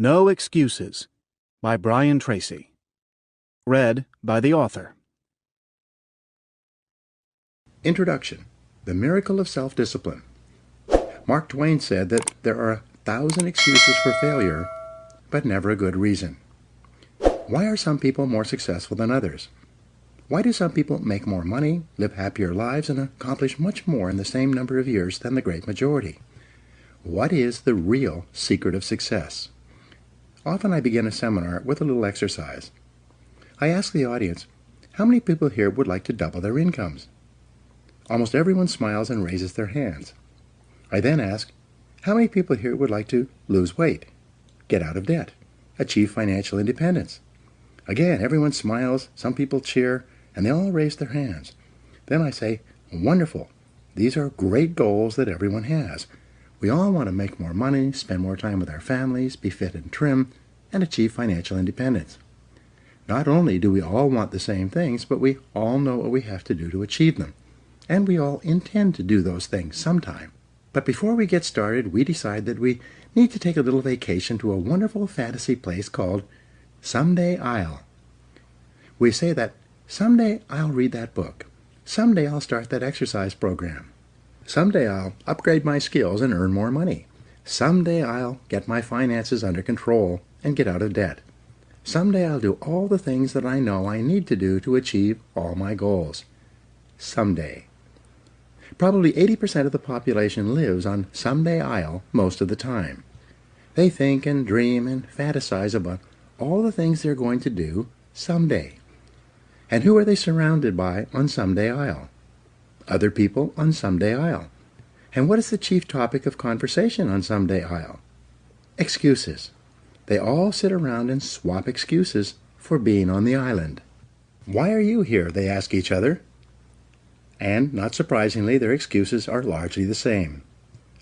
No Excuses by Brian Tracy. Read by the author. Introduction: The Miracle of Self-Discipline. Mark Twain said that there are 1,000 excuses for failure, but never a good reason. Why are some people more successful than others? Why do some people make more money, live happier lives, and accomplish much more in the same number of years than the great majority? What is the real secret of success? Often I begin a seminar with a little exercise. I ask the audience, how many people here would like to double their incomes? Almost everyone smiles and raises their hands. I then ask, how many people here would like to lose weight, get out of debt, achieve financial independence? Again, everyone smiles, some people cheer, and they all raise their hands. Then I say, wonderful. These are great goals that everyone has. We all want to make more money, spend more time with our families, be fit and trim, and achieve financial independence. Not only do we all want the same things, but we all know what we have to do to achieve them. And we all intend to do those things sometime. But before we get started, we decide that we need to take a little vacation to a wonderful fantasy place called Someday I'll. We say that someday I'll read that book. Someday I'll start that exercise program. Someday I'll upgrade my skills and earn more money. Someday I'll get my finances under control and get out of debt. Someday I'll do all the things that I know I need to do to achieve all my goals. Someday. Probably 80% of the population lives on someday I'll most of the time. They think and dream and fantasize about all the things they're going to do someday. And who are they surrounded by on someday I'll? Other people on someday I'll. And what is the chief topic of conversation on someday I'll? Excuses. They all sit around and swap excuses for being on the island. Why are you here? They ask each other. And, not surprisingly, their excuses are largely the same.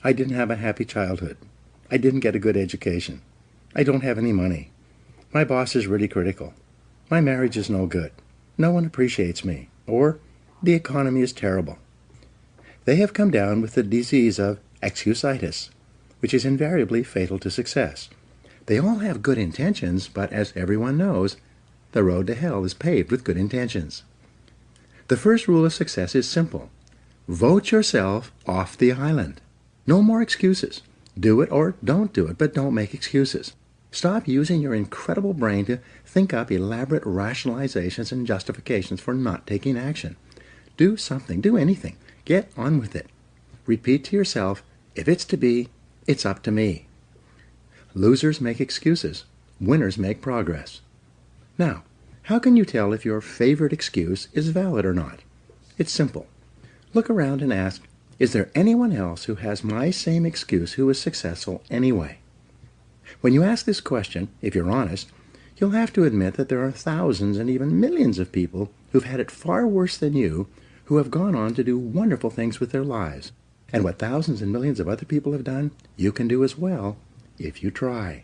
I didn't have a happy childhood. I didn't get a good education. I don't have any money. My boss is really critical. My marriage is no good. No one appreciates me. Or, the economy is terrible. They have come down with the disease of excusitis, which is invariably fatal to success. They all have good intentions, but as everyone knows, the road to hell is paved with good intentions. The first rule of success is simple. Vote yourself off the island. No more excuses. Do it or don't do it, but don't make excuses. Stop using your incredible brain to think up elaborate rationalizations and justifications for not taking action. Do something. Do anything. Get on with it. Repeat to yourself, if it's to be, it's up to me. Losers make excuses. Winners make progress. Now, how can you tell if your favorite excuse is valid or not? It's simple. Look around and ask, is there anyone else who has my same excuse who is successful anyway? When you ask this question, if you're honest, you'll have to admit that there are thousands and even millions of people who've had it far worse than you, who have gone on to do wonderful things with their lives. And what thousands and millions of other people have done, you can do as well, if you try.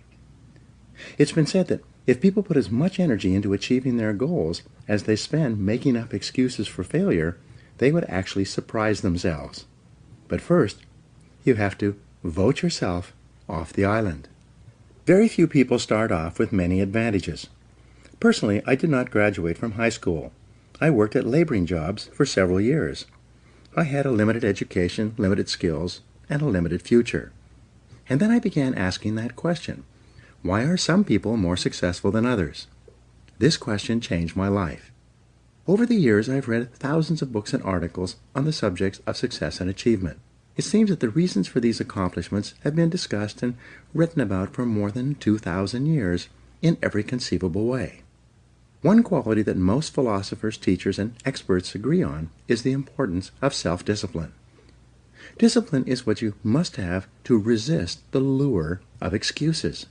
It's been said that if people put as much energy into achieving their goals as they spend making up excuses for failure, they would actually surprise themselves. But first, you have to vote yourself off the island. Very few people start off with many advantages. Personally, I did not graduate from high school. I worked at laboring jobs for several years. I had a limited education, limited skills, and a limited future. And then I began asking that question. Why are some people more successful than others? This question changed my life. Over the years, I've read thousands of books and articles on the subjects of success and achievement. It seems that the reasons for these accomplishments have been discussed and written about for more than 2,000 years in every conceivable way. One quality that most philosophers, teachers, and experts agree on is the importance of self-discipline. Discipline is what you must have to resist the lure of excuses.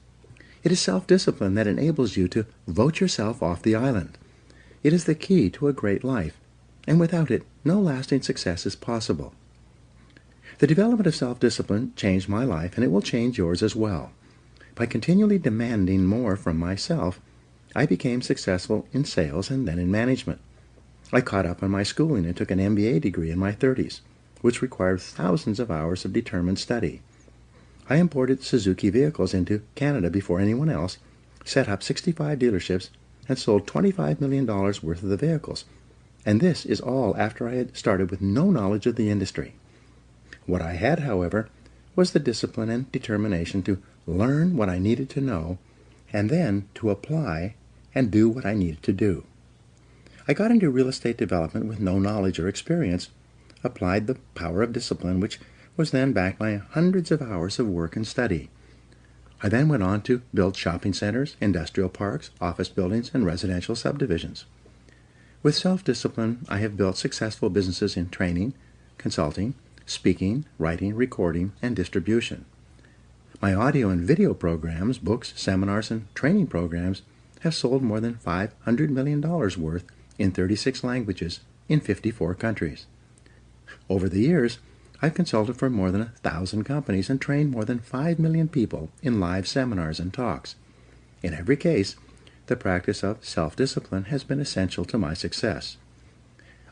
It is self-discipline that enables you to vote yourself off the island. It is the key to a great life, and without it, no lasting success is possible. The development of self-discipline changed my life, and it will change yours as well. By continually demanding more from myself, I became successful in sales and then in management. I caught up on my schooling and took an MBA degree in my 30s, which required thousands of hours of determined study. I imported Suzuki vehicles into Canada before anyone else, set up 65 dealerships, and sold $25 million worth of the vehicles. And this is all after I had started with no knowledge of the industry. What I had, however, was the discipline and determination to learn what I needed to know, and then to apply and do what I needed to do. I got into real estate development with no knowledge or experience, applied the power of discipline, which was then backed by hundreds of hours of work and study. I then went on to build shopping centers, industrial parks, office buildings, and residential subdivisions. With self-discipline, I have built successful businesses in training, consulting, speaking, writing, recording, and distribution. My audio and video programs, books, seminars, and training programs have sold more than $500 million worth in 36 languages in 54 countries. Over the years, I've consulted for more than 1,000 companies and trained more than 5 million people in live seminars and talks. In every case, the practice of self-discipline has been essential to my success.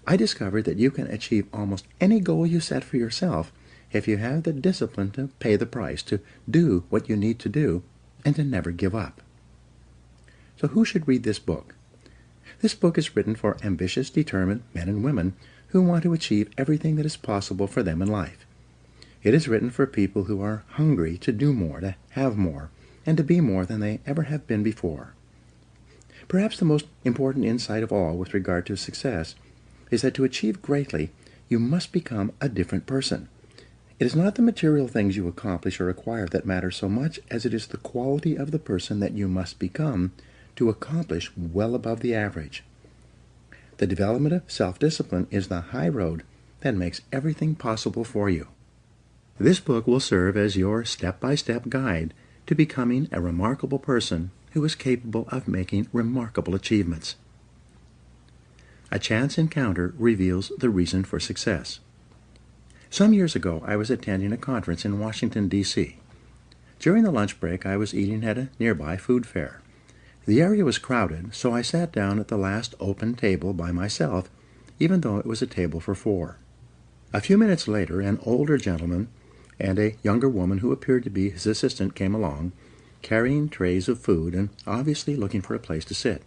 I discovered that you can achieve almost any goal you set for yourself if you have the discipline to pay the price, to do what you need to do, and to never give up. So who should read this book? This book is written for ambitious, determined men and women who want to achieve everything that is possible for them in life. It is written for people who are hungry to do more, to have more, and to be more than they ever have been before. Perhaps the most important insight of all with regard to success is that to achieve greatly, you must become a different person. It is not the material things you accomplish or acquire that matter so much as it is the quality of the person that you must become to accomplish well above the average. The development of self-discipline is the high road that makes everything possible for you. This book will serve as your step-by-step guide to becoming a remarkable person who is capable of making remarkable achievements. A chance encounter reveals the reason for success. Some years ago, I was attending a conference in Washington, D.C. During the lunch break, I was eating at a nearby food fair. The area was crowded, so I sat down at the last open table by myself, even though it was a table for 4. A few minutes later, an older gentleman and a younger woman who appeared to be his assistant came along, carrying trays of food and obviously looking for a place to sit.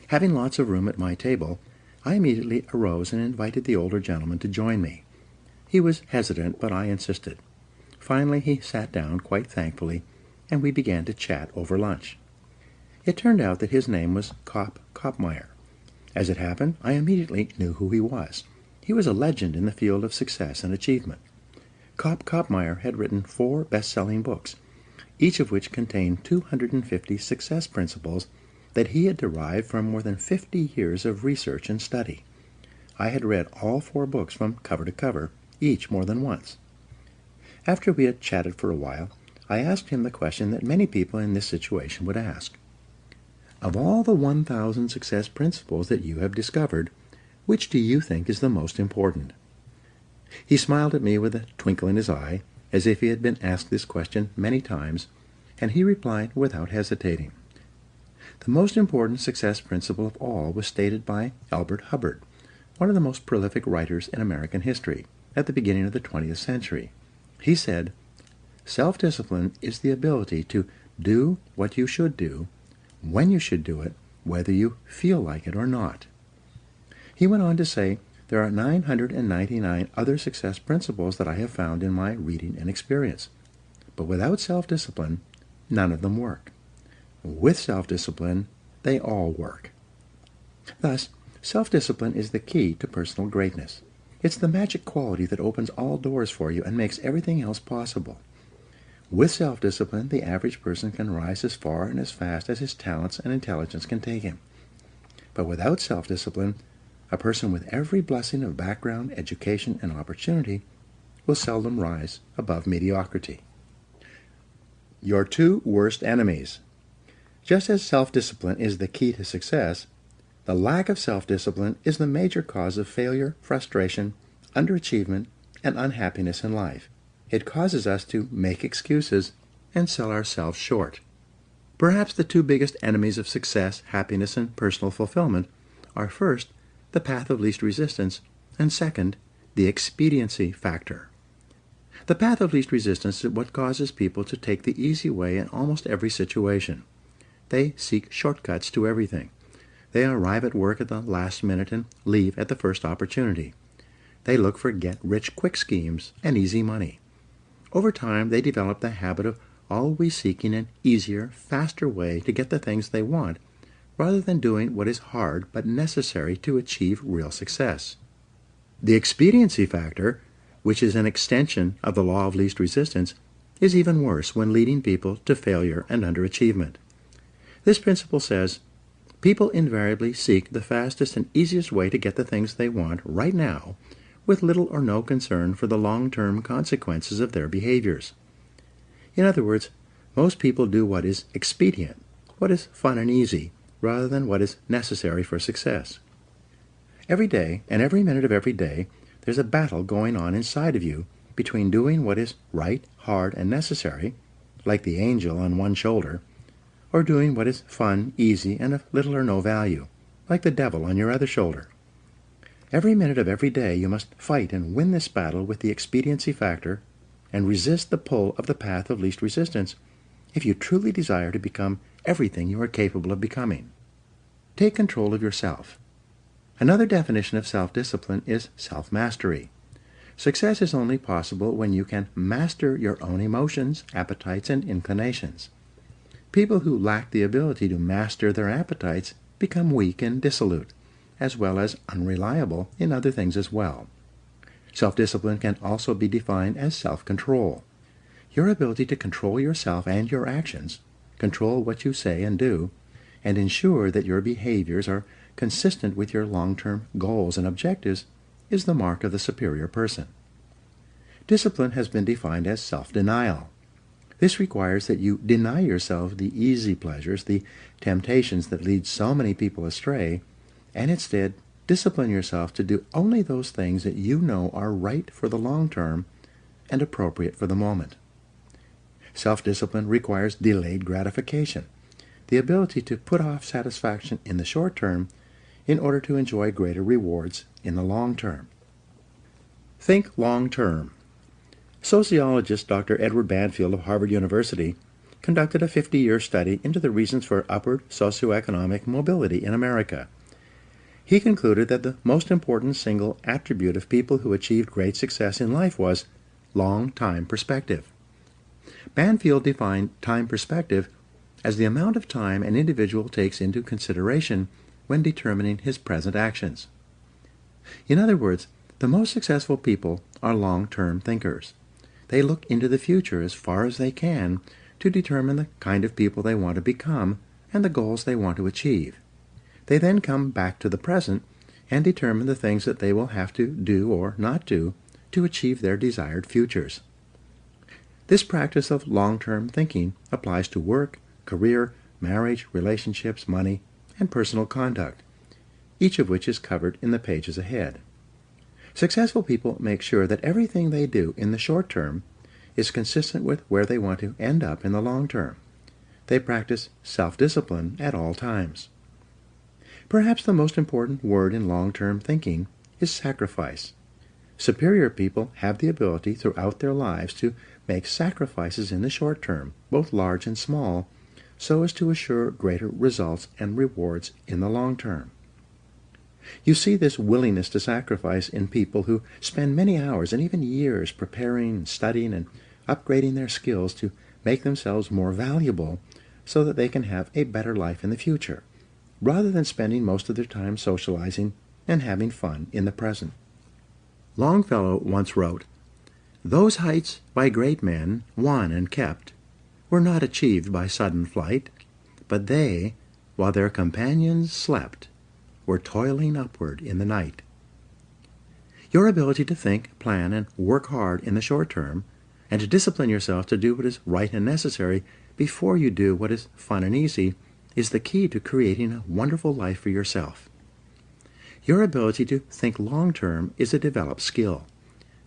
Having lots of room at my table, I immediately arose and invited the older gentleman to join me. He was hesitant, but I insisted. Finally, he sat down quite thankfully, and we began to chat over lunch. It turned out that his name was Kopmeyer. As it happened, I immediately knew who he was. He was a legend in the field of success and achievement. Kopmeyer had written 4 best-selling books, each of which contained 250 success principles that he had derived from more than 50 years of research and study. I had read all 4 books from cover to cover, each more than once. After we had chatted for a while, I asked him the question that many people in this situation would ask. Of all the 1,000 success principles that you have discovered, which do you think is the most important? He smiled at me with a twinkle in his eye, as if he had been asked this question many times, and he replied without hesitating. The most important success principle of all was stated by Elbert Hubbard, one of the most prolific writers in American history, at the beginning of the 20th century. He said, "Self-discipline is the ability to do what you should do, when you should do it, whether you feel like it or not." He went on to say, there are 999 other success principles that I have found in my reading and experience. But without self-discipline, none of them work. With self-discipline, they all work. Thus, self-discipline is the key to personal greatness. It's the magic quality that opens all doors for you and makes everything else possible. With self-discipline, the average person can rise as far and as fast as his talents and intelligence can take him. But without self-discipline, a person with every blessing of background, education, and opportunity will seldom rise above mediocrity. Your 2 worst enemies. Just as self-discipline is the key to success, the lack of self-discipline is the major cause of failure, frustration, underachievement, and unhappiness in life. It causes us to make excuses and sell ourselves short. Perhaps the 2 biggest enemies of success, happiness, and personal fulfillment are first, the path of least resistance, and second, the expediency factor. The path of least resistance is what causes people to take the easy way in almost every situation. They seek shortcuts to everything. They arrive at work at the last minute and leave at the first opportunity. They look for get-rich-quick schemes and easy money. Over time, they develop the habit of always seeking an easier, faster way to get the things they want, rather than doing what is hard but necessary to achieve real success. The expediency factor, which is an extension of the law of least resistance, is even worse when leading people to failure and underachievement. This principle says, people invariably seek the fastest and easiest way to get the things they want right now, with little or no concern for the long-term consequences of their behaviors. In other words, most people do what is expedient, what is fun and easy, rather than what is necessary for success. Every day, and every minute of every day, there's a battle going on inside of you between doing what is right, hard, and necessary, like the angel on one shoulder, or doing what is fun, easy, and of little or no value, like the devil on your other shoulder. Every minute of every day you must fight and win this battle with the expediency factor and resist the pull of the path of least resistance if you truly desire to become everything you are capable of becoming. Take control of yourself. Another definition of self-discipline is self-mastery. Success is only possible when you can master your own emotions, appetites, and inclinations. People who lack the ability to master their appetites become weak and dissolute, as well as unreliable in other things as well. Self-discipline can also be defined as self-control. Your ability to control yourself and your actions, control what you say and do, and ensure that your behaviors are consistent with your long-term goals and objectives is the mark of the superior person. Discipline has been defined as self-denial. This requires that you deny yourself the easy pleasures, the temptations that lead so many people astray, and instead discipline yourself to do only those things that you know are right for the long term and appropriate for the moment. Self-discipline requires delayed gratification, the ability to put off satisfaction in the short term in order to enjoy greater rewards in the long term. Think long term. Sociologist Dr. Edward Banfield of Harvard University conducted a 50-year study into the reasons for upward socioeconomic mobility in America. He concluded that the most important single attribute of people who achieved great success in life was long-time perspective. Banfield defined time perspective as the amount of time an individual takes into consideration when determining his present actions. In other words, the most successful people are long-term thinkers. They look into the future as far as they can to determine the kind of people they want to become and the goals they want to achieve. They then come back to the present and determine the things that they will have to do or not do to achieve their desired futures. This practice of long-term thinking applies to work, career, marriage, relationships, money, and personal conduct, each of which is covered in the pages ahead. Successful people make sure that everything they do in the short term is consistent with where they want to end up in the long term. They practice self-discipline at all times. Perhaps the most important word in long-term thinking is sacrifice. Superior people have the ability throughout their lives to make sacrifices in the short term, both large and small, so as to assure greater results and rewards in the long term. You see this willingness to sacrifice in people who spend many hours and even years preparing, studying, and upgrading their skills to make themselves more valuable so that they can have a better life in the future, rather than spending most of their time socializing and having fun in the present. Longfellow once wrote, "Those heights by great men won and kept were not achieved by sudden flight, but they, while their companions slept, were toiling upward in the night." Your ability to think, plan, and work hard in the short term, and to discipline yourself to do what is right and necessary before you do what is fun and easy, is the key to creating a wonderful life for yourself. Your ability to think long-term is a developed skill.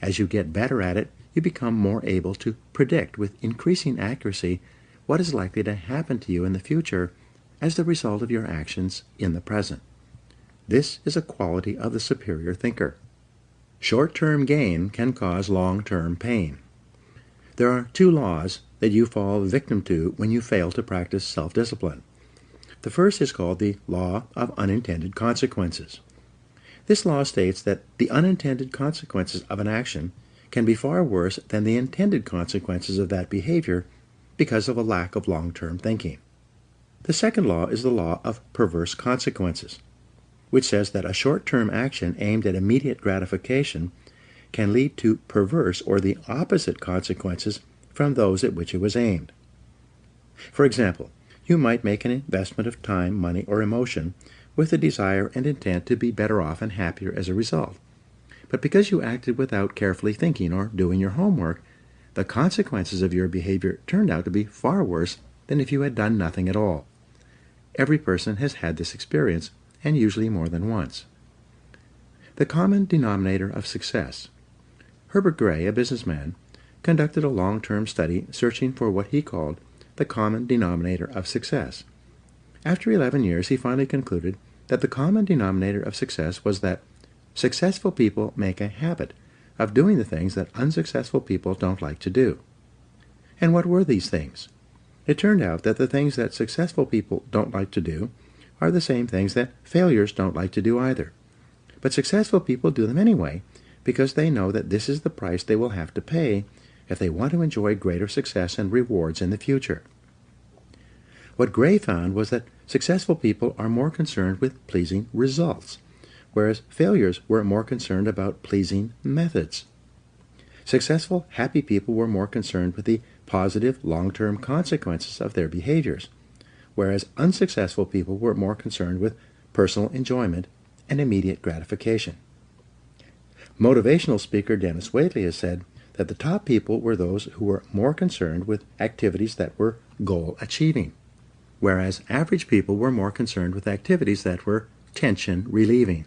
As you get better at it, you become more able to predict with increasing accuracy what is likely to happen to you in the future as the result of your actions in the present. This is a quality of the superior thinker. Short-term gain can cause long-term pain. There are two laws that you fall victim to when you fail to practice self-discipline. The first is called the law of unintended consequences. This law states that the unintended consequences of an action can be far worse than the intended consequences of that behavior because of a lack of long-term thinking. The second law is the law of perverse consequences, which says that a short-term action aimed at immediate gratification can lead to perverse or the opposite consequences from those at which it was aimed. For example, you might make an investment of time, money, or emotion with the desire and intent to be better off and happier as a result. But because you acted without carefully thinking or doing your homework, the consequences of your behavior turned out to be far worse than if you had done nothing at all. Every person has had this experience, and usually more than once. The common denominator of success. Herbert Gray, a businessman, conducted a long-term study searching for what he called the common denominator of success. After 11 years, he finally concluded that the common denominator of success was that successful people make a habit of doing the things that unsuccessful people don't like to do. And what were these things? It turned out that the things that successful people don't like to do are the same things that failures don't like to do either. But successful people do them anyway because they know that this is the price they will have to pay if they want to enjoy greater success and rewards in the future. What Gray found was that successful people are more concerned with pleasing results, whereas failures were more concerned about pleasing methods. Successful, happy people were more concerned with the positive, long-term consequences of their behaviors, whereas unsuccessful people were more concerned with personal enjoyment and immediate gratification. Motivational speaker Dennis Waitley has said that the top people were those who were more concerned with activities that were goal-achieving, whereas average people were more concerned with activities that were tension-relieving.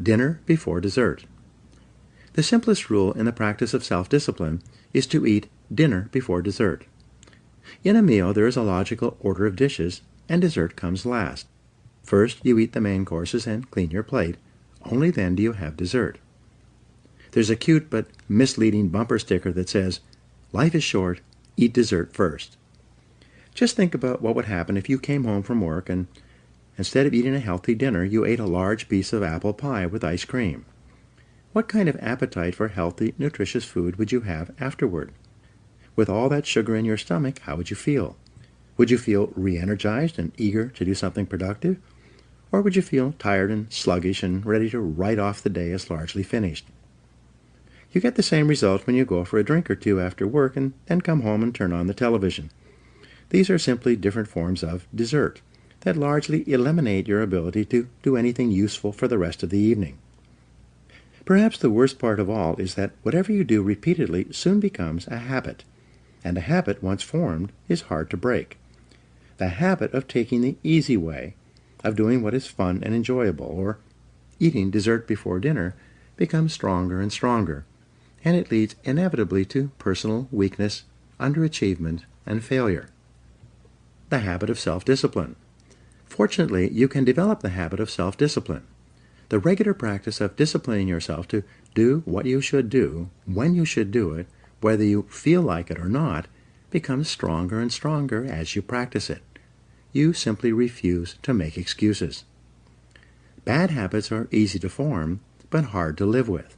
Dinner before dessert. The simplest rule in the practice of self-discipline is to eat dinner before dessert. In a meal, there is a logical order of dishes, and dessert comes last. First, you eat the main courses and clean your plate. Only then do you have dessert. There's a cute but misleading bumper sticker that says, "Life is short, eat dessert first." Just think about what would happen if you came home from work and instead of eating a healthy dinner, you ate a large piece of apple pie with ice cream. What kind of appetite for healthy, nutritious food would you have afterward? With all that sugar in your stomach, how would you feel? Would you feel re-energized and eager to do something productive? Or would you feel tired and sluggish and ready to write off the day as largely finished? You get the same result when you go for a drink or two after work and then come home and turn on the television. These are simply different forms of dessert that largely eliminate your ability to do anything useful for the rest of the evening. Perhaps the worst part of all is that whatever you do repeatedly soon becomes a habit, and a habit once formed is hard to break. The habit of taking the easy way, of doing what is fun and enjoyable, or eating dessert before dinner, becomes stronger and stronger, and it leads inevitably to personal weakness, underachievement, and failure. The habit of self-discipline. Fortunately, you can develop the habit of self-discipline. The regular practice of disciplining yourself to do what you should do, when you should do it, whether you feel like it or not, becomes stronger and stronger as you practice it. You simply refuse to make excuses. Bad habits are easy to form, but hard to live with.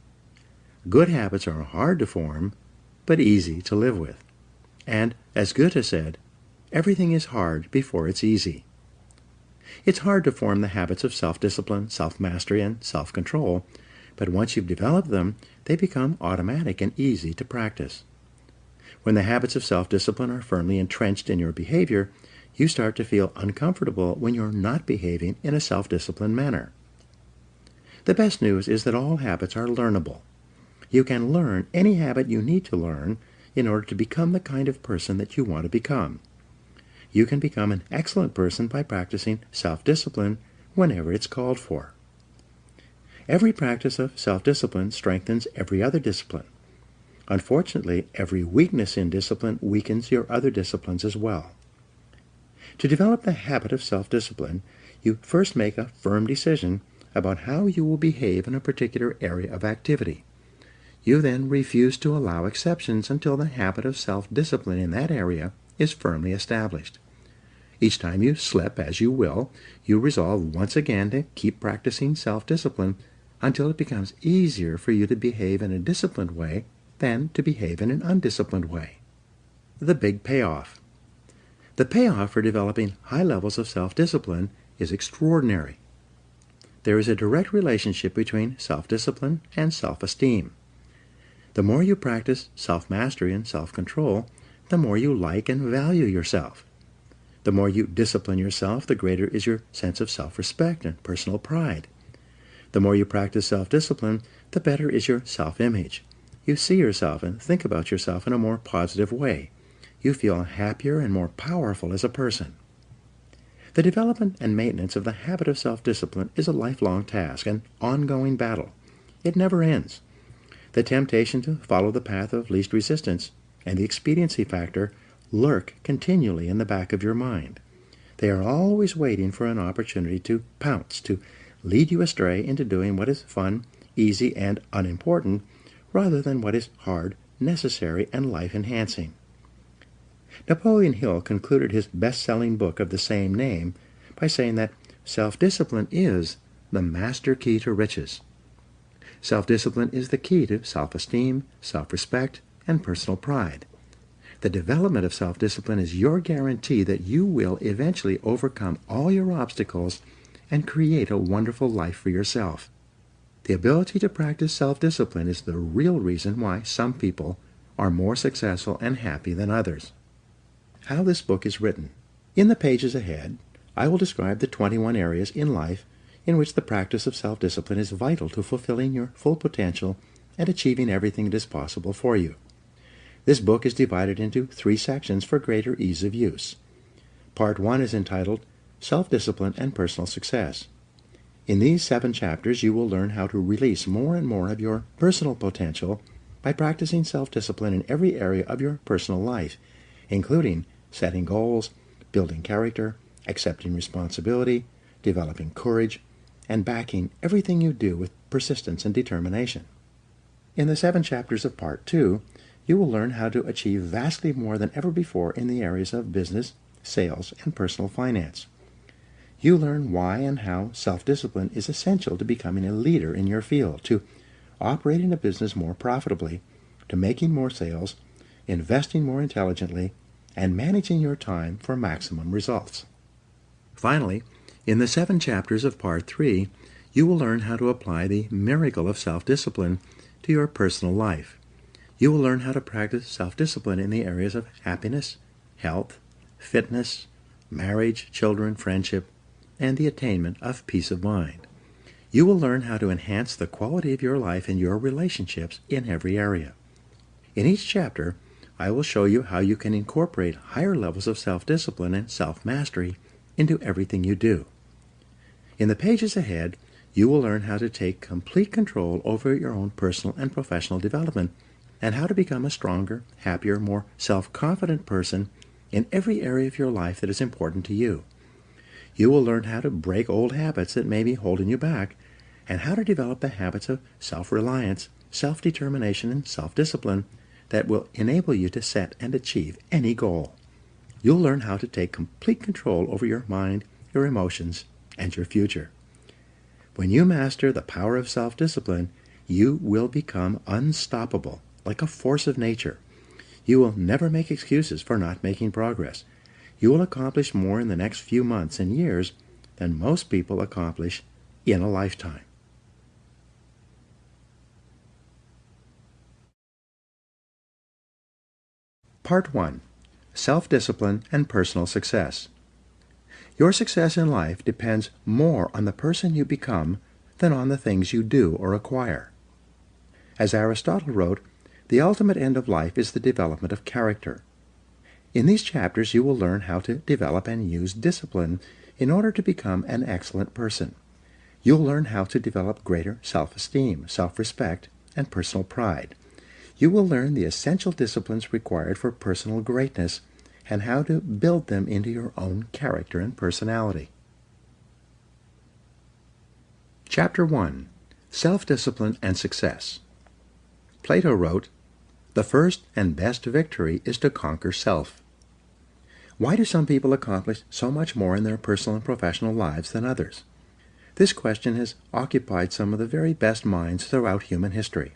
Good habits are hard to form, but easy to live with. And, as Goethe said, everything is hard before it's easy. It's hard to form the habits of self-discipline, self-mastery, and self-control, but once you've developed them, they become automatic and easy to practice. When the habits of self-discipline are firmly entrenched in your behavior, you start to feel uncomfortable when you're not behaving in a self-disciplined manner. The best news is that all habits are learnable. You can learn any habit you need to learn in order to become the kind of person that you want to become. You can become an excellent person by practicing self-discipline whenever it's called for. Every practice of self-discipline strengthens every other discipline. Unfortunately, every weakness in discipline weakens your other disciplines as well. To develop the habit of self-discipline, you first make a firm decision about how you will behave in a particular area of activity. You then refuse to allow exceptions until the habit of self-discipline in that area is firmly established. Each time you slip, as you will, you resolve once again to keep practicing self-discipline until it becomes easier for you to behave in a disciplined way than to behave in an undisciplined way. The big payoff. The payoff for developing high levels of self-discipline is extraordinary. There is a direct relationship between self-discipline and self-esteem. The more you practice self-mastery and self-control, the more you like and value yourself. The more you discipline yourself, the greater is your sense of self-respect and personal pride. The more you practice self-discipline, the better is your self-image. You see yourself and think about yourself in a more positive way. You feel happier and more powerful as a person. The development and maintenance of the habit of self-discipline is a lifelong task, an ongoing battle. It never ends. The temptation to follow the path of least resistance and the expediency factor lurk continually in the back of your mind. They are always waiting for an opportunity to pounce, to lead you astray into doing what is fun, easy, and unimportant, rather than what is hard, necessary, and life-enhancing. Napoleon Hill concluded his best-selling book of the same name by saying that self-discipline is the master key to riches. Self-discipline is the key to self-esteem, self-respect, and personal pride. The development of self-discipline is your guarantee that you will eventually overcome all your obstacles and create a wonderful life for yourself. The ability to practice self-discipline is the real reason why some people are more successful and happy than others. How this book is written. In the pages ahead, I will describe the 21 areas in life in which the practice of self-discipline is vital to fulfilling your full potential and achieving everything that is possible for you. This book is divided into 3 sections for greater ease of use. Part 1 is entitled Self-Discipline and Personal Success. In these 7 chapters, you will learn how to release more and more of your personal potential by practicing self-discipline in every area of your personal life, including setting goals, building character, accepting responsibility, developing courage, and backing everything you do with persistence and determination. In the 7 chapters of Part 2, you will learn how to achieve vastly more than ever before in the areas of business, sales, and personal finance. You learn why and how self-discipline is essential to becoming a leader in your field, to operating a business more profitably, to making more sales, investing more intelligently, and managing your time for maximum results. Finally, in the 7 chapters of Part 3, you will learn how to apply the miracle of self-discipline to your personal life. You will learn how to practice self-discipline in the areas of happiness, health, fitness, marriage, children, friendship, and the attainment of peace of mind. You will learn how to enhance the quality of your life and your relationships in every area. In each chapter, I will show you how you can incorporate higher levels of self-discipline and self-mastery into everything you do. In the pages ahead, you will learn how to take complete control over your own personal and professional development and how to become a stronger, happier, more self-confident person in every area of your life that is important to you. You will learn how to break old habits that may be holding you back and how to develop the habits of self-reliance, self-determination, and self-discipline that will enable you to set and achieve any goal. You'll learn how to take complete control over your mind, your emotions, and your future. When you master the power of self-discipline, you will become unstoppable, like a force of nature. You will never make excuses for not making progress. You will accomplish more in the next few months and years than most people accomplish in a lifetime. Part 1. Self-Discipline and Personal Success. Your success in life depends more on the person you become than on the things you do or acquire. As Aristotle wrote, the ultimate end of life is the development of character. In these chapters, you will learn how to develop and use discipline in order to become an excellent person. You'll learn how to develop greater self-esteem, self-respect, and personal pride. You will learn the essential disciplines required for personal greatness and how to build them into your own character and personality. Chapter 1. Self-Discipline and Success. Plato wrote, "The first and best victory is to conquer self." Why do some people accomplish so much more in their personal and professional lives than others? This question has occupied some of the very best minds throughout human history.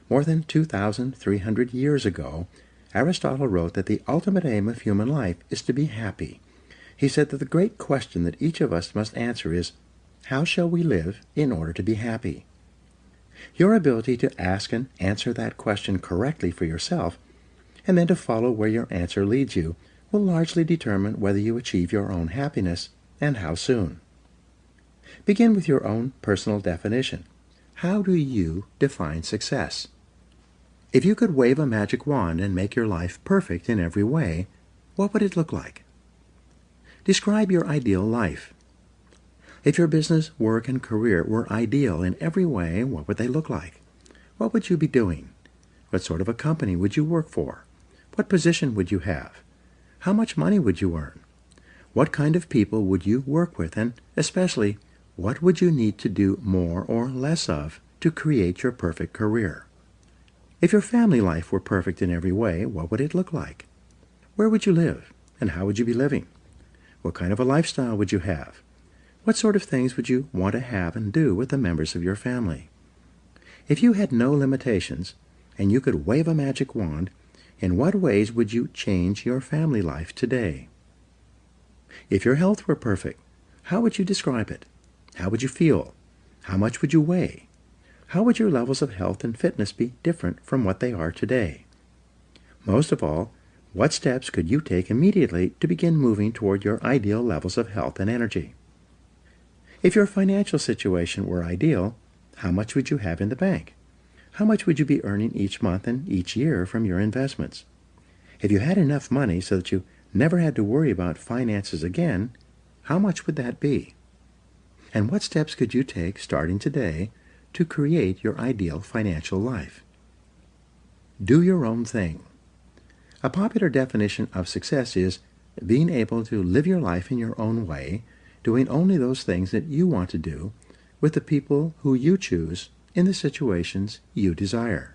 More than 2,300 years ago, Aristotle wrote that the ultimate aim of human life is to be happy. He said that the great question that each of us must answer is, how shall we live in order to be happy? Your ability to ask and answer that question correctly for yourself, and then to follow where your answer leads you, will largely determine whether you achieve your own happiness and how soon. Begin with your own personal definition. How do you define success? If you could wave a magic wand and make your life perfect in every way, what would it look like? Describe your ideal life. If your business, work, and career were ideal in every way, what would they look like? What would you be doing? What sort of a company would you work for? What position would you have? How much money would you earn? What kind of people would you work with, and especially, what would you need to do more or less of to create your perfect career? If your family life were perfect in every way, what would it look like? Where would you live, and how would you be living? What kind of a lifestyle would you have? What sort of things would you want to have and do with the members of your family? If you had no limitations, and you could wave a magic wand, in what ways would you change your family life today? If your health were perfect, how would you describe it? How would you feel? How much would you weigh? How would your levels of health and fitness be different from what they are today? Most of all, what steps could you take immediately to begin moving toward your ideal levels of health and energy? If your financial situation were ideal, how much would you have in the bank? How much would you be earning each month and each year from your investments? If you had enough money so that you never had to worry about finances again, how much would that be? And what steps could you take starting today to create your ideal financial life? Do your own thing. A popular definition of success is being able to live your life in your own way, doing only those things that you want to do, with the people who you choose in the situations you desire.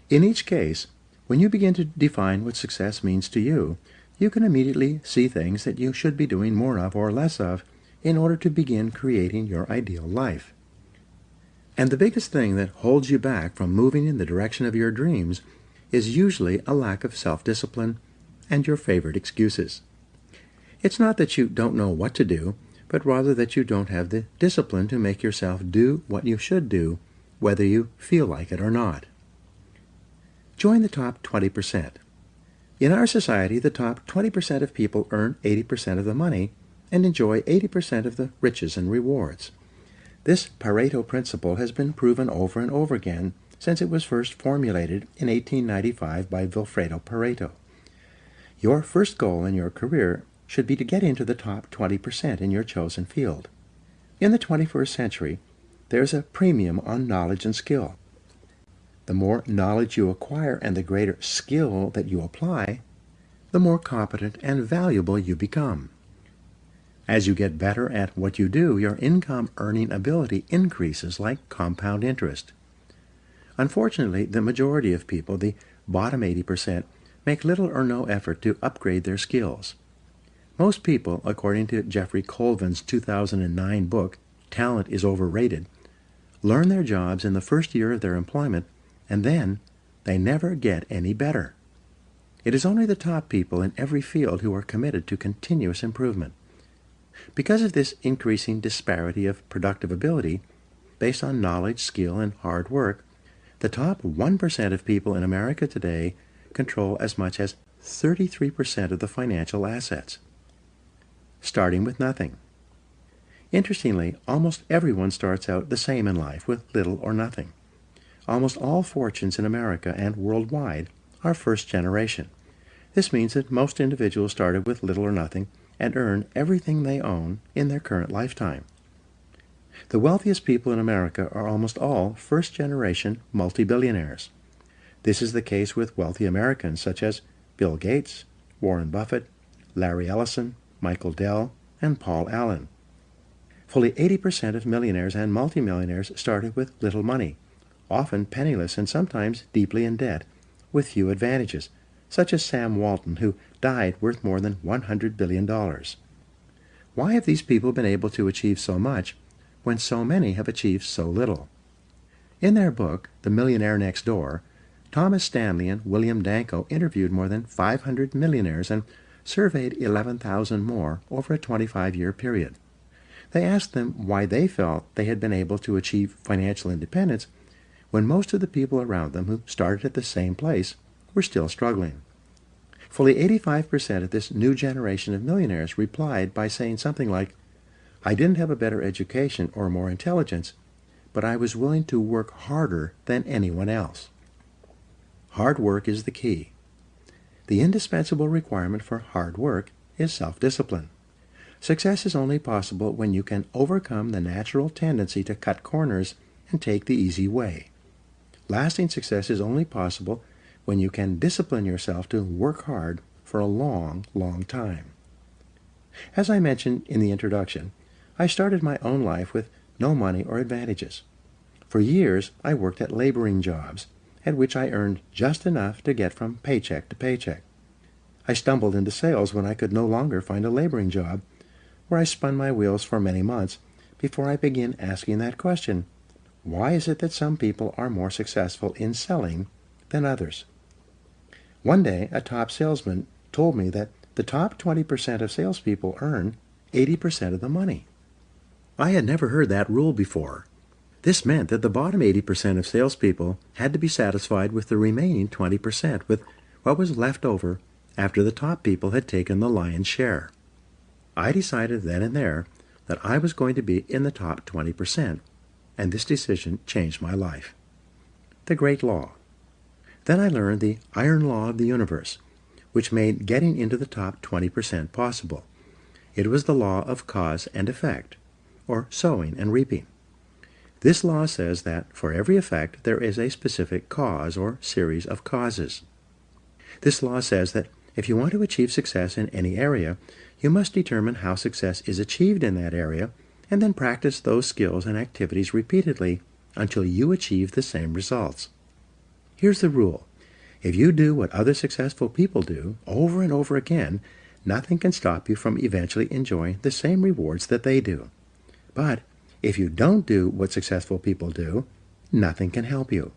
In each case, when you begin to define what success means to you, you can immediately see things that you should be doing more of or less of in order to begin creating your ideal life. And the biggest thing that holds you back from moving in the direction of your dreams is usually a lack of self-discipline and your favorite excuses. It's not that you don't know what to do, but rather that you don't have the discipline to make yourself do what you should do, whether you feel like it or not. Join the top 20%. In our society, the top 20% of people earn 80% of the money and enjoy 80% of the riches and rewards. This Pareto principle has been proven over and over again since it was first formulated in 1895 by Vilfredo Pareto. Your first goal in your career should be to get into the top 20% in your chosen field. In the 21st century, there's a premium on knowledge and skill. The more knowledge you acquire and the greater skill that you apply, the more competent and valuable you become. As you get better at what you do, your income earning ability increases like compound interest. Unfortunately, the majority of people, the bottom 80%, make little or no effort to upgrade their skills. Most people, according to Jeffrey Colvin's 2009 book, Talent is Overrated, learn their jobs in the first year of their employment, and then they never get any better. It is only the top people in every field who are committed to continuous improvement. Because of this increasing disparity of productive ability, based on knowledge, skill, and hard work, the top 1% of people in America today control as much as 33% of the financial assets, starting with nothing. Interestingly, almost everyone starts out the same in life with little or nothing. Almost all fortunes in America and worldwide are first generation. This means that most individuals started with little or nothing and earn everything they own in their current lifetime. The wealthiest people in America are almost all first-generation multi-billionaires. This is the case with wealthy Americans such as Bill Gates, Warren Buffett, Larry Ellison, Michael Dell, and Paul Allen. Fully 80% of millionaires and multimillionaires started with little money, often penniless and sometimes deeply in debt, with few advantages, such as Sam Walton, who died worth more than $100 billion. Why have these people been able to achieve so much when so many have achieved so little? In their book, The Millionaire Next Door, Thomas Stanley and William Danko interviewed more than 500 millionaires and surveyed 11,000 more over a 25-year period. They asked them why they felt they had been able to achieve financial independence when most of the people around them who started at the same place were still struggling. Fully 85% of this new generation of millionaires replied by saying something like, "I didn't have a better education or more intelligence, but I was willing to work harder than anyone else." Hard work is the key. The indispensable requirement for hard work is self-discipline. Success is only possible when you can overcome the natural tendency to cut corners and take the easy way. Lasting success is only possible when you can discipline yourself to work hard for a long, long time. As I mentioned in the introduction, I started my own life with no money or advantages. For years, I worked at laboring jobs, at which I earned just enough to get from paycheck to paycheck. I stumbled into sales when I could no longer find a laboring job, where I spun my wheels for many months before I began asking that question: why is it that some people are more successful in selling than others? One day, a top salesman told me that the top 20% of salespeople earn 80% of the money. I had never heard that rule before. This meant that the bottom 80% of salespeople had to be satisfied with the remaining 20%, with what was left over after the top people had taken the lion's share. I decided then and there that I was going to be in the top 20%, and this decision changed my life. The great law. Then I learned the iron law of the universe, which made getting into the top 20% possible. It was the law of cause and effect, or sowing and reaping. This law says that for every effect there is a specific cause or series of causes. This law says that if you want to achieve success in any area, you must determine how success is achieved in that area, and then practice those skills and activities repeatedly until you achieve the same results. Here's the rule. If you do what other successful people do over and over again, nothing can stop you from eventually enjoying the same rewards that they do. But if you don't do what successful people do, nothing can help you.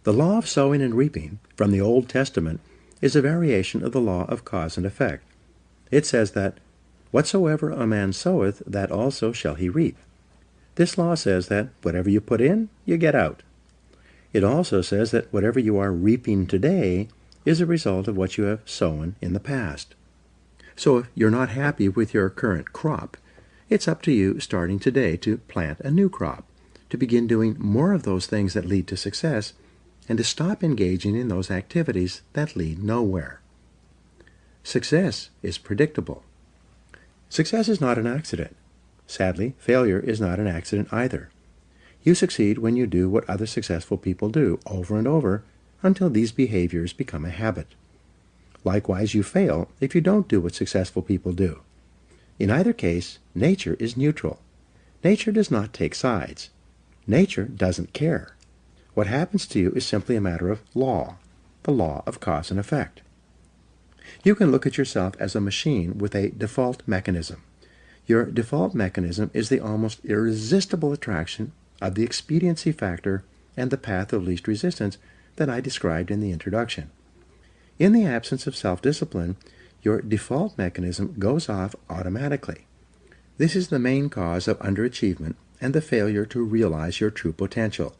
The law of sowing and reaping from the Old Testament is a variation of the law of cause and effect. It says that, "Whatsoever a man soweth, that also shall he reap." This law says that whatever you put in, you get out. It also says that whatever you are reaping today is a result of what you have sown in the past. So if you're not happy with your current crop, it's up to you starting today to plant a new crop, to begin doing more of those things that lead to success, and to stop engaging in those activities that lead nowhere. Success is predictable. Success is not an accident. Sadly, failure is not an accident either. You succeed when you do what other successful people do over and over until these behaviors become a habit. Likewise, you fail if you don't do what successful people do. In either case, nature is neutral. Nature does not take sides. Nature doesn't care. What happens to you is simply a matter of law, the law of cause and effect. You can look at yourself as a machine with a default mechanism. Your default mechanism is the almost irresistible attraction of the expediency factor and the path of least resistance that I described in the introduction. In the absence of self-discipline, your default mechanism goes off automatically. This is the main cause of underachievement and the failure to realize your true potential.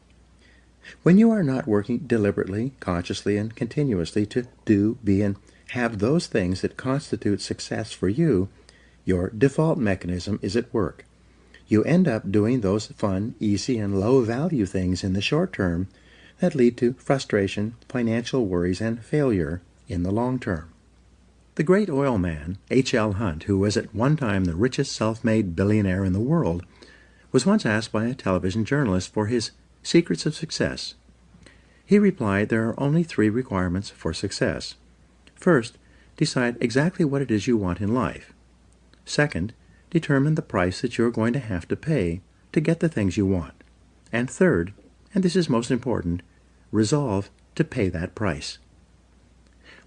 When you are not working deliberately, consciously, and continuously to do, be, and have those things that constitute success for you, your default mechanism is at work. You end up doing those fun, easy, and low-value things in the short term that lead to frustration, financial worries, and failure in the long term. The great oil man, H.L. Hunt, who was at one time the richest self-made billionaire in the world, was once asked by a television journalist for his secrets of success. He replied there are only 3 requirements for success. First, decide exactly what it is you want in life. Second, determine the price that you're going to have to pay to get the things you want. And third, and this is most important, resolve to pay that price.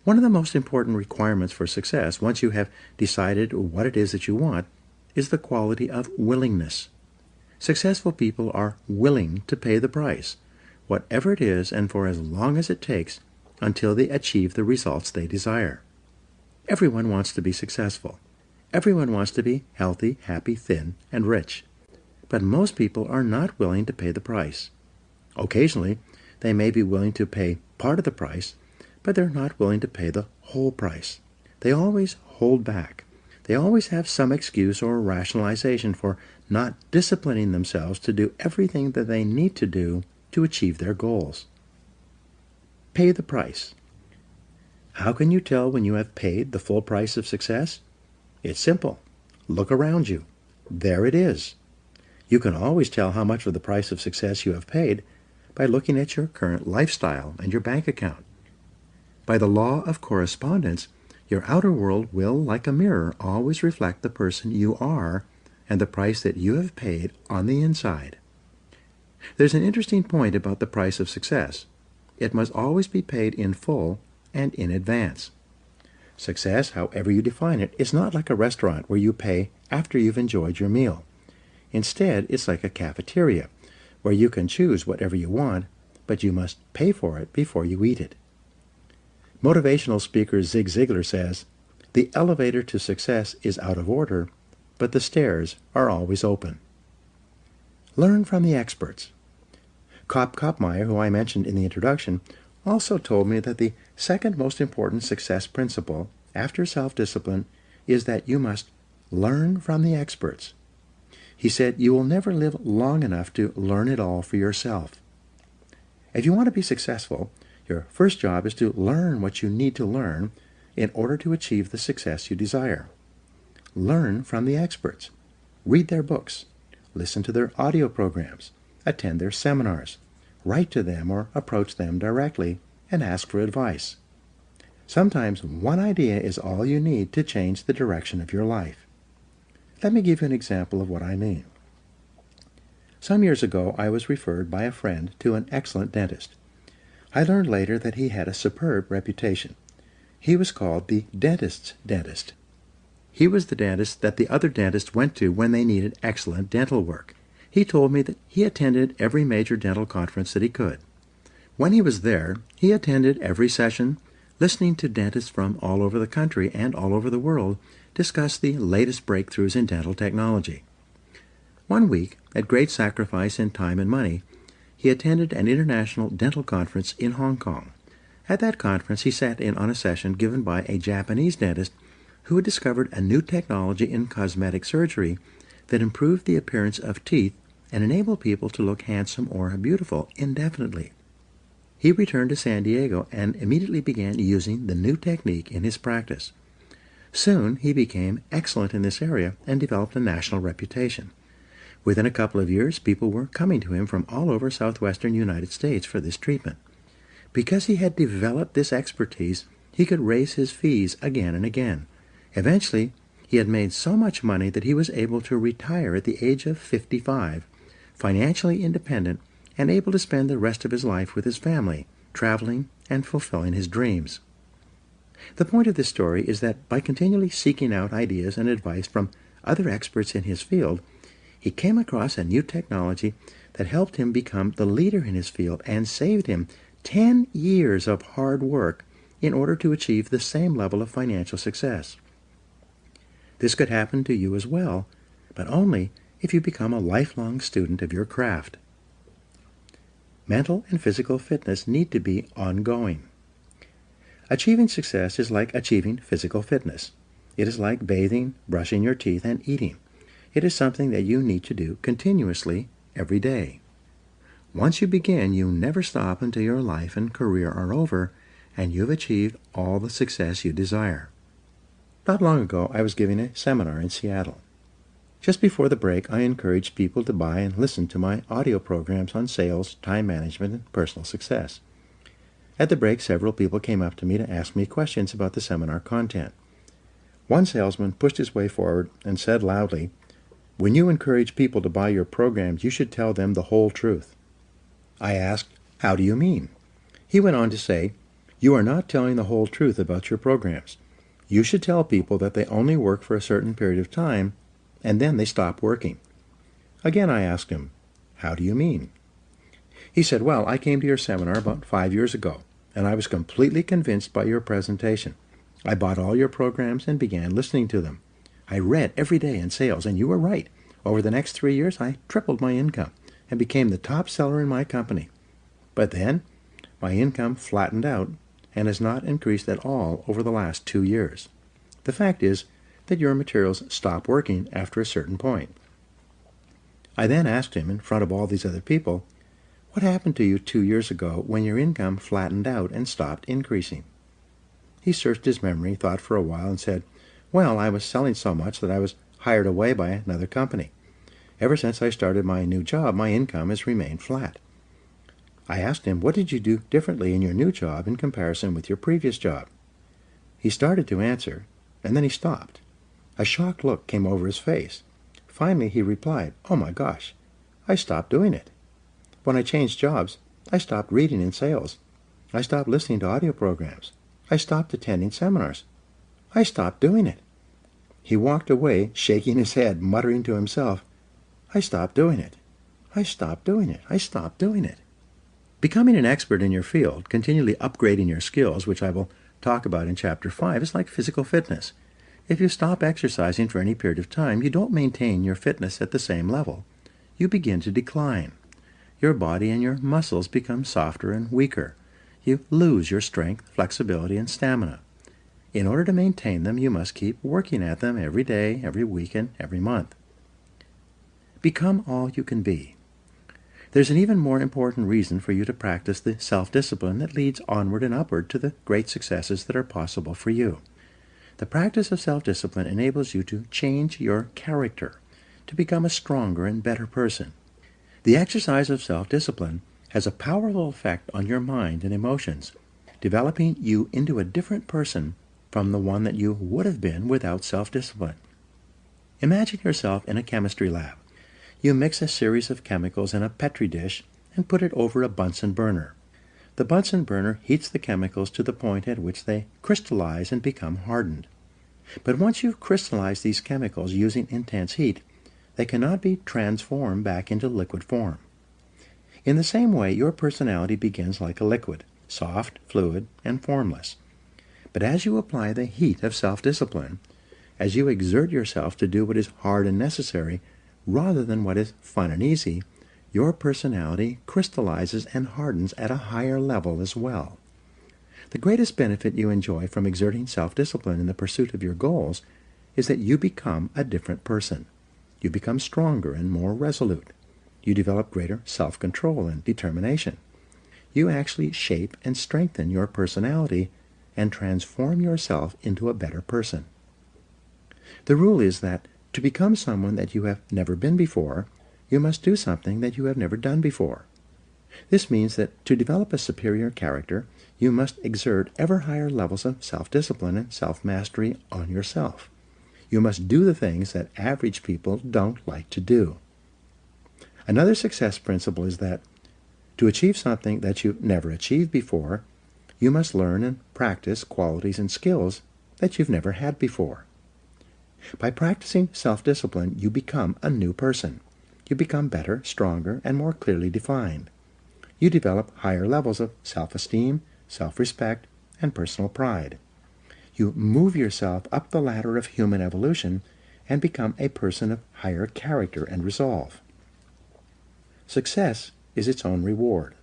One of the most important requirements for success, once you have decided what it is that you want, is the quality of willingness. Successful people are willing to pay the price, whatever it is and for as long as it takes, until they achieve the results they desire. Everyone wants to be successful. Everyone wants to be healthy, happy, thin, and rich. But most people are not willing to pay the price. Occasionally, they may be willing to pay part of the price, but they're not willing to pay the whole price. They always hold back. They always have some excuse or rationalization for not disciplining themselves to do everything that they need to do to achieve their goals. Pay the price. How can you tell when you have paid the full price of success? It's simple. Look around you. There it is. You can always tell how much of the price of success you have paid by looking at your current lifestyle and your bank account. By the law of correspondence, your outer world will, like a mirror, always reflect the person you are and the price that you have paid on the inside. There's an interesting point about the price of success. It must always be paid in full and in advance. Success, however you define it, is not like a restaurant where you pay after you've enjoyed your meal. Instead, it's like a cafeteria, where you can choose whatever you want, but you must pay for it before you eat it. Motivational speaker Zig Ziglar says, "The elevator to success is out of order, but the stairs are always open." Learn from the experts. Kopp Koppmeyer, who I mentioned in the introduction, also told me that the second most important success principle, after self-discipline, is that you must learn from the experts. He said you will never live long enough to learn it all for yourself. If you want to be successful, your first job is to learn what you need to learn in order to achieve the success you desire. Learn from the experts. Read their books. Listen to their audio programs. Attend their seminars. Write to them or approach them directly and ask for advice. Sometimes one idea is all you need to change the direction of your life. Let me give you an example of what I mean. Some years ago, I was referred by a friend to an excellent dentist. I learned later that he had a superb reputation. He was called the dentist's dentist. He was the dentist that the other dentists went to when they needed excellent dental work. He told me that he attended every major dental conference that he could. When he was there, he attended every session, listening to dentists from all over the country and all over the world discuss the latest breakthroughs in dental technology. One week, at great sacrifice in time and money, he attended an international dental conference in Hong Kong. At that conference, he sat in on a session given by a Japanese dentist who had discovered a new technology in cosmetic surgery that improved the appearance of teeth and enabled people to look handsome or beautiful indefinitely. He returned to San Diego and immediately began using the new technique in his practice. Soon, he became excellent in this area and developed a national reputation. Within a couple of years, people were coming to him from all over southwestern United States for this treatment. Because he had developed this expertise, he could raise his fees again and again. Eventually, he had made so much money that he was able to retire at the age of 55, financially independent and able to spend the rest of his life with his family, traveling and fulfilling his dreams. The point of this story is that by continually seeking out ideas and advice from other experts in his field, he came across a new technology that helped him become the leader in his field and saved him 10 years of hard work in order to achieve the same level of financial success. This could happen to you as well, but only if you become a lifelong student of your craft. Mental and physical fitness need to be ongoing. Achieving success is like achieving physical fitness. It is like bathing, brushing your teeth, and eating. It is something that you need to do continuously every day. Once you begin, you never stop until your life and career are over and you've achieved all the success you desire. Not long ago, I was giving a seminar in Seattle. Just before the break, I encouraged people to buy and listen to my audio programs on sales, time management, and personal success. At the break, several people came up to me to ask me questions about the seminar content. One salesman pushed his way forward and said loudly, "When you encourage people to buy your programs, you should tell them the whole truth." I asked, "How do you mean?" He went on to say, "You are not telling the whole truth about your programs. You should tell people that they only work for a certain period of time, and then they stop working." Again I asked him, "How do you mean?" He said, "Well, I came to your seminar about 5 years ago, and I was completely convinced by your presentation. I bought all your programs and began listening to them. I read every day in sales, and you were right. Over the next 3 years, I tripled my income and became the top seller in my company. But then, my income flattened out and has not increased at all over the last 2 years. The fact is that your materials stop working after a certain point." I then asked him in front of all these other people, "What happened to you 2 years ago when your income flattened out and stopped increasing?" He searched his memory, thought for a while, and said, "Well, I was selling so much that I was hired away by another company. Ever since I started my new job, my income has remained flat." I asked him, "What did you do differently in your new job in comparison with your previous job?" He started to answer, and then he stopped. A shocked look came over his face. Finally, he replied, "Oh my gosh, I stopped doing it. When I changed jobs, I stopped reading in sales. I stopped listening to audio programs. I stopped attending seminars. I stopped doing it." He walked away, shaking his head, muttering to himself, "I stopped doing it. I stopped doing it. I stopped doing it." Becoming an expert in your field, continually upgrading your skills, which I will talk about in Chapter 5, is like physical fitness. If you stop exercising for any period of time, you don't maintain your fitness at the same level. You begin to decline. Your body and your muscles become softer and weaker. You lose your strength, flexibility, and stamina. In order to maintain them, you must keep working at them every day, every week, and every month. Become all you can be. There's an even more important reason for you to practice the self-discipline that leads onward and upward to the great successes that are possible for you. The practice of self-discipline enables you to change your character, to become a stronger and better person. The exercise of self-discipline has a powerful effect on your mind and emotions, developing you into a different person from the one that you would have been without self-discipline. Imagine yourself in a chemistry lab. You mix a series of chemicals in a Petri dish and put it over a Bunsen burner. The Bunsen burner heats the chemicals to the point at which they crystallize and become hardened. But once you've crystallized these chemicals using intense heat, they cannot be transformed back into liquid form. In the same way, your personality begins like a liquid, soft, fluid, and formless. But as you apply the heat of self-discipline, as you exert yourself to do what is hard and necessary rather than what is fun and easy, your personality crystallizes and hardens at a higher level as well. The greatest benefit you enjoy from exerting self-discipline in the pursuit of your goals is that you become a different person. You become stronger and more resolute. You develop greater self-control and determination. You actually shape and strengthen your personality and transform yourself into a better person. The rule is that to become someone that you have never been before, you must do something that you have never done before. This means that to develop a superior character, you must exert ever higher levels of self-discipline and self-mastery on yourself. You must do the things that average people don't like to do. Another success principle is that to achieve something that you never achieved before, you must learn and practice qualities and skills that you've never had before. By practicing self-discipline, you become a new person. You become better, stronger, and more clearly defined. You develop higher levels of self-esteem, self-respect, and personal pride. You move yourself up the ladder of human evolution and become a person of higher character and resolve. Success is its own reward.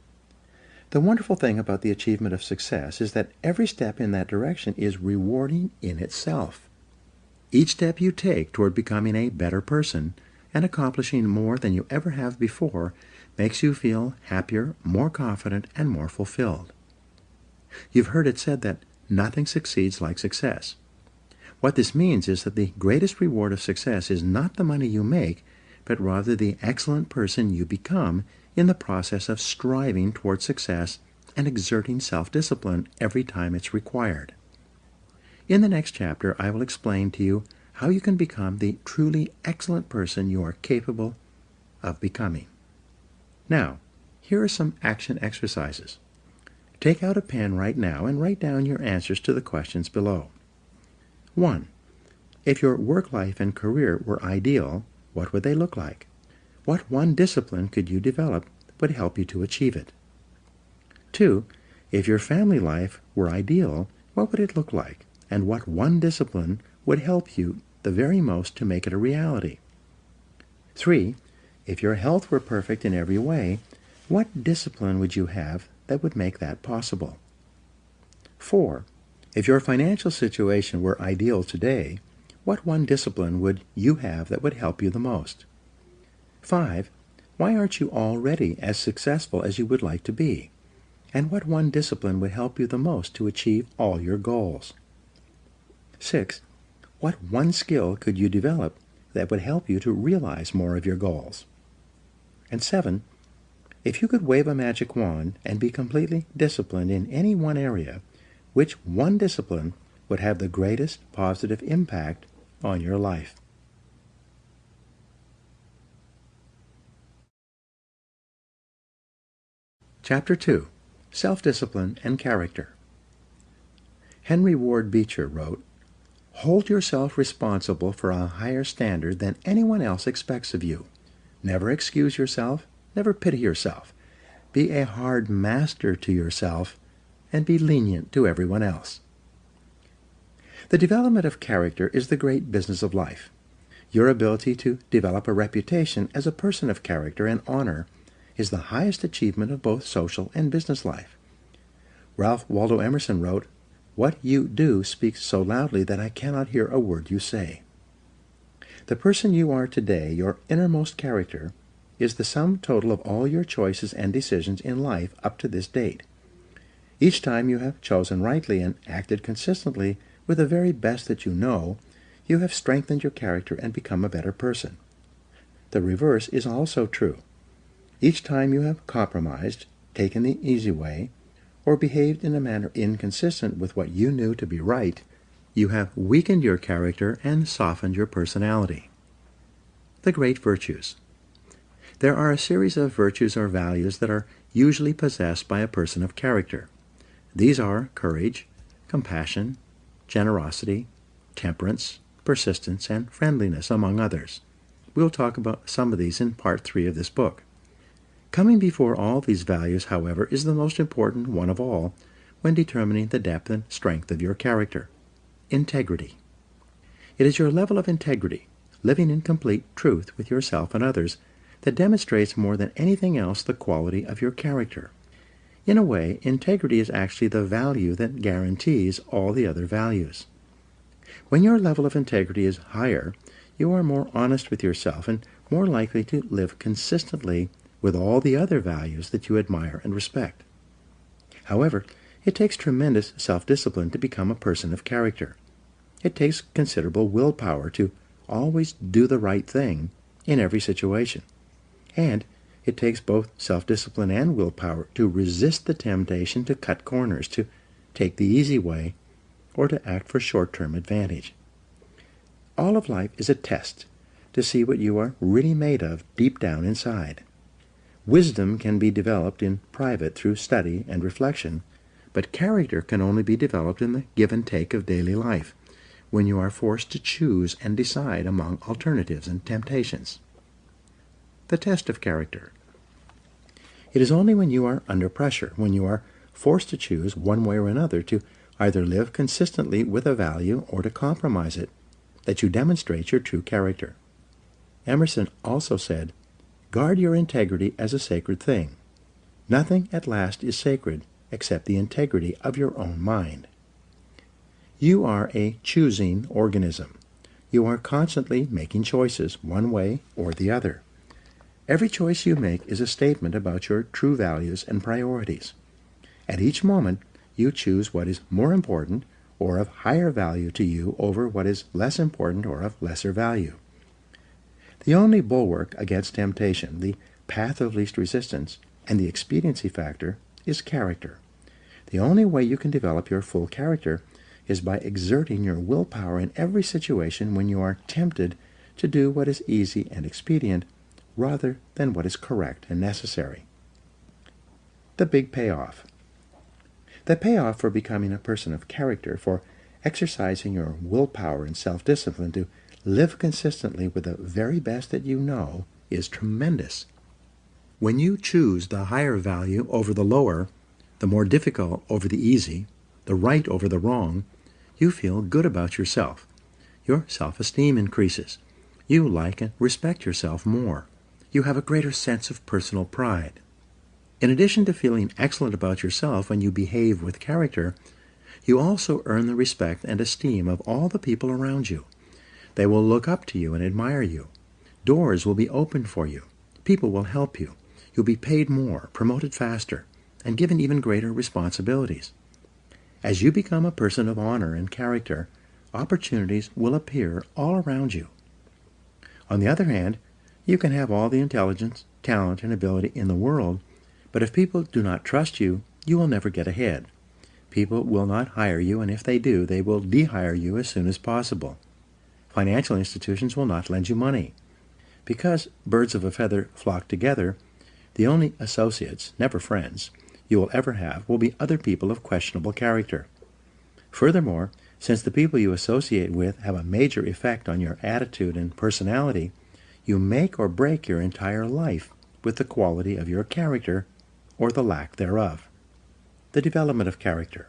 The wonderful thing about the achievement of success is that every step in that direction is rewarding in itself. Each step you take toward becoming a better person and accomplishing more than you ever have before makes you feel happier, more confident, and more fulfilled. You've heard it said that nothing succeeds like success. What this means is that the greatest reward of success is not the money you make, but rather the excellent person you become in the process of striving toward success and exerting self-discipline every time it's required. In the next chapter, I will explain to you how you can become the truly excellent person you are capable of becoming. Now, Here are some action exercises. Take out a pen right now and write down your answers to the questions below. 1. If your work life and career were ideal, what would they look like? What one discipline could you develop that would help you to achieve it? 2. If your family life were ideal, what would it look like? And what one discipline would help you the very most to make it a reality? 3. If your health were perfect in every way, what discipline would you have that would make that possible? 4. If your financial situation were ideal today, what one discipline would you have that would help you the most? 5. Why aren't you already as successful as you would like to be? And what one discipline would help you the most to achieve all your goals? 6. What one skill could you develop that would help you to realize more of your goals? And 7. If you could wave a magic wand and be completely disciplined in any one area, which one discipline would have the greatest positive impact on your life? Chapter 2. Self-Discipline and Character. Henry Ward Beecher wrote, "Hold yourself responsible for a higher standard than anyone else expects of you. Never excuse yourself, never pity yourself. Be a hard master to yourself, and be lenient to everyone else." The development of character is the great business of life. Your ability to develop a reputation as a person of character and honor is the highest achievement of both social and business life. Ralph Waldo Emerson wrote, "What you do speaks so loudly that I cannot hear a word you say." The person you are today, your innermost character, is the sum total of all your choices and decisions in life up to this date. Each time you have chosen rightly and acted consistently with the very best that you know, you have strengthened your character and become a better person. The reverse is also true. Each time you have compromised, taken the easy way, or behaved in a manner inconsistent with what you knew to be right, you have weakened your character and softened your personality. The great virtues. There are a series of virtues or values that are usually possessed by a person of character. These are courage, compassion, generosity, temperance, persistence, and friendliness, among others. We'll talk about some of these in Part 3 of this book. Coming before all these values, however, is the most important one of all when determining the depth and strength of your character: integrity. It is your level of integrity, living in complete truth with yourself and others, that demonstrates more than anything else the quality of your character. In a way, integrity is actually the value that guarantees all the other values. When your level of integrity is higher, you are more honest with yourself and more likely to live consistently with all the other values that you admire and respect. However, it takes tremendous self-discipline to become a person of character. It takes considerable willpower to always do the right thing in every situation. And it takes both self-discipline and willpower to resist the temptation to cut corners, to take the easy way, or to act for short-term advantage. All of life is a test to see what you are really made of deep down inside. Wisdom can be developed in private through study and reflection, but character can only be developed in the give and take of daily life, when you are forced to choose and decide among alternatives and temptations. The test of character. It is only when you are under pressure, when you are forced to choose one way or another to either live consistently with a value or to compromise it, that you demonstrate your true character. Emerson also said, "Guard your integrity as a sacred thing. Nothing at last is sacred except the integrity of your own mind." You are a choosing organism. You are constantly making choices, one way or the other. Every choice you make is a statement about your true values and priorities. At each moment, you choose what is more important or of higher value to you over what is less important or of lesser value. The only bulwark against temptation, the path of least resistance, and the expediency factor is character. The only way you can develop your full character is by exerting your willpower in every situation when you are tempted to do what is easy and expedient rather than what is correct and necessary. the big payoff. The payoff for becoming a person of character, for exercising your willpower and self-discipline to live consistently with the very best that you know, is tremendous. When you choose the higher value over the lower, the more difficult over the easy, the right over the wrong, you feel good about yourself. Your self-esteem increases. You like and respect yourself more. You have a greater sense of personal pride. In addition to feeling excellent about yourself when you behave with character, you also earn the respect and esteem of all the people around you. They will look up to you and admire you. Doors will be opened for you. People will help you. You'll be paid more, promoted faster, and given even greater responsibilities. As you become a person of honor and character, opportunities will appear all around you. On the other hand, you can have all the intelligence, talent, and ability in the world, but if people do not trust you, you will never get ahead. People will not hire you, and if they do, they will de-hire you as soon as possible. Financial institutions will not lend you money. Because birds of a feather flock together, the only associates, never friends, you will ever have will be other people of questionable character. Furthermore, since the people you associate with have a major effect on your attitude and personality, you make or break your entire life with the quality of your character or the lack thereof. The development of character.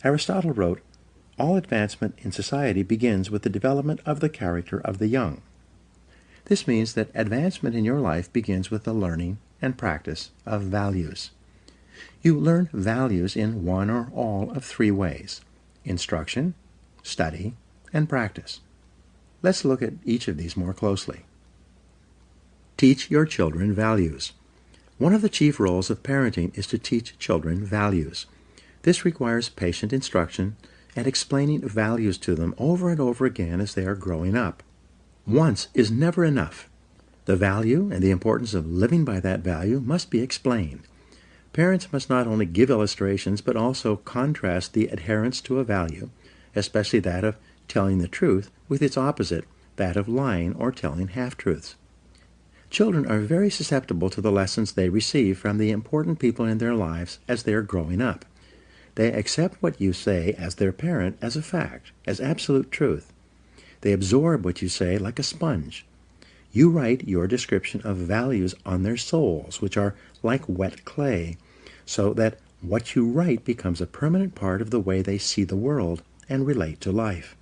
Aristotle wrote, "All advancement in society begins with the development of the character of the young." This means that advancement in your life begins with the learning and practice of values. You learn values in one or all of three ways: instruction, study, and practice. Let's look at each of these more closely. Teach your children values. One of the chief roles of parenting is to teach children values. This requires patient instruction and explaining values to them over and over again as they are growing up. Once is never enough. The value and the importance of living by that value must be explained. Parents must not only give illustrations, but also contrast the adherence to a value, especially that of telling the truth, with its opposite, that of lying or telling half-truths. Children are very susceptible to the lessons they receive from the important people in their lives as they are growing up. They accept what you say as their parent as a fact, as absolute truth. They absorb what you say like a sponge. You write your description of values on their souls, which are like wet clay, so that what you write becomes a permanent part of the way they see the world and relate to life.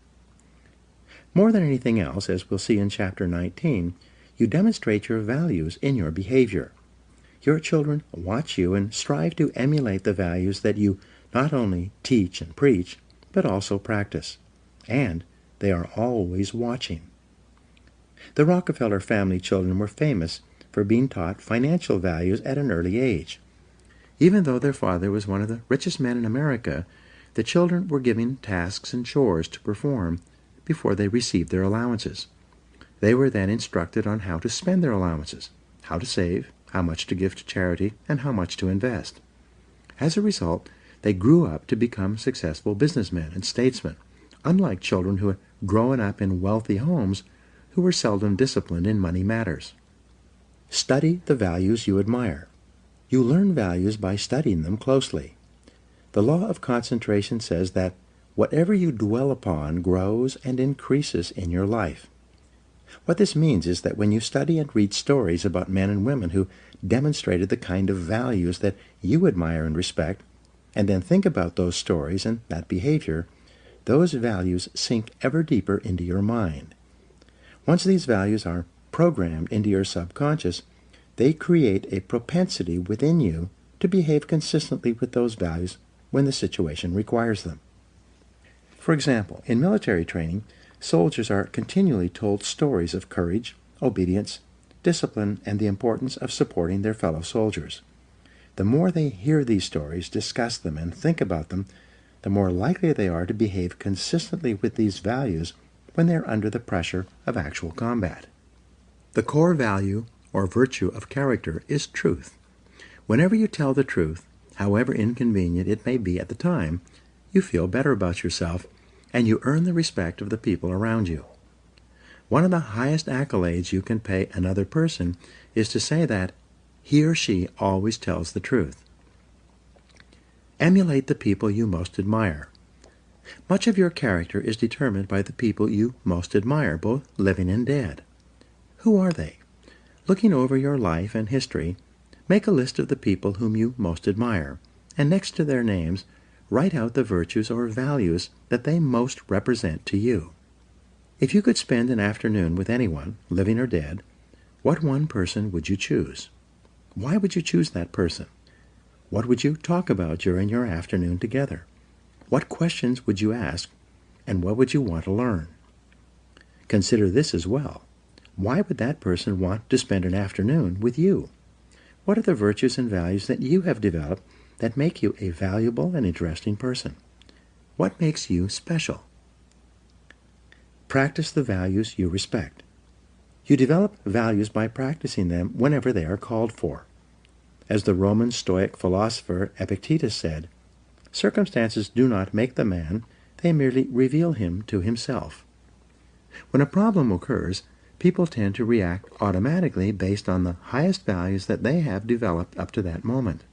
More than anything else, as we'll see in Chapter 19, you demonstrate your values in your behavior. Your children watch you and strive to emulate the values that you not only teach and preach, but also practice. And they are always watching. The Rockefeller family children were famous for being taught financial values at an early age. Even though their father was one of the richest men in America, the children were given tasks and chores to perform before they received their allowances. They were then instructed on how to spend their allowances, how to save, how much to give to charity, and how much to invest. As a result, they grew up to become successful businessmen and statesmen, unlike children who had grown up in wealthy homes who were seldom disciplined in money matters. Study the values you admire. You learn values by studying them closely. The law of concentration says that whatever you dwell upon grows and increases in your life. What this means is that when you study and read stories about men and women who demonstrated the kind of values that you admire and respect, and then think about those stories and that behavior, those values sink ever deeper into your mind. Once these values are programmed into your subconscious, they create a propensity within you to behave consistently with those values when the situation requires them. For example, in military training, soldiers are continually told stories of courage, obedience, discipline, and the importance of supporting their fellow soldiers. The more they hear these stories, discuss them, and think about them, the more likely they are to behave consistently with these values when they are under the pressure of actual combat. The core value or virtue of character is truth. Whenever you tell the truth, however inconvenient it may be at the time, you feel better about yourself and you earn the respect of the people around you. One of the highest accolades you can pay another person is to say that he or she always tells the truth. Emulate the people you most admire. Much of your character is determined by the people you most admire, both living and dead. Who are they? Looking over your life and history, make a list of the people whom you most admire, and next to their names, write out the virtues or values that they most represent to you. If you could spend an afternoon with anyone, living or dead, what one person would you choose? Why would you choose that person? What would you talk about during your afternoon together? What questions would you ask, and what would you want to learn? Consider this as well. Why would that person want to spend an afternoon with you? What are the virtues and values that you have developed that make you a valuable and interesting person? What makes you special? Practice the values you respect. You develop values by practicing them whenever they are called for. As the Roman Stoic philosopher Epictetus said, "Circumstances do not make the man, they merely reveal him to himself." When a problem occurs, people tend to react automatically based on the highest values that they have developed up to that moment.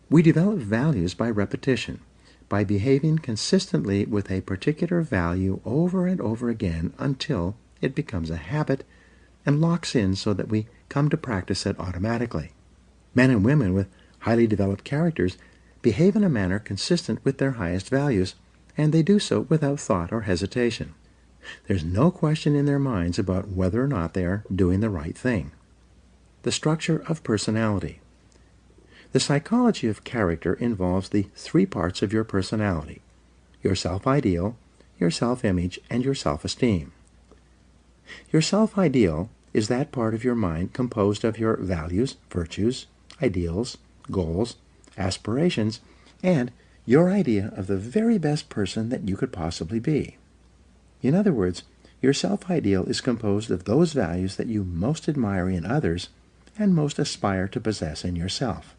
We develop values by repetition, by behaving consistently with a particular value over and over again until it becomes a habit and locks in so that we come to practice it automatically. Men and women with highly developed characters behave in a manner consistent with their highest values, and they do so without thought or hesitation. There's no question in their minds about whether or not they are doing the right thing. The structure of personality. The psychology of character involves the three parts of your personality: your self-ideal, your self-image, and your self-esteem. Your self-ideal is that part of your mind composed of your values, virtues, ideals, goals, aspirations, and your idea of the very best person that you could possibly be. In other words, your self-ideal is composed of those values that you most admire in others and most aspire to possess in yourself.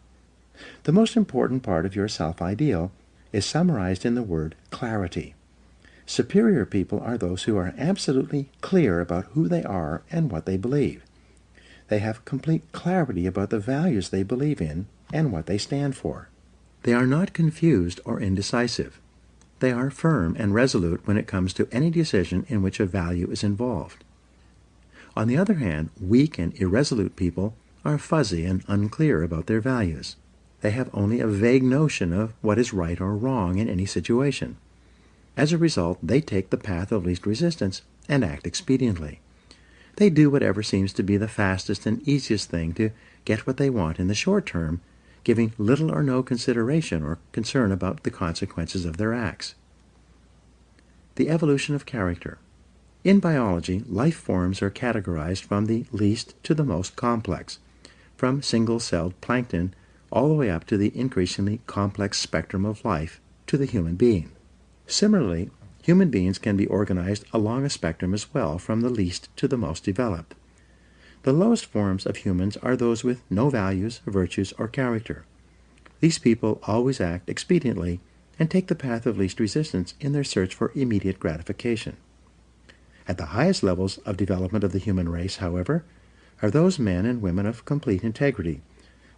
The most important part of your self-ideal is summarized in the word clarity. Superior people are those who are absolutely clear about who they are and what they believe. They have complete clarity about the values they believe in and what they stand for. They are not confused or indecisive. They are firm and resolute when it comes to any decision in which a value is involved. On the other hand, weak and irresolute people are fuzzy and unclear about their values. They have only a vague notion of what is right or wrong in any situation. As a result, they take the path of least resistance and act expediently. They do whatever seems to be the fastest and easiest thing to get what they want in the short term, giving little or no consideration or concern about the consequences of their acts. The evolution of character. In biology, life forms are categorized from the least to the most complex, from single-celled plankton all the way up to the increasingly complex spectrum of life to the human being. Similarly, human beings can be organized along a spectrum as well, from the least to the most developed. The lowest forms of humans are those with no values, virtues, or character. These people always act expediently and take the path of least resistance in their search for immediate gratification. At the highest levels of development of the human race, however, are those men and women of complete integrity,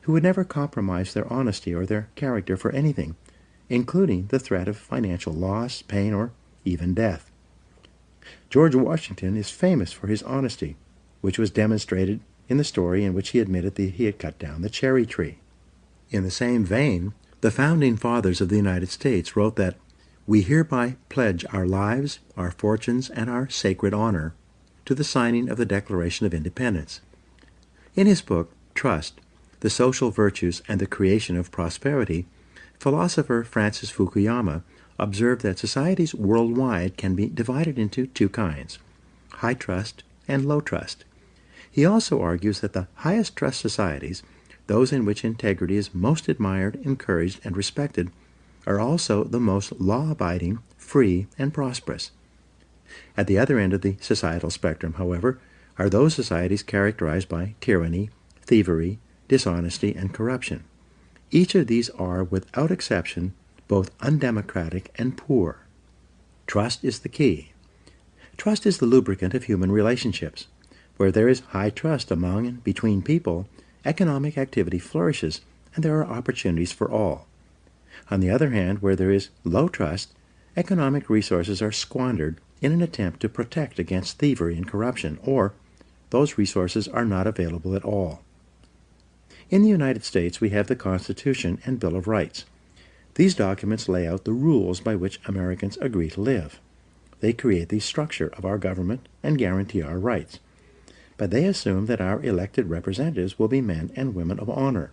who would never compromise their honesty or their character for anything, including the threat of financial loss, pain, or even death. George Washington is famous for his honesty, which was demonstrated in the story in which he admitted that he had cut down the cherry tree. In the same vein, the founding fathers of the United States wrote that, "We hereby pledge our lives, our fortunes, and our sacred honor to the signing of the Declaration of Independence." In his book, Trust, The Social Virtues and the Creation of Prosperity, philosopher Francis Fukuyama observed that societies worldwide can be divided into two kinds: high trust and low trust. He also argues that the highest trust societies, those in which integrity is most admired, encouraged, and respected, are also the most law-abiding, free, and prosperous. At the other end of the societal spectrum, however, are those societies characterized by tyranny, thievery, dishonesty, and corruption. Each of these are, without exception, both undemocratic and poor. Trust is the key. Trust is the lubricant of human relationships. Where there is high trust among and between people, economic activity flourishes and there are opportunities for all. On the other hand, where there is low trust, economic resources are squandered in an attempt to protect against thievery and corruption, or those resources are not available at all. In the United States, we have the Constitution and Bill of Rights. These documents lay out the rules by which Americans agree to live. They create the structure of our government and guarantee our rights. But they assume that our elected representatives will be men and women of honor,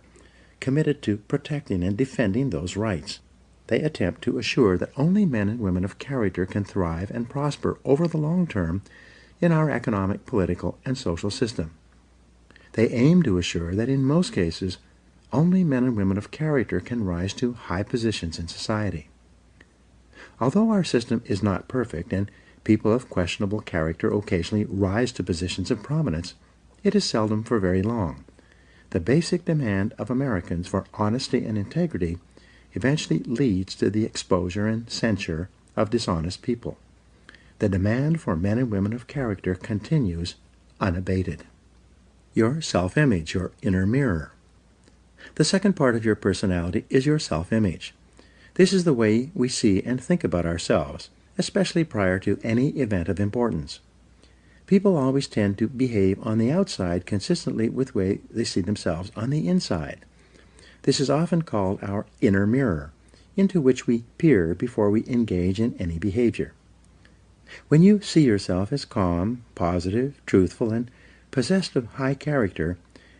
committed to protecting and defending those rights. They attempt to assure that only men and women of character can thrive and prosper over the long term in our economic, political, and social system. They aim to assure that in most cases, only men and women of character can rise to high positions in society. Although our system is not perfect and people of questionable character occasionally rise to positions of prominence, it is seldom for very long. The basic demand of Americans for honesty and integrity eventually leads to the exposure and censure of dishonest people. The demand for men and women of character continues unabated. Your self-image, your inner mirror. The second part of your personality is your self-image. This is the way we see and think about ourselves, especially prior to any event of importance. People always tend to behave on the outside consistently with the way they see themselves on the inside. This is often called our inner mirror, into which we peer before we engage in any behavior. When you see yourself as calm, positive, truthful, and possessed of high character,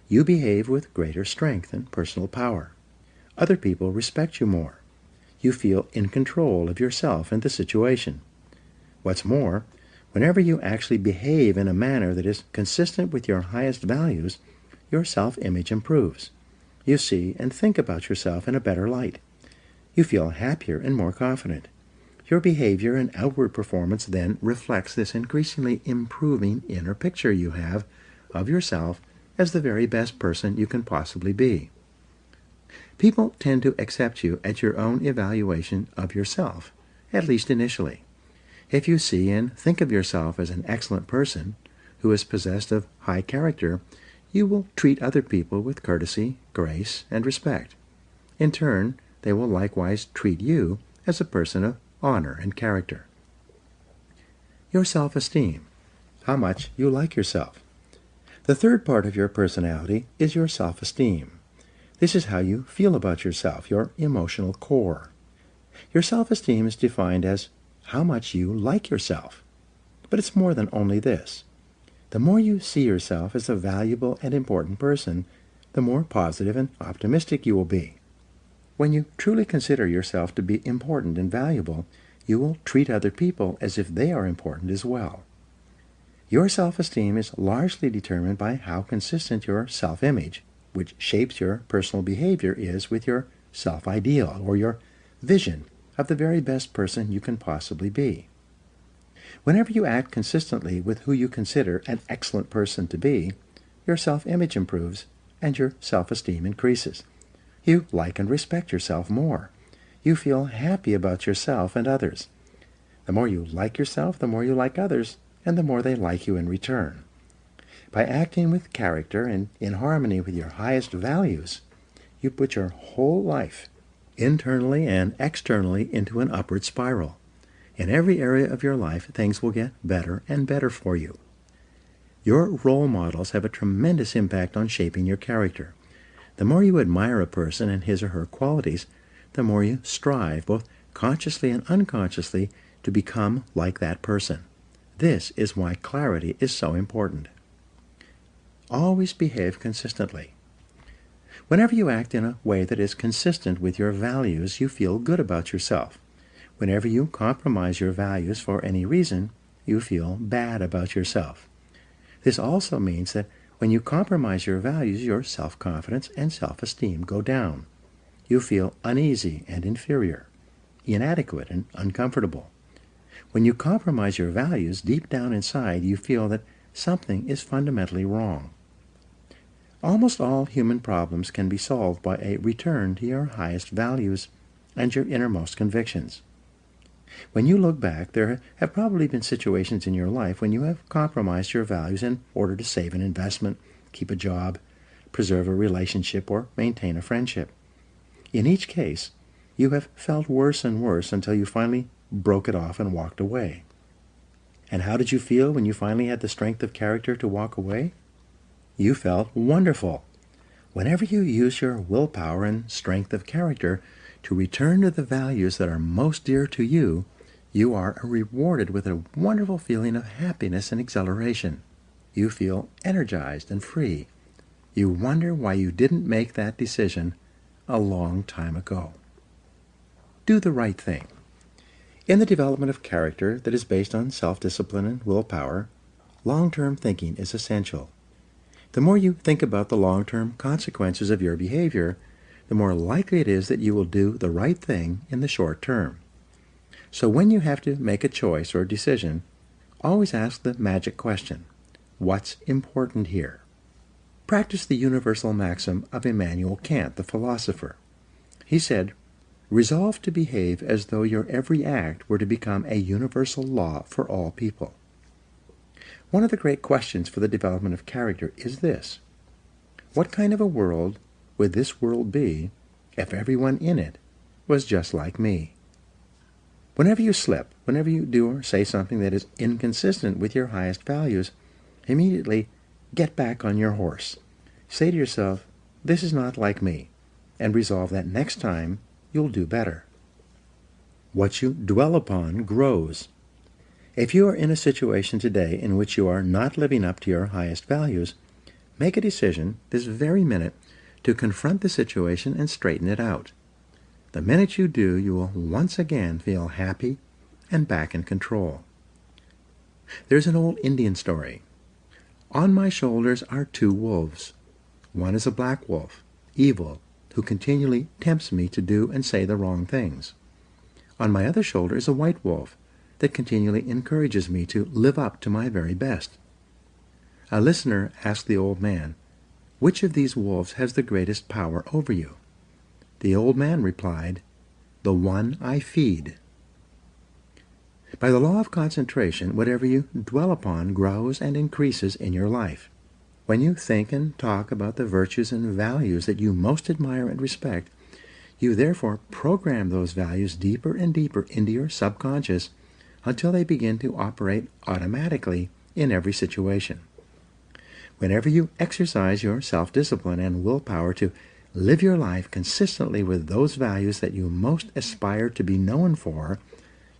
you behave with greater strength and personal power. Other people respect you more. You feel in control of yourself and the situation. What's more, whenever you actually behave in a manner that is consistent with your highest values, your self-image improves. You see and think about yourself in a better light. You feel happier and more confident. Your behavior and outward performance then reflects this increasingly improving inner picture you have of yourself as the very best person you can possibly be. People tend to accept you at your own evaluation of yourself, at least initially. If you see and think of yourself as an excellent person who is possessed of high character, you will treat other people with courtesy, grace, and respect. In turn, they will likewise treat you as a person of honor and character. Your self-esteem, how much you like yourself. The third part of your personality is your self-esteem. This is how you feel about yourself, your emotional core. Your self-esteem is defined as how much you like yourself. But it's more than only this. The more you see yourself as a valuable and important person, the more positive and optimistic you will be. When you truly consider yourself to be important and valuable, you will treat other people as if they are important as well. Your self-esteem is largely determined by how consistent your self-image, which shapes your personal behavior, is with your self-ideal or your vision of the very best person you can possibly be. Whenever you act consistently with who you consider an excellent person to be, your self-image improves and your self-esteem increases. You like and respect yourself more. You feel happy about yourself and others. The more you like yourself, the more you like others, and the more they like you in return. By acting with character and in harmony with your highest values, you put your whole life, internally and externally, into an upward spiral. In every area of your life, things will get better and better for you. Your role models have a tremendous impact on shaping your character. The more you admire a person and his or her qualities, the more you strive, both consciously and unconsciously, to become like that person. This is why clarity is so important. Always behave consistently. Whenever you act in a way that is consistent with your values, you feel good about yourself. Whenever you compromise your values for any reason, you feel bad about yourself. This also means that when you compromise your values, your self-confidence and self-esteem go down. You feel uneasy and inferior, inadequate and uncomfortable. When you compromise your values, deep down inside you feel that something is fundamentally wrong. Almost all human problems can be solved by a return to your highest values and your innermost convictions. When you look back, there have probably been situations in your life when you have compromised your values in order to save an investment, keep a job, preserve a relationship, or maintain a friendship. In each case, you have felt worse and worse until you finally broke it off and walked away. And how did you feel when you finally had the strength of character to walk away? You felt wonderful. Whenever you use your willpower and strength of character to return to the values that are most dear to you, you are rewarded with a wonderful feeling of happiness and exhilaration. You feel energized and free. You wonder why you didn't make that decision a long time ago. Do the right thing. In the development of character that is based on self-discipline and willpower, long-term thinking is essential. The more you think about the long-term consequences of your behavior, the more likely it is that you will do the right thing in the short term. So when you have to make a choice or decision, always ask the magic question, what's important here? Practice the universal maxim of Immanuel Kant, the philosopher. He said, resolve to behave as though your every act were to become a universal law for all people. One of the great questions for the development of character is this: what kind of a world would this world be if everyone in it was just like me? Whenever you slip, whenever you do or say something that is inconsistent with your highest values, immediately get back on your horse. Say to yourself, this is not like me, and resolve that next time you'll do better. What you dwell upon grows. If you are in a situation today in which you are not living up to your highest values, make a decision this very minute to confront the situation and straighten it out. The minute you do, you will once again feel happy and back in control. There's an old Indian story. On my shoulders are two wolves. One is a black wolf, evil, who continually tempts me to do and say the wrong things. On my other shoulder is a white wolf that continually encourages me to live up to my very best. A listener asked the old man, which of these wolves has the greatest power over you? The old man replied, the one I feed. By the law of concentration, whatever you dwell upon grows and increases in your life. When you think and talk about the virtues and values that you most admire and respect, you therefore program those values deeper and deeper into your subconscious until they begin to operate automatically in every situation. Whenever you exercise your self-discipline and willpower to live your life consistently with those values that you most aspire to be known for,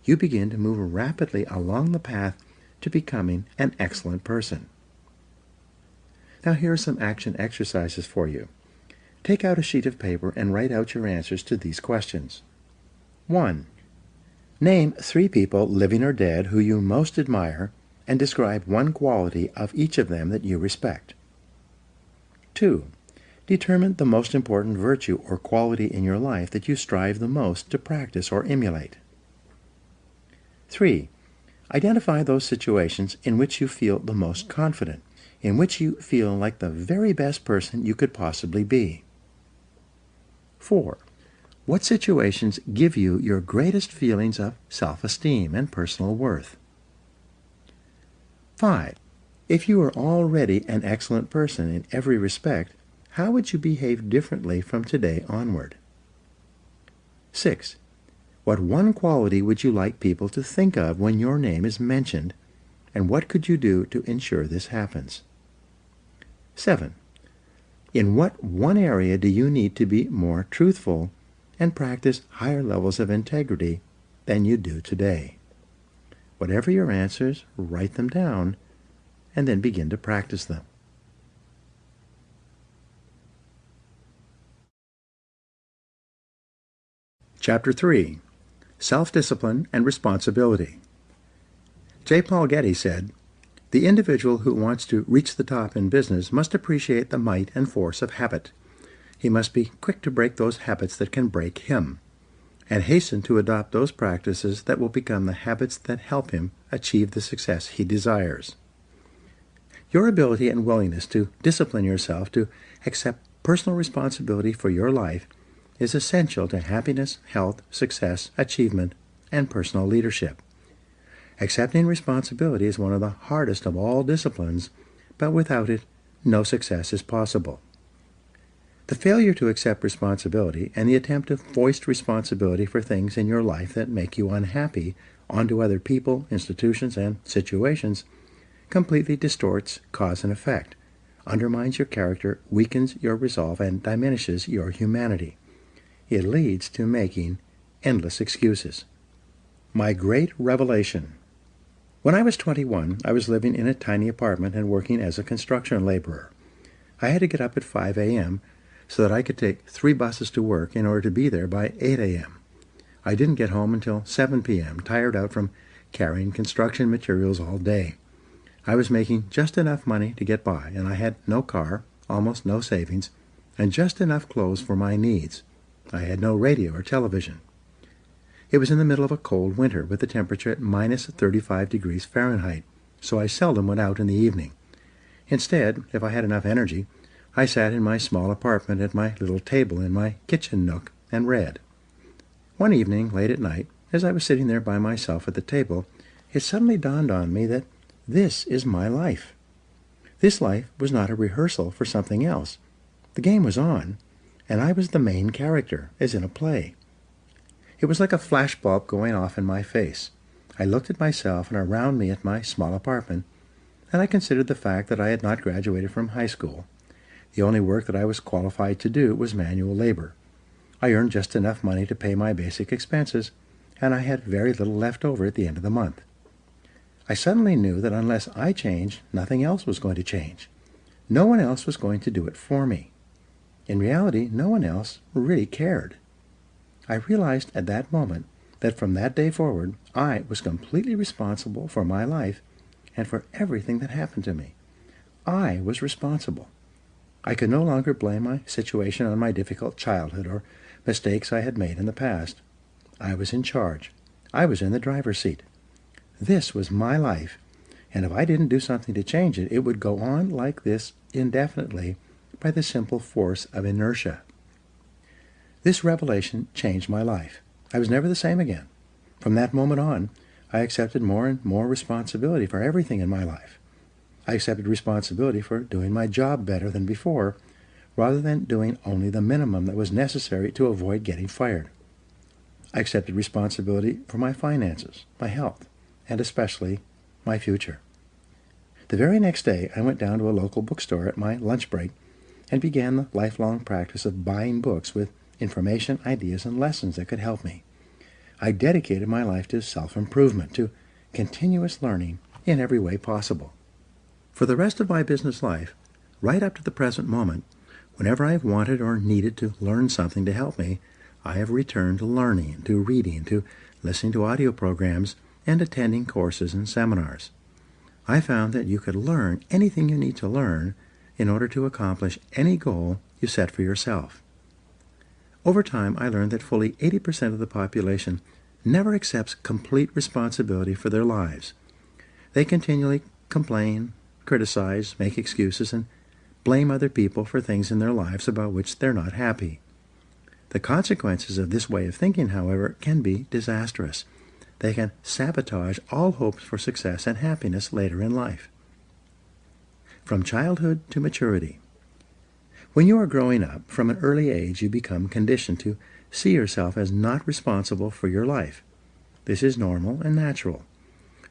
you begin to move rapidly along the path to becoming an excellent person. Now here are some action exercises for you. Take out a sheet of paper and write out your answers to these questions. 1. Name 3 people, living or dead, who you most admire, and describe one quality of each of them that you respect. 2. Determine the most important virtue or quality in your life that you strive the most to practice or emulate. 3. Identify those situations in which you feel the most confident, in which you feel like the very best person you could possibly be. 4. What situations give you your greatest feelings of self-esteem and personal worth? 5. If you are already an excellent person in every respect, how would you behave differently from today onward? 6. What one quality would you like people to think of when your name is mentioned, and what could you do to ensure this happens? 7. In what one area do you need to be more truthful and practice higher levels of integrity than you do today? Whatever your answers, write them down, and then begin to practice them. Chapter 3. Self-Discipline and Responsibility. J. Paul Getty said, the individual who wants to reach the top in business must appreciate the might and force of habit. He must be quick to break those habits that can break him, and hasten to adopt those practices that will become the habits that help him achieve the success he desires. Your ability and willingness to discipline yourself to accept personal responsibility for your life is essential to happiness, health, success, achievement, and personal leadership. Accepting responsibility is one of the hardest of all disciplines, but without it, no success is possible. The failure to accept responsibility and the attempt to foist responsibility for things in your life that make you unhappy onto other people, institutions, and situations completely distorts cause and effect, undermines your character, weakens your resolve, and diminishes your humanity. It leads to making endless excuses. My great revelation. When I was 21, I was living in a tiny apartment and working as a construction laborer. I had to get up at 5 a.m. so that I could take 3 buses to work in order to be there by 8 a.m. I didn't get home until 7 p.m., tired out from carrying construction materials all day. I was making just enough money to get by, and I had no car, almost no savings, and just enough clothes for my needs. I had no radio or television. It was in the middle of a cold winter with the temperature at minus 35 degrees Fahrenheit, so I seldom went out in the evening. Instead, if I had enough energy, I sat in my small apartment at my little table in my kitchen nook and read. One evening, late at night, as I was sitting there by myself at the table, it suddenly dawned on me that this is my life. This life was not a rehearsal for something else. The game was on, and I was the main character, as in a play. It was like a flashbulb going off in my face. I looked at myself and around me at my small apartment, and I considered the fact that I had not graduated from high school. The only work that I was qualified to do was manual labor. I earned just enough money to pay my basic expenses, and I had very little left over at the end of the month. I suddenly knew that unless I changed, nothing else was going to change. No one else was going to do it for me. In reality, no one else really cared. I realized at that moment that from that day forward, I was completely responsible for my life and for everything that happened to me. I was responsible. I could no longer blame my situation on my difficult childhood or mistakes I had made in the past. I was in charge. I was in the driver's seat. This was my life, and if I didn't do something to change it, it would go on like this indefinitely by the simple force of inertia. This revelation changed my life. I was never the same again. From that moment on, I accepted more and more responsibility for everything in my life. I accepted responsibility for doing my job better than before, rather than doing only the minimum that was necessary to avoid getting fired. I accepted responsibility for my finances, my health, and especially my future. The very next day, I went down to a local bookstore at my lunch break and began the lifelong practice of buying books with information, ideas, and lessons that could help me. I dedicated my life to self-improvement, to continuous learning in every way possible. For the rest of my business life, right up to the present moment, whenever I have wanted or needed to learn something to help me, I have returned to learning, to reading, to listening to audio programs, and attending courses and seminars. I found that you could learn anything you need to learn in order to accomplish any goal you set for yourself. Over time, I learned that fully 80% of the population never accepts complete responsibility for their lives. They continually complain, criticize, make excuses, and blame other people for things in their lives about which they're not happy. The consequences of this way of thinking, however, can be disastrous. They can sabotage all hopes for success and happiness later in life. From childhood to maturity. When you are growing up, from an early age you become conditioned to see yourself as not responsible for your life. This is normal and natural.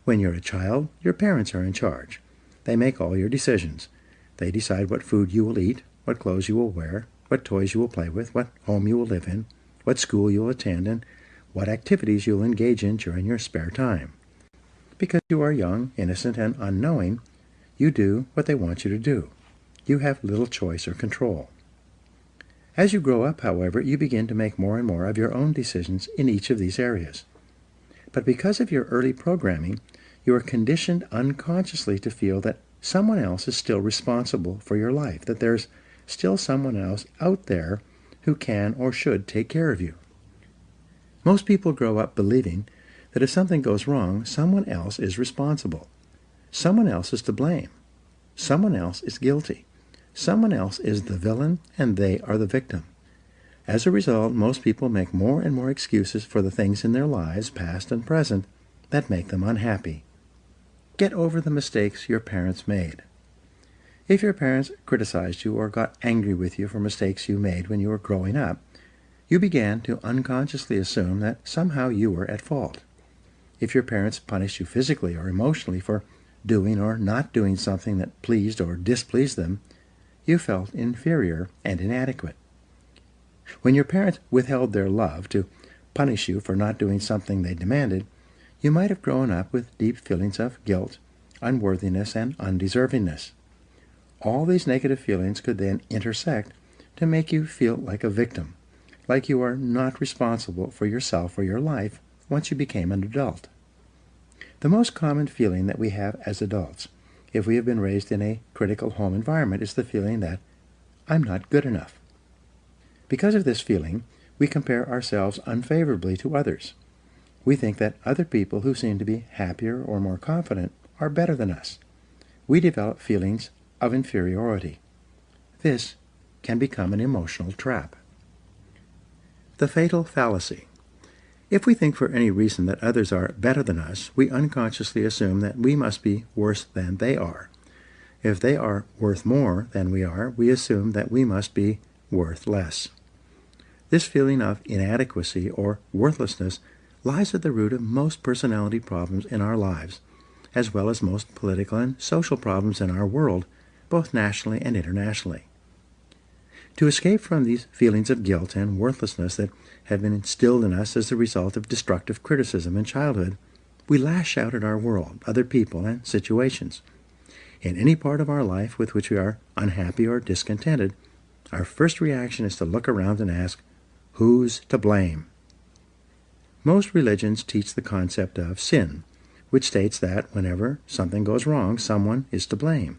When you're a child, your parents are in charge. They make all your decisions. They decide what food you will eat, what clothes you will wear, what toys you will play with, what home you will live in, what school you will attend, and what activities you will engage in during your spare time. Because you are young, innocent, and unknowing, you do what they want you to do. You have little choice or control. As you grow up, however, you begin to make more and more of your own decisions in each of these areas. But because of your early programming, you are conditioned unconsciously to feel that someone else is still responsible for your life, that there's still someone else out there who can or should take care of you. Most people grow up believing that if something goes wrong, someone else is responsible. Someone else is to blame. Someone else is guilty. Someone else is the villain, and they are the victim. As a result, most people make more and more excuses for the things in their lives, past and present, that make them unhappy. Get over the mistakes your parents made. If your parents criticized you or got angry with you for mistakes you made when you were growing up, you began to unconsciously assume that somehow you were at fault. If your parents punished you physically or emotionally for doing or not doing something that pleased or displeased them, you felt inferior and inadequate. When your parents withheld their love to punish you for not doing something they demanded, you might have grown up with deep feelings of guilt, unworthiness, and undeservingness. All these negative feelings could then intersect to make you feel like a victim, like you are not responsible for yourself or your life once you became an adult. The most common feeling that we have as adults, if we have been raised in a critical home environment, is the feeling that I'm not good enough. Because of this feeling, we compare ourselves unfavorably to others. We think that other people who seem to be happier or more confident are better than us. We develop feelings of inferiority. This can become an emotional trap. The fatal fallacy. If we think for any reason that others are better than us, we unconsciously assume that we must be worse than they are. If they are worth more than we are, we assume that we must be worth less. This feeling of inadequacy or worthlessness lies at the root of most personality problems in our lives, as well as most political and social problems in our world, both nationally and internationally. To escape from these feelings of guilt and worthlessness that have been instilled in us as the result of destructive criticism in childhood, we lash out at our world, other people, and situations. In any part of our life with which we are unhappy or discontented, our first reaction is to look around and ask, who's to blame? Most religions teach the concept of sin, which states that whenever something goes wrong, someone is to blame.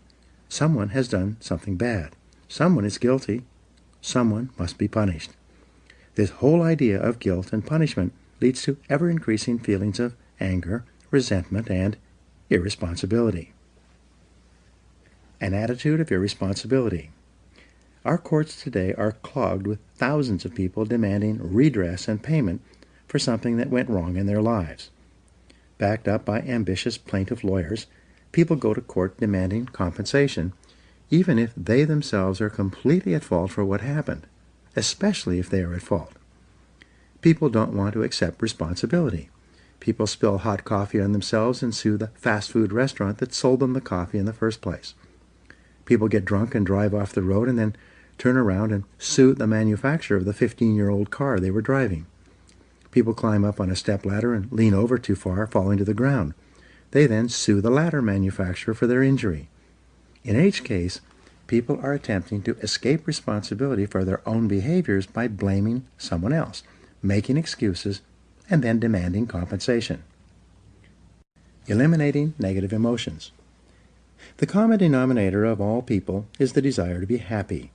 Someone has done something bad. Someone is guilty. Someone must be punished. This whole idea of guilt and punishment leads to ever-increasing feelings of anger, resentment, and irresponsibility. An attitude of irresponsibility. Our courts today are clogged with thousands of people demanding redress and payment for something that went wrong in their lives. Backed up by ambitious plaintiff lawyers, people go to court demanding compensation, even if they themselves are completely at fault for what happened, especially if they are at fault. People don't want to accept responsibility. People spill hot coffee on themselves and sue the fast food restaurant that sold them the coffee in the first place. People get drunk and drive off the road and then turn around and sue the manufacturer of the 15-year-old car they were driving. People climb up on a stepladder and lean over too far, falling to the ground. They then sue the ladder manufacturer for their injury. In each case, people are attempting to escape responsibility for their own behaviors by blaming someone else, making excuses, and then demanding compensation. Eliminating negative emotions. The common denominator of all people is the desire to be happy.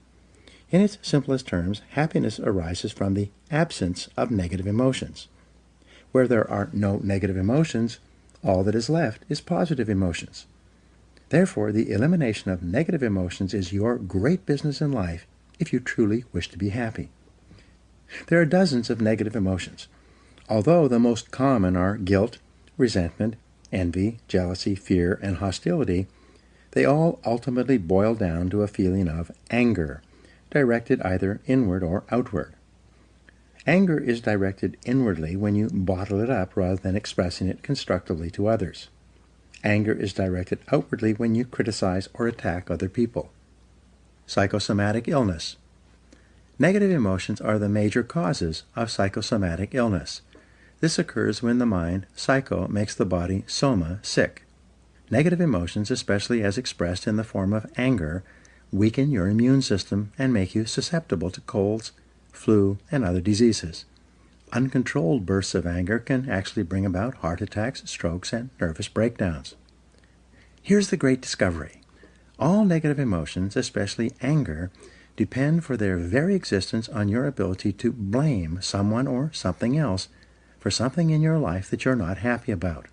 In its simplest terms, happiness arises from the absence of negative emotions. Where there are no negative emotions, all that is left is positive emotions. Therefore, the elimination of negative emotions is your great business in life if you truly wish to be happy. There are dozens of negative emotions. Although the most common are guilt, resentment, envy, jealousy, fear, and hostility, they all ultimately boil down to a feeling of anger, directed either inward or outward. Anger is directed inwardly when you bottle it up rather than expressing it constructively to others. Anger is directed outwardly when you criticize or attack other people. Psychosomatic illness. Negative emotions are the major causes of psychosomatic illness. This occurs when the mind, psycho, makes the body, soma, sick. Negative emotions, especially as expressed in the form of anger, weaken your immune system and make you susceptible to colds, flu, and other diseases. Uncontrolled bursts of anger can actually bring about heart attacks, strokes, and nervous breakdowns. Here's the great discovery. All negative emotions, especially anger, depend for their very existence on your ability to blame someone or something else for something in your life that you're not happy about.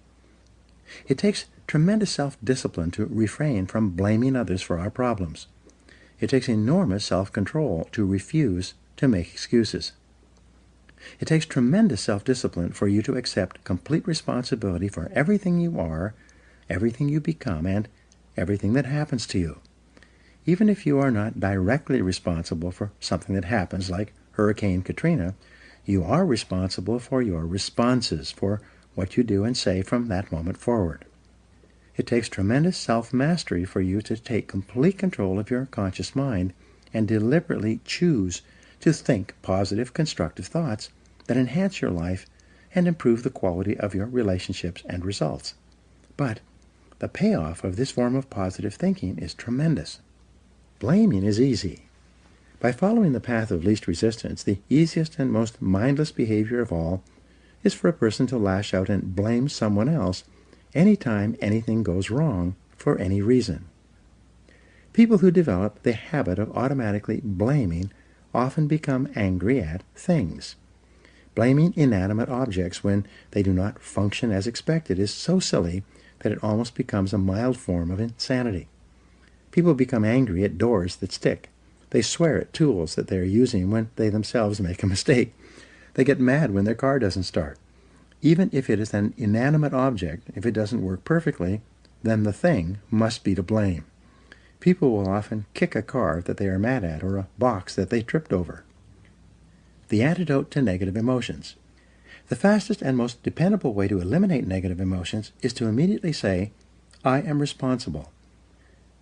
It takes tremendous self-discipline to refrain from blaming others for our problems. It takes enormous self-control to refuse to make excuses. It takes tremendous self-discipline for you to accept complete responsibility for everything you are, everything you become, and everything that happens to you. even if you are not directly responsible for something that happens, like Hurricane Katrina, you are responsible for your responses, for what you do and say from that moment forward. It takes tremendous self-mastery for you to take complete control of your conscious mind and deliberately choose to think positive, constructive thoughts that enhance your life and improve the quality of your relationships and results. But the payoff of this form of positive thinking is tremendous. Blaming is easy. By following the path of least resistance, the easiest and most mindless behavior of all is for a person to lash out and blame someone else anytime anything goes wrong for any reason. People who develop the habit of automatically blaming often become angry at things. Blaming inanimate objects when they do not function as expected is so silly that it almost becomes a mild form of insanity. People become angry at doors that stick. They swear at tools that they are using when they themselves make a mistake. They get mad when their car doesn't start. Even if it is an inanimate object, if it doesn't work perfectly, then the thing must be to blame. People will often kick a car that they are mad at or a box that they tripped over. The antidote to negative emotions. The fastest and most dependable way to eliminate negative emotions is to immediately say, I am responsible.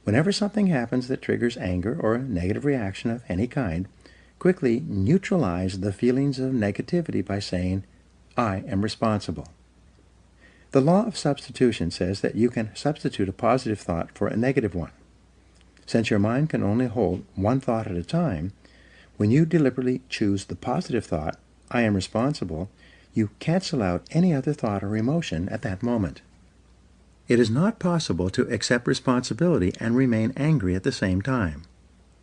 Whenever something happens that triggers anger or a negative reaction of any kind, quickly neutralize the feelings of negativity by saying, I am responsible. The law of substitution says that you can substitute a positive thought for a negative one. Since your mind can only hold one thought at a time, when you deliberately choose the positive thought, I am responsible, you cancel out any other thought or emotion at that moment. It is not possible to accept responsibility and remain angry at the same time.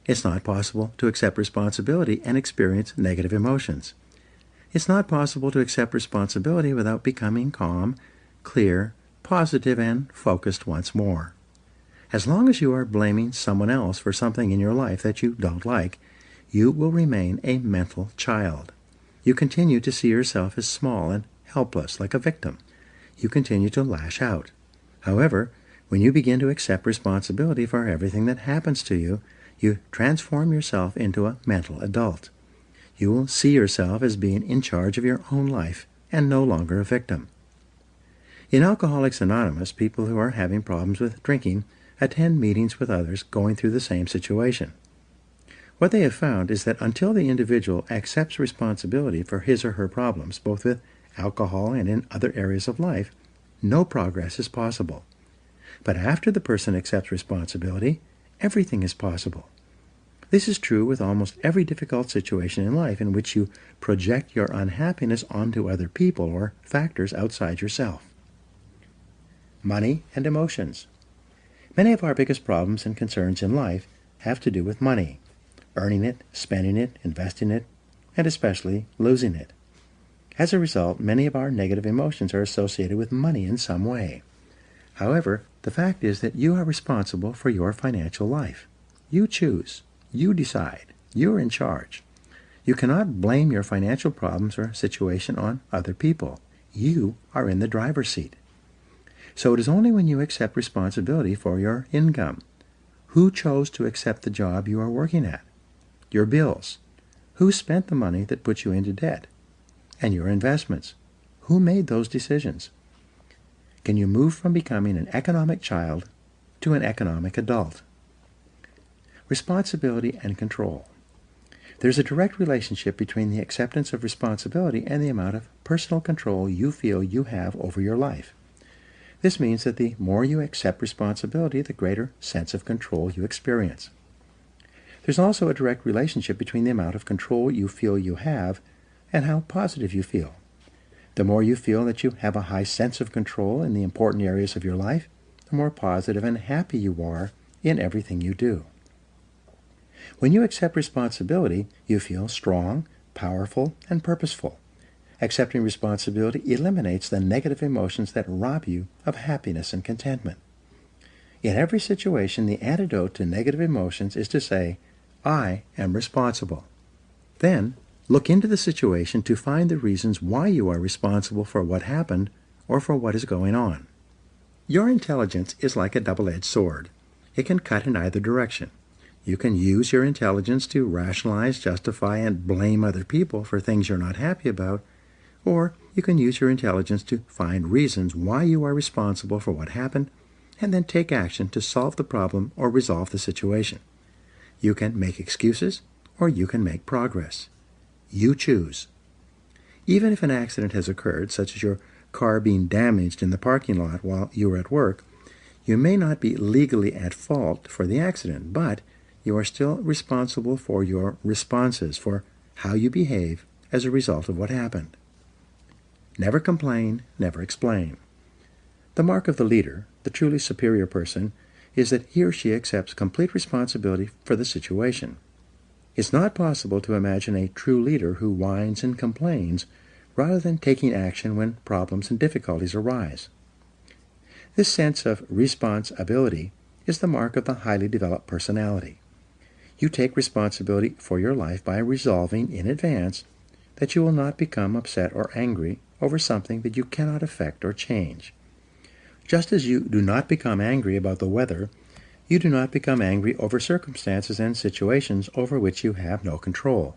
It's not possible to accept responsibility and experience negative emotions. It's not possible to accept responsibility without becoming calm, clear, positive, and focused once more. As long as you are blaming someone else for something in your life that you don't like, you will remain a mental child. You continue to see yourself as small and helpless, like a victim. You continue to lash out. However, when you begin to accept responsibility for everything that happens to you, you transform yourself into a mental adult. You will see yourself as being in charge of your own life and no longer a victim. In Alcoholics Anonymous, people who are having problems with drinking attend meetings with others going through the same situation. What they have found is that until the individual accepts responsibility for his or her problems, both with alcohol and in other areas of life, no progress is possible. But after the person accepts responsibility, everything is possible. This is true with almost every difficult situation in life in which you project your unhappiness onto other people or factors outside yourself. Money and emotions. Many of our biggest problems and concerns in life have to do with money, earning it, spending it, investing it, and especially losing it. As a result, many of our negative emotions are associated with money in some way. However, the fact is that you are responsible for your financial life. You choose. You decide. You are in charge. You cannot blame your financial problems or situation on other people. You are in the driver's seat. So it is only when you accept responsibility for your income. Who chose to accept the job you are working at? Your bills. Who spent the money that put you into debt? And your investments. Who made those decisions? Can you move from becoming an economic child to an economic adult? Responsibility and control. There's a direct relationship between the acceptance of responsibility and the amount of personal control you feel you have over your life. This means that the more you accept responsibility, the greater sense of control you experience. There's also a direct relationship between the amount of control you feel you have and how positive you feel. The more you feel that you have a high sense of control in the important areas of your life, the more positive and happy you are in everything you do. When you accept responsibility, you feel strong, powerful, and purposeful. Accepting responsibility eliminates the negative emotions that rob you of happiness and contentment. In every situation, the antidote to negative emotions is to say, I am responsible. Then, look into the situation to find the reasons why you are responsible for what happened or for what is going on. Your intelligence is like a double-edged sword. It can cut in either direction. You can use your intelligence to rationalize, justify, and blame other people for things you're not happy about, or you can use your intelligence to find reasons why you are responsible for what happened, and then take action to solve the problem or resolve the situation. You can make excuses, or you can make progress. You choose. Even if an accident has occurred, such as your car being damaged in the parking lot while you were at work, you may not be legally at fault for the accident, but you are still responsible for your responses, for how you behave as a result of what happened. Never complain, never explain. The mark of the leader, the truly superior person, is that he or she accepts complete responsibility for the situation. It's not possible to imagine a true leader who whines and complains rather than taking action when problems and difficulties arise. This sense of responsibility is the mark of the highly developed personality. You take responsibility for your life by resolving in advance that you will not become upset or angry over something that you cannot affect or change. Just as you do not become angry about the weather, you do not become angry over circumstances and situations over which you have no control.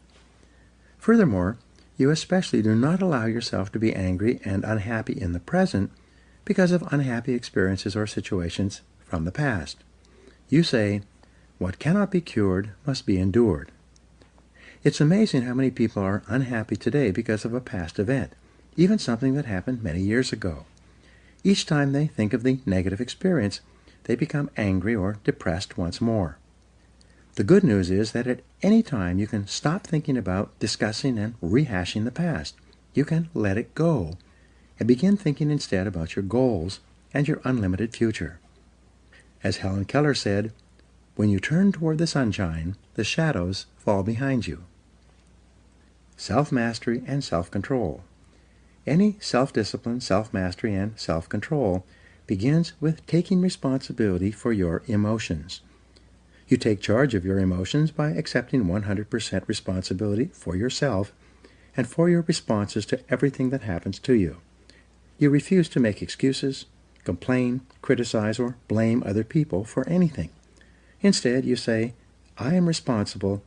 Furthermore, you especially do not allow yourself to be angry and unhappy in the present because of unhappy experiences or situations from the past. You say, "What cannot be cured must be endured." It's amazing how many people are unhappy today because of a past event, even something that happened many years ago. Each time they think of the negative experience, they become angry or depressed once more. The good news is that at any time you can stop thinking about discussing and rehashing the past. You can let it go and begin thinking instead about your goals and your unlimited future. As Helen Keller said, "When you turn toward the sunshine, the shadows fall behind you." Self-mastery and self-control. Any self-discipline, self-mastery, and self-control begins with taking responsibility for your emotions. You take charge of your emotions by accepting 100% responsibility for yourself and for your responses to everything that happens to you. You refuse to make excuses, complain, criticize, or blame other people for anything. Instead, you say, "I am responsible,"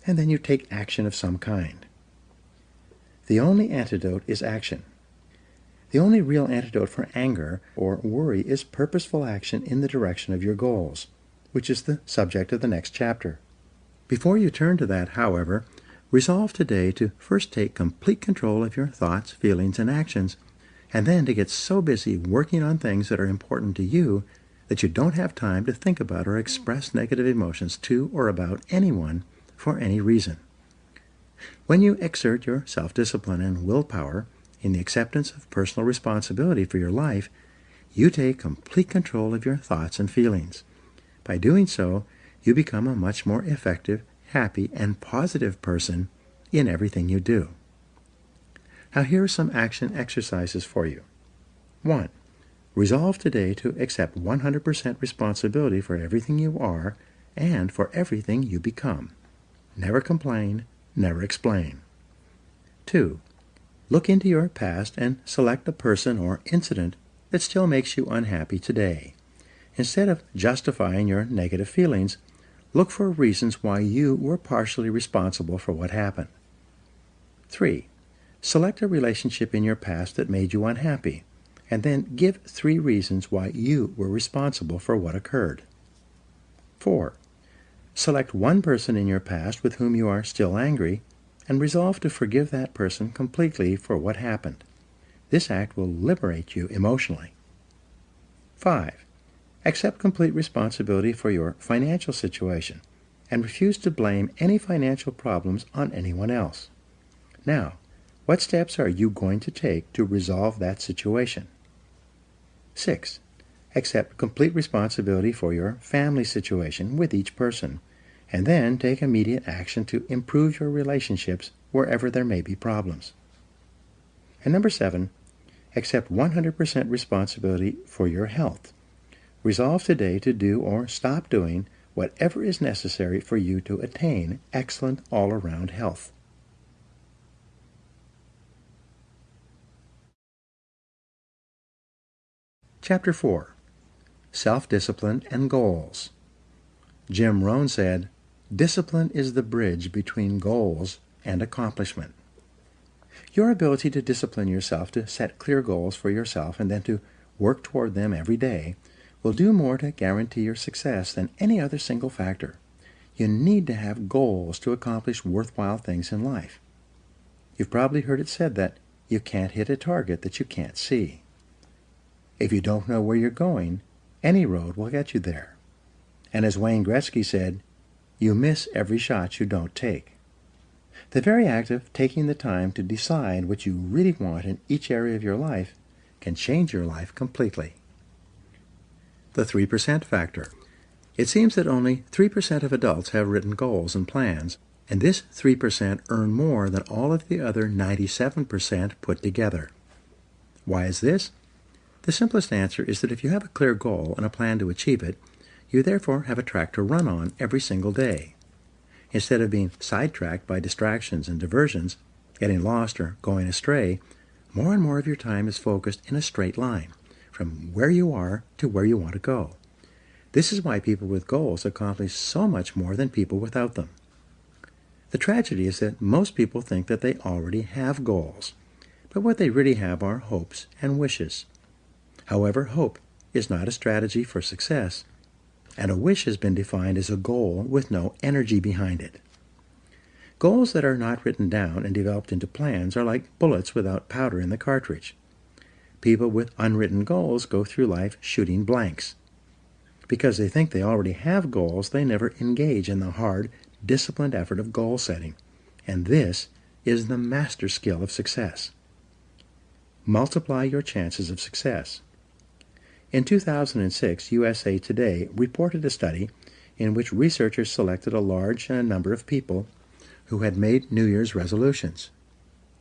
and then you take action of some kind. The only antidote is action. The only real antidote for anger or worry is purposeful action in the direction of your goals, which is the subject of the next chapter. Before you turn to that, however, resolve today to first take complete control of your thoughts, feelings, and actions, and then to get so busy working on things that are important to you that you don't have time to think about or express negative emotions to or about anyone for any reason. When you exert your self-discipline and willpower in the acceptance of personal responsibility for your life, you take complete control of your thoughts and feelings. By doing so, you become a much more effective, happy, and positive person in everything you do. Now here are some action exercises for you. 1. Resolve today to accept 100% responsibility for everything you are and for everything you become. Never complain, never explain. 2. Look into your past and select a person or incident that still makes you unhappy today. Instead of justifying your negative feelings, look for reasons why you were partially responsible for what happened. 3. Select a relationship in your past that made you unhappy, and then give 3 reasons why you were responsible for what occurred. 4. Select one person in your past with whom you are still angry, and resolve to forgive that person completely for what happened. This act will liberate you emotionally. 5. Accept complete responsibility for your financial situation, and refuse to blame any financial problems on anyone else. Now, what steps are you going to take to resolve that situation? 6. Accept complete responsibility for your family situation with each person, and then take immediate action to improve your relationships wherever there may be problems. And number 7, accept 100% responsibility for your health. Resolve today to do or stop doing whatever is necessary for you to attain excellent all-around health. Chapter 4. Self-Discipline and Goals. Jim Rohn said, Discipline is the bridge between goals and accomplishment. Your ability to discipline yourself to set clear goals for yourself and then to work toward them every day will do more to guarantee your success than any other single factor. You need to have goals to accomplish worthwhile things in life. You've probably heard it said that you can't hit a target that you can't see. If you don't know where you're going, any road will get you there. And as Wayne Gretzky said, you miss every shot you don't take. The very act of taking the time to decide what you really want in each area of your life can change your life completely. The 3% factor. It seems that only 3% of adults have written goals and plans, and this 3% earn more than all of the other 97% put together. Why is this? The simplest answer is that if you have a clear goal and a plan to achieve it, you therefore have a track to run on every single day. Instead of being sidetracked by distractions and diversions, getting lost or going astray, more and more of your time is focused in a straight line, from where you are to where you want to go. This is why people with goals accomplish so much more than people without them. The tragedy is that most people think that they already have goals, but what they really have are hopes and wishes. However, hope is not a strategy for success, and a wish has been defined as a goal with no energy behind it. Goals that are not written down and developed into plans are like bullets without powder in the cartridge. People with unwritten goals go through life shooting blanks. Because they think they already have goals, they never engage in the hard, disciplined effort of goal setting. And this is the master skill of success. Multiply your chances of success. In 2006, USA Today reported a study in which researchers selected a large number of people who had made New Year's resolutions.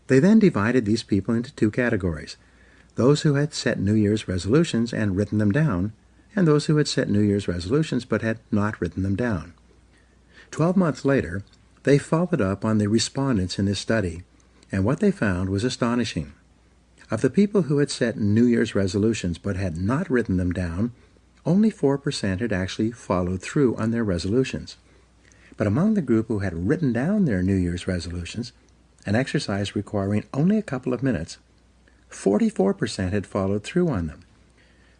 They then divided these people into two categories: those who had set New Year's resolutions and written them down, and those who had set New Year's resolutions but had not written them down. 12 months later, they followed up on the respondents in this study, and what they found was astonishing. Of the people who had set New Year's resolutions but had not written them down, only 4% had actually followed through on their resolutions. But among the group who had written down their New Year's resolutions, an exercise requiring only a couple of minutes, 44% had followed through on them.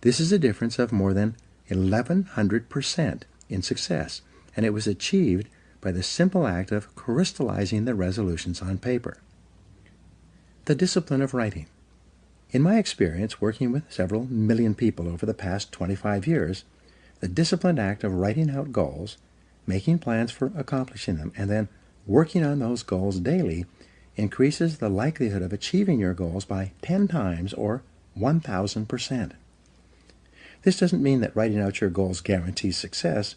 This is a difference of more than 1,100% in success, and it was achieved by the simple act of crystallizing the resolutions on paper. The discipline of writing. In my experience working with several million people over the past 25 years, the disciplined act of writing out goals, making plans for accomplishing them, and then working on those goals daily increases the likelihood of achieving your goals by 10 times or 1,000%. This doesn't mean that writing out your goals guarantees success,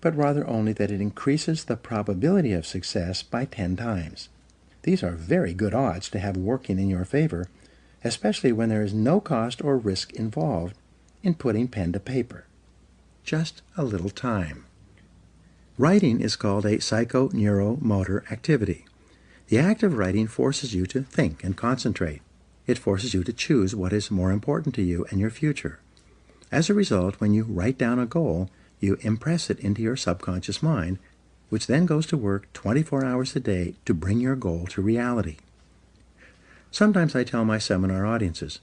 but rather only that it increases the probability of success by 10 times. These are very good odds to have working in your favor, especially when there is no cost or risk involved in putting pen to paper. Just a little time. Writing is called a psychoneuromotor activity. The act of writing forces you to think and concentrate. It forces you to choose what is more important to you and your future. As a result, when you write down a goal, you impress it into your subconscious mind, which then goes to work 24 hours a day to bring your goal to reality. Sometimes I tell my seminar audiences,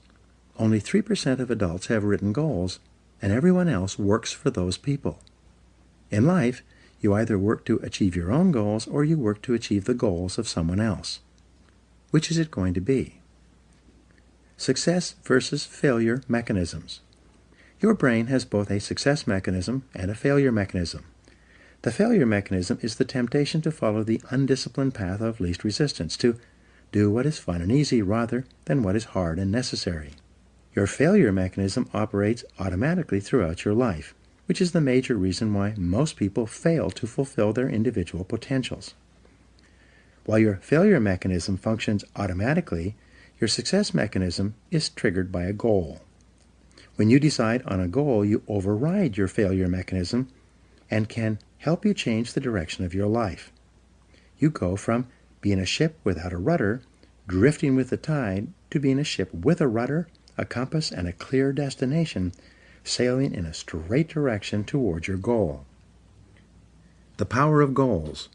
only 3% of adults have written goals, and everyone else works for those people. In life, you either work to achieve your own goals or you work to achieve the goals of someone else. Which is it going to be? Success versus failure mechanisms. Your brain has both a success mechanism and a failure mechanism. The failure mechanism is the temptation to follow the undisciplined path of least resistance, to do what is fun and easy rather than what is hard and necessary. Your failure mechanism operates automatically throughout your life, which is the major reason why most people fail to fulfill their individual potentials. While your failure mechanism functions automatically, your success mechanism is triggered by a goal. When you decide on a goal, you override your failure mechanism and can help you change the direction of your life. You go from being a ship without a rudder, drifting with the tide, to being a ship with a rudder, a compass, and a clear destination, sailing in a straight direction toward your goal. The power of goals.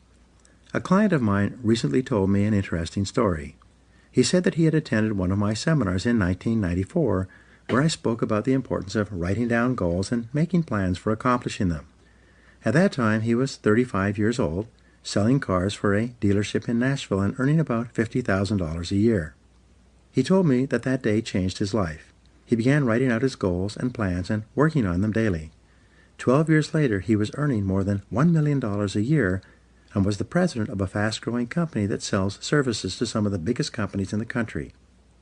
A client of mine recently told me an interesting story. He said that he had attended one of my seminars in 1994 where I spoke about the importance of writing down goals and making plans for accomplishing them. At that time, he was 35 years old, selling cars for a dealership in Nashville and earning about $50,000 a year. He told me that that day changed his life. He began writing out his goals and plans and working on them daily. 12 years later, he was earning more than $1 million a year and was the president of a fast-growing company that sells services to some of the biggest companies in the country.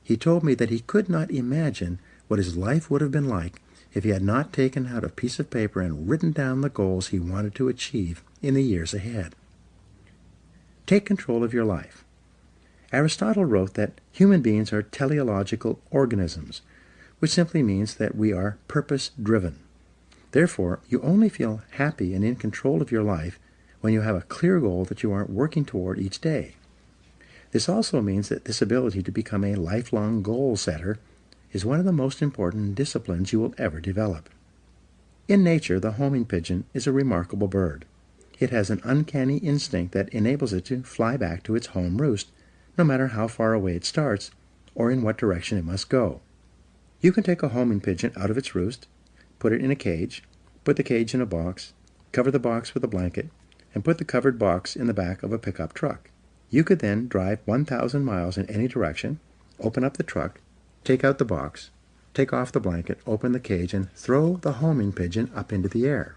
He told me that he could not imagine what his life would have been like if he had not taken out a piece of paper and written down the goals he wanted to achieve in the years ahead. Take control of your life. Aristotle wrote that human beings are teleological organisms, which simply means that we are purpose-driven. Therefore, you only feel happy and in control of your life when you have a clear goal that you are working toward each day. This also means that this ability to become a lifelong goal setter is one of the most important disciplines you will ever develop. In nature, the homing pigeon is a remarkable bird. It has an uncanny instinct that enables it to fly back to its home roost, no matter how far away it starts or in what direction it must go. You can take a homing pigeon out of its roost, put it in a cage, put the cage in a box, cover the box with a blanket, and put the covered box in the back of a pickup truck. You could then drive 1,000 miles in any direction, open up the truck, take out the box, take off the blanket, open the cage, and throw the homing pigeon up into the air.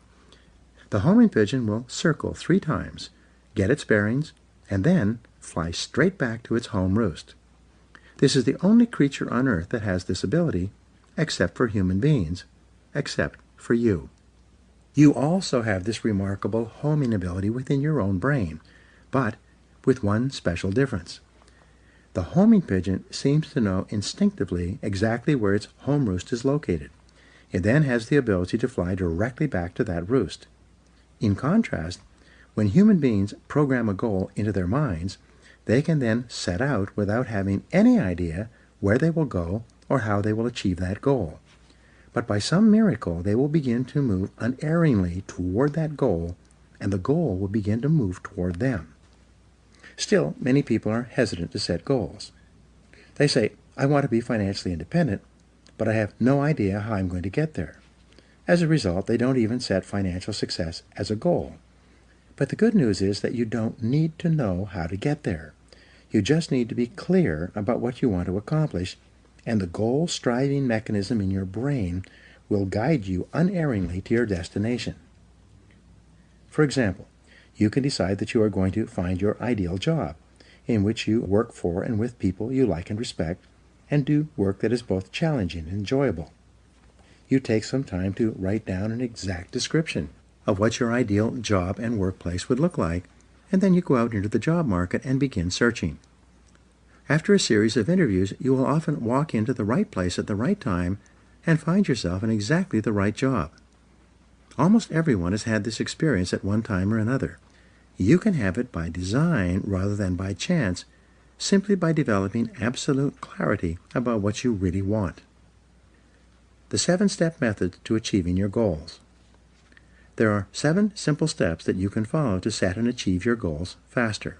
The homing pigeon will circle 3 times, get its bearings, and then fly straight back to its home roost. This is the only creature on Earth that has this ability, except for human beings, except for you. You also have this remarkable homing ability within your own brain, but with one special difference. The homing pigeon seems to know instinctively exactly where its home roost is located. It then has the ability to fly directly back to that roost. In contrast, when human beings program a goal into their minds, they can then set out without having any idea where they will go or how they will achieve that goal. But by some miracle, they will begin to move unerringly toward that goal, and the goal will begin to move toward them. Still, many people are hesitant to set goals. They say, I want to be financially independent, but I have no idea how I'm going to get there. As a result, they don't even set financial success as a goal. But the good news is that you don't need to know how to get there. You just need to be clear about what you want to accomplish, and the goal-striving mechanism in your brain will guide you unerringly to your destination. For example, you can decide that you are going to find your ideal job, in which you work for and with people you like and respect, and do work that is both challenging and enjoyable. You take some time to write down an exact description of what your ideal job and workplace would look like, and then you go out into the job market and begin searching. After a series of interviews, you will often walk into the right place at the right time and find yourself in exactly the right job. Almost everyone has had this experience at one time or another. You can have it by design rather than by chance, simply by developing absolute clarity about what you really want. The 7-step method to achieving your goals. There are 7 simple steps that you can follow to set and achieve your goals faster.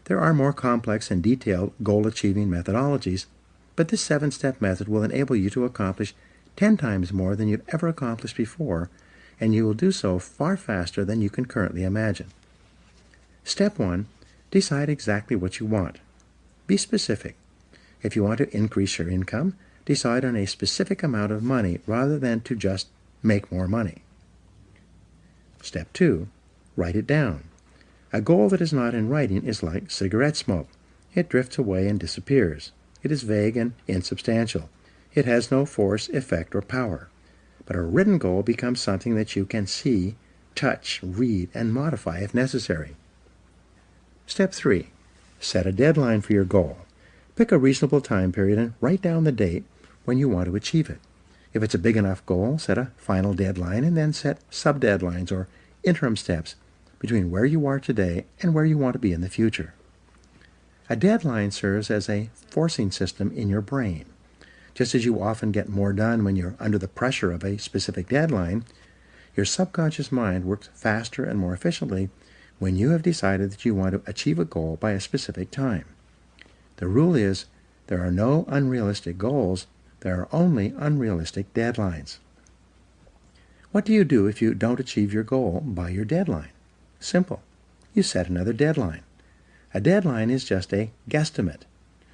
There are more complex and detailed goal-achieving methodologies, but this 7-step method will enable you to accomplish 10 times more than you've ever accomplished before, and you will do so far faster than you can currently imagine. Step 1. Decide exactly what you want. Be specific. If you want to increase your income, decide on a specific amount of money rather than to just make more money. Step 2. Write it down. A goal that is not in writing is like cigarette smoke. It drifts away and disappears. It is vague and insubstantial. It has no force, effect, or power. But a written goal becomes something that you can see, touch, read, and modify if necessary. Step 3. Set a deadline for your goal. Pick a reasonable time period and write down the date when you want to achieve it. If it's a big enough goal, set a final deadline and then set sub-deadlines or interim steps between where you are today and where you want to be in the future. A deadline serves as a forcing system in your brain. Just as you often get more done when you're under the pressure of a specific deadline, your subconscious mind works faster and more efficiently when you have decided that you want to achieve a goal by a specific time. The rule is, there are no unrealistic goals, there are only unrealistic deadlines. What do you do if you don't achieve your goal by your deadline? Simple. You set another deadline. A deadline is just a guesstimate.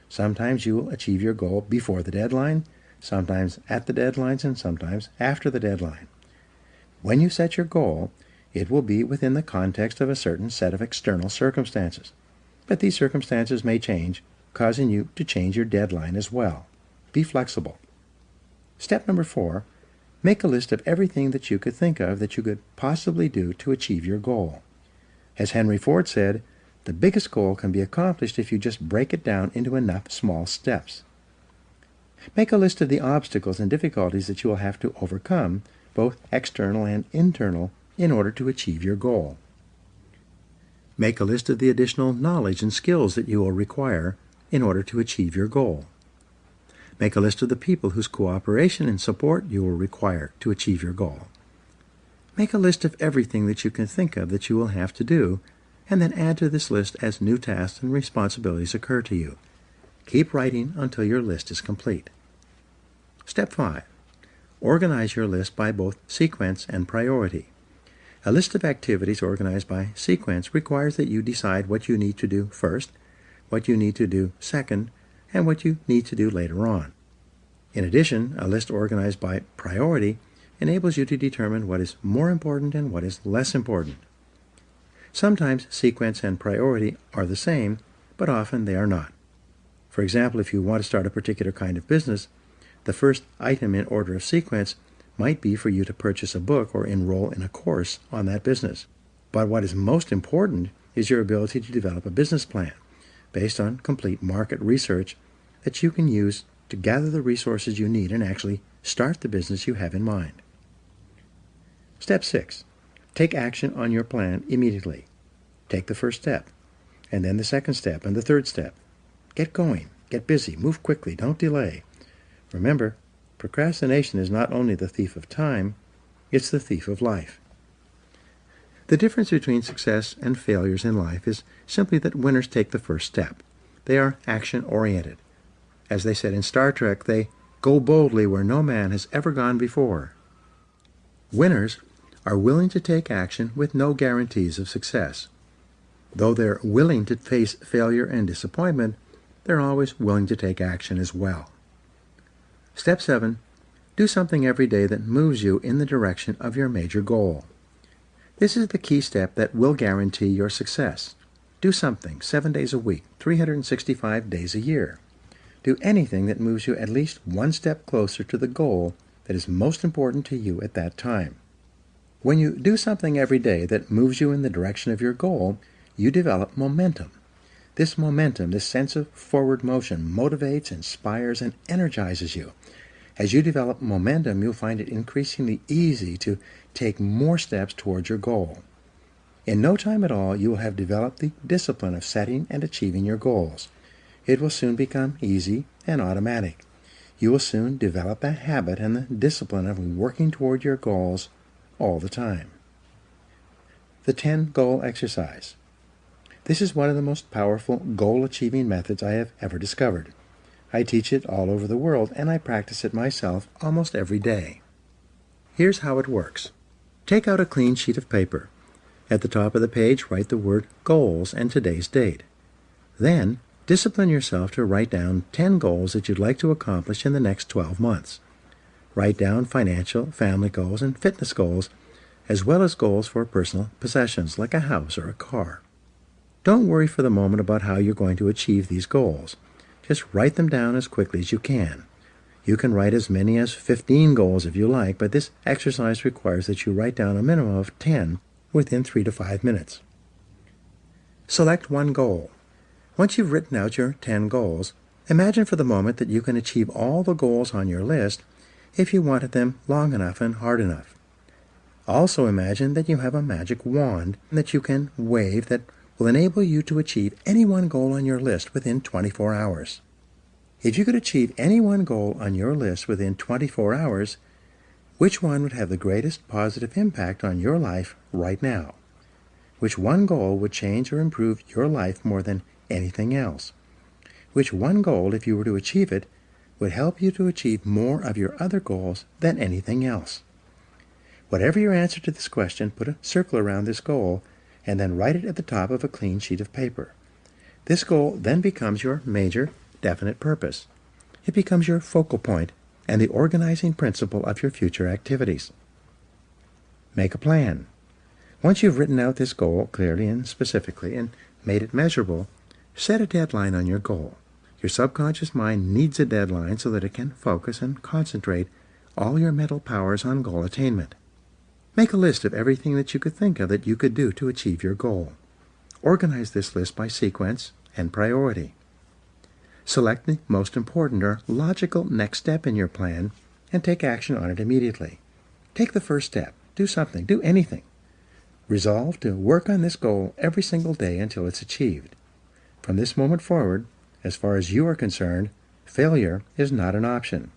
Sometimes you will achieve your goal before the deadline, sometimes at the deadlines, and sometimes after the deadline. When you set your goal, it will be within the context of a certain set of external circumstances. But these circumstances may change, causing you to change your deadline as well. Be flexible. Step number 4, make a list of everything that you could think of that you could possibly do to achieve your goal. As Henry Ford said, the biggest goal can be accomplished if you just break it down into enough small steps. Make a list of the obstacles and difficulties that you will have to overcome, both external and internal, in order to achieve your goal. Make a list of the additional knowledge and skills that you will require in order to achieve your goal. Make a list of the people whose cooperation and support you will require to achieve your goal. Make a list of everything that you can think of that you will have to do, and then add to this list as new tasks and responsibilities occur to you. Keep writing until your list is complete. Step 5. Organize your list by both sequence and priority. A list of activities organized by sequence requires that you decide what you need to do first, what you need to do second, and what you need to do later on. In addition, a list organized by priority enables you to determine what is more important and what is less important. Sometimes sequence and priority are the same, but often they are not. For example, if you want to start a particular kind of business, the first item in order of sequence might be for you to purchase a book or enroll in a course on that business. But what is most important is your ability to develop a business plan based on complete market research that you can use to gather the resources you need and actually start the business you have in mind. Step 6. Take action on your plan immediately. Take the first step, and then the second step, and the third step. Get going, get busy, move quickly, don't delay. Remember, procrastination is not only the thief of time, it's the thief of life. The difference between success and failures in life is simply that winners take the first step. They are action-oriented. As they said in Star Trek, they go boldly where no man has ever gone before. Winners are willing to take action with no guarantees of success. Though they're willing to face failure and disappointment, they're always willing to take action as well. Step 7. Do something every day that moves you in the direction of your major goal. This is the key step that will guarantee your success. Do something 7 days a week, 365 days a year. Do anything that moves you at least one step closer to the goal that is most important to you at that time. When you do something every day that moves you in the direction of your goal, you develop momentum. This momentum, this sense of forward motion, motivates, inspires, and energizes you. As you develop momentum, you'll find it increasingly easy to take more steps towards your goal. In no time at all, you will have developed the discipline of setting and achieving your goals. It will soon become easy and automatic. You will soon develop the habit and the discipline of working toward your goals all the time. The 10 goal exercise. This is one of the most powerful goal-achieving methods I have ever discovered. I teach it all over the world, and I practice it myself almost every day. Here's how it works. Take out a clean sheet of paper. At the top of the page, write the word goals and today's date. Then, discipline yourself to write down 10 goals that you'd like to accomplish in the next 12 months. Write down financial, family goals, and fitness goals, as well as goals for personal possessions like a house or a car. Don't worry for the moment about how you're going to achieve these goals. Just write them down as quickly as you can. You can write as many as 15 goals if you like, but this exercise requires that you write down a minimum of 10 within 3 to 5 minutes. Select one goal. Once you've written out your 10 goals, imagine for the moment that you can achieve all the goals on your list if you wanted them long enough and hard enough. Also imagine that you have a magic wand that you can wave that will enable you to achieve any one goal on your list within 24 hours. If you could achieve any one goal on your list within 24 hours, which one would have the greatest positive impact on your life right now? Which one goal would change or improve your life more than anything else? Which one goal, if you were to achieve it, would help you to achieve more of your other goals than anything else? Whatever your answer to this question, put a circle around this goal and then write it at the top of a clean sheet of paper. This goal then becomes your major, definite purpose. It becomes your focal point and the organizing principle of your future activities. Make a plan. Once you've written out this goal clearly and specifically and made it measurable, set a deadline on your goal. Your subconscious mind needs a deadline so that it can focus and concentrate all your mental powers on goal attainment. Make a list of everything that you could think of that you could do to achieve your goal. Organize this list by sequence and priority. Select the most important or logical next step in your plan and take action on it immediately. Take the first step. Do something. Do anything. Resolve to work on this goal every single day until it's achieved. From this moment forward, as far as you are concerned, failure is not an option.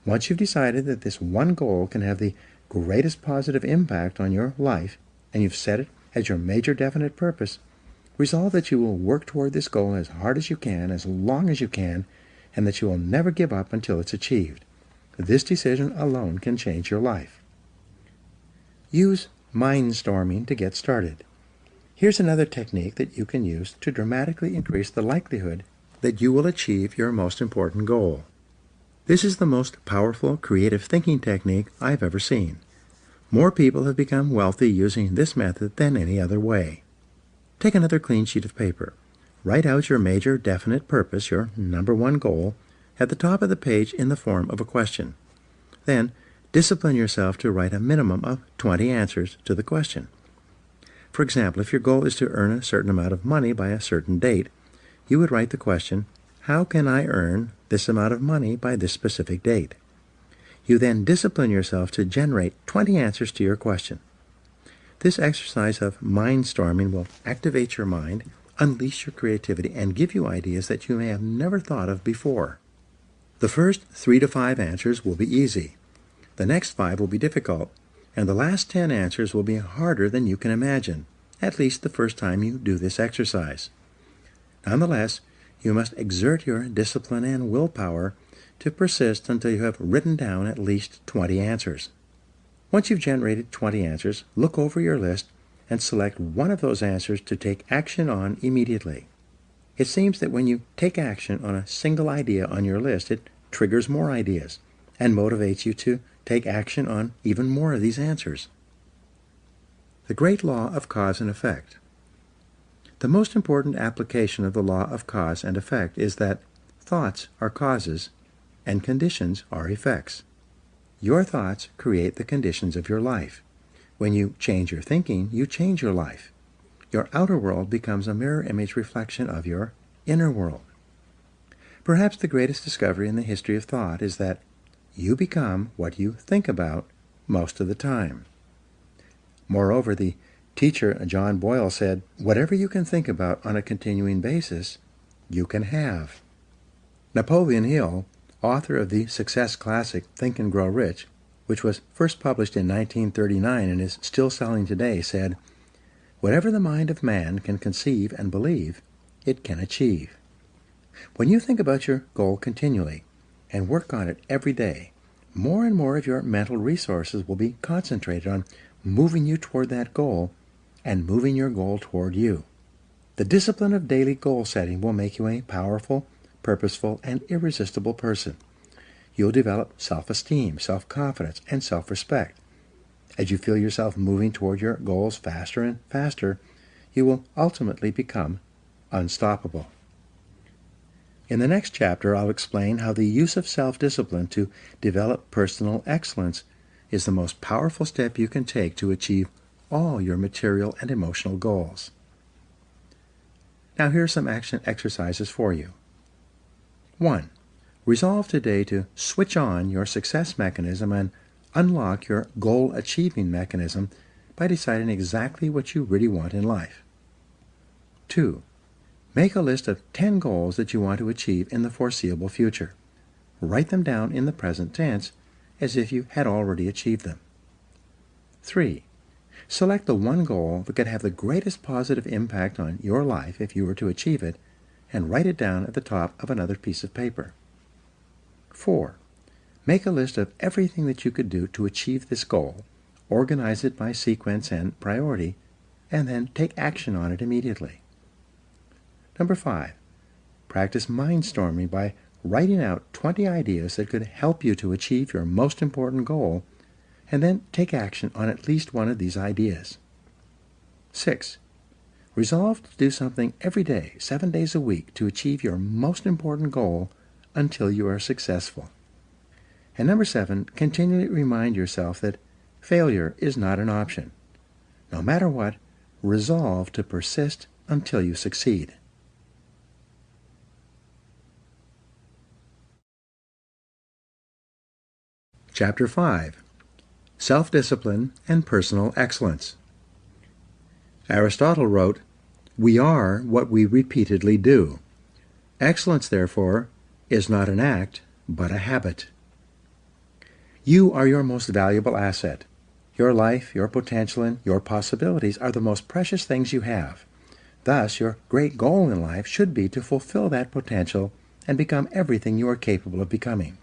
Once you've decided that this one goal can have the greatest positive impact on your life, and you've set it as your major definite purpose, resolve that you will work toward this goal as hard as you can, as long as you can, and that you will never give up until it's achieved. This decision alone can change your life. Use mindstorming to get started. Here's another technique that you can use to dramatically increase the likelihood that you will achieve your most important goal. This is the most powerful creative thinking technique I've ever seen. More people have become wealthy using this method than any other way. Take another clean sheet of paper. Write out your major definite purpose, your number one goal, at the top of the page in the form of a question. Then, discipline yourself to write a minimum of 20 answers to the question. For example, if your goal is to earn a certain amount of money by a certain date, you would write the question, how can I earn this amount of money by this specific date? You then discipline yourself to generate 20 answers to your question. This exercise of mindstorming will activate your mind, unleash your creativity, and give you ideas that you may have never thought of before. The first 3 to 5 answers will be easy. The next 5 will be difficult, and the last 10 answers will be harder than you can imagine, at least the first time you do this exercise. Nonetheless, you must exert your discipline and willpower to persist until you have written down at least 20 answers. Once you've generated 20 answers, look over your list and select one of those answers to take action on immediately. It seems that when you take action on a single idea on your list, it triggers more ideas and motivates you to take action on even more of these answers. The great law of cause and effect. The most important application of the law of cause and effect is that thoughts are causes and conditions are effects. Your thoughts create the conditions of your life. When you change your thinking, you change your life. Your outer world becomes a mirror image reflection of your inner world. Perhaps the greatest discovery in the history of thought is that you become what you think about most of the time. Moreover, the teacher John Boyle said, whatever you can think about on a continuing basis, you can have. Napoleon Hill, author of the success classic Think and Grow Rich, which was first published in 1939 and is still selling today, said, whatever the mind of man can conceive and believe, it can achieve. When you think about your goal continually and work on it every day, more and more of your mental resources will be concentrated on moving you toward that goal and moving your goal toward you. The discipline of daily goal setting will make you a powerful, purposeful, and irresistible person. You'll develop self-esteem, self-confidence, and self-respect. As you feel yourself moving toward your goals faster and faster, you will ultimately become unstoppable. In the next chapter, I'll explain how the use of self-discipline to develop personal excellence is the most powerful step you can take to achieve all your material and emotional goals. Now here are some action exercises for you. 1. Resolve today to switch on your success mechanism and unlock your goal-achieving mechanism by deciding exactly what you really want in life. 2. Make a list of 10 goals that you want to achieve in the foreseeable future. Write them down in the present tense as if you had already achieved them. 3. Select the one goal that could have the greatest positive impact on your life if you were to achieve it, and write it down at the top of another piece of paper. 4. Make a list of everything that you could do to achieve this goal, organize it by sequence and priority, and then take action on it immediately. Number 5. Practice mindstorming by writing out 20 ideas that could help you to achieve your most important goal, and then take action on at least one of these ideas. 6. Resolve to do something every day, 7 days a week, to achieve your most important goal until you are successful. And number 7, continually remind yourself that failure is not an option. No matter what, resolve to persist until you succeed. Chapter 5. Self-Discipline and Personal Excellence. Aristotle wrote, "We are what we repeatedly do. Excellence, therefore, is not an act, but a habit." You are your most valuable asset. Your life, your potential, and your possibilities are the most precious things you have. Thus, your great goal in life should be to fulfill that potential and become everything you are capable of becoming.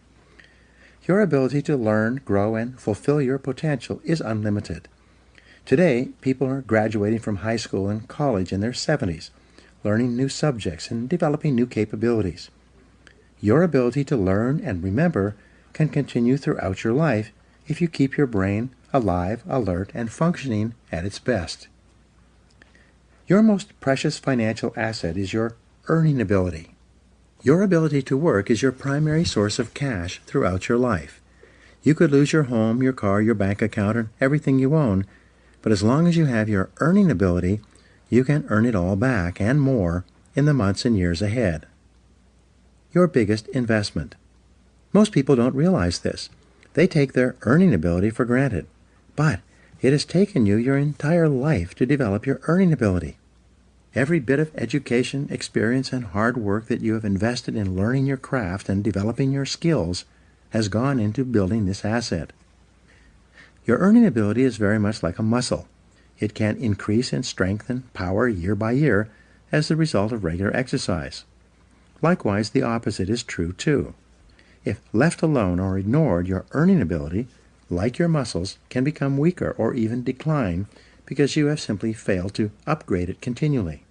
Your ability to learn, grow, and fulfill your potential is unlimited. Today, people are graduating from high school and college in their 70s, learning new subjects and developing new capabilities. Your ability to learn and remember can continue throughout your life if you keep your brain alive, alert, and functioning at its best. Your most precious financial asset is your earning ability. Your ability to work is your primary source of cash throughout your life. You could lose your home, your car, your bank account, and everything you own, but as long as you have your earning ability, you can earn it all back and more in the months and years ahead. Your biggest investment. Most people don't realize this. They take their earning ability for granted, but it has taken you your entire life to develop your earning ability. Every bit of education, experience, and hard work that you have invested in learning your craft and developing your skills has gone into building this asset. Your earning ability is very much like a muscle. It can increase in strength and power year by year as the result of regular exercise. Likewise, the opposite is true too. If left alone or ignored, your earning ability, like your muscles, can become weaker or even decline because you have simply failed to upgrade it continually.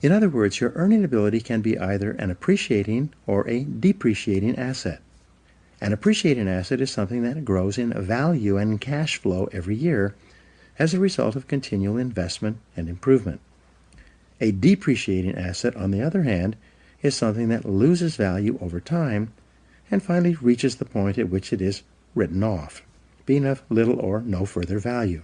In other words, your earning ability can be either an appreciating or a depreciating asset. An appreciating asset is something that grows in value and cash flow every year as a result of continual investment and improvement. A depreciating asset, on the other hand, is something that loses value over time and finally reaches the point at which it is written off, being of little or no further value.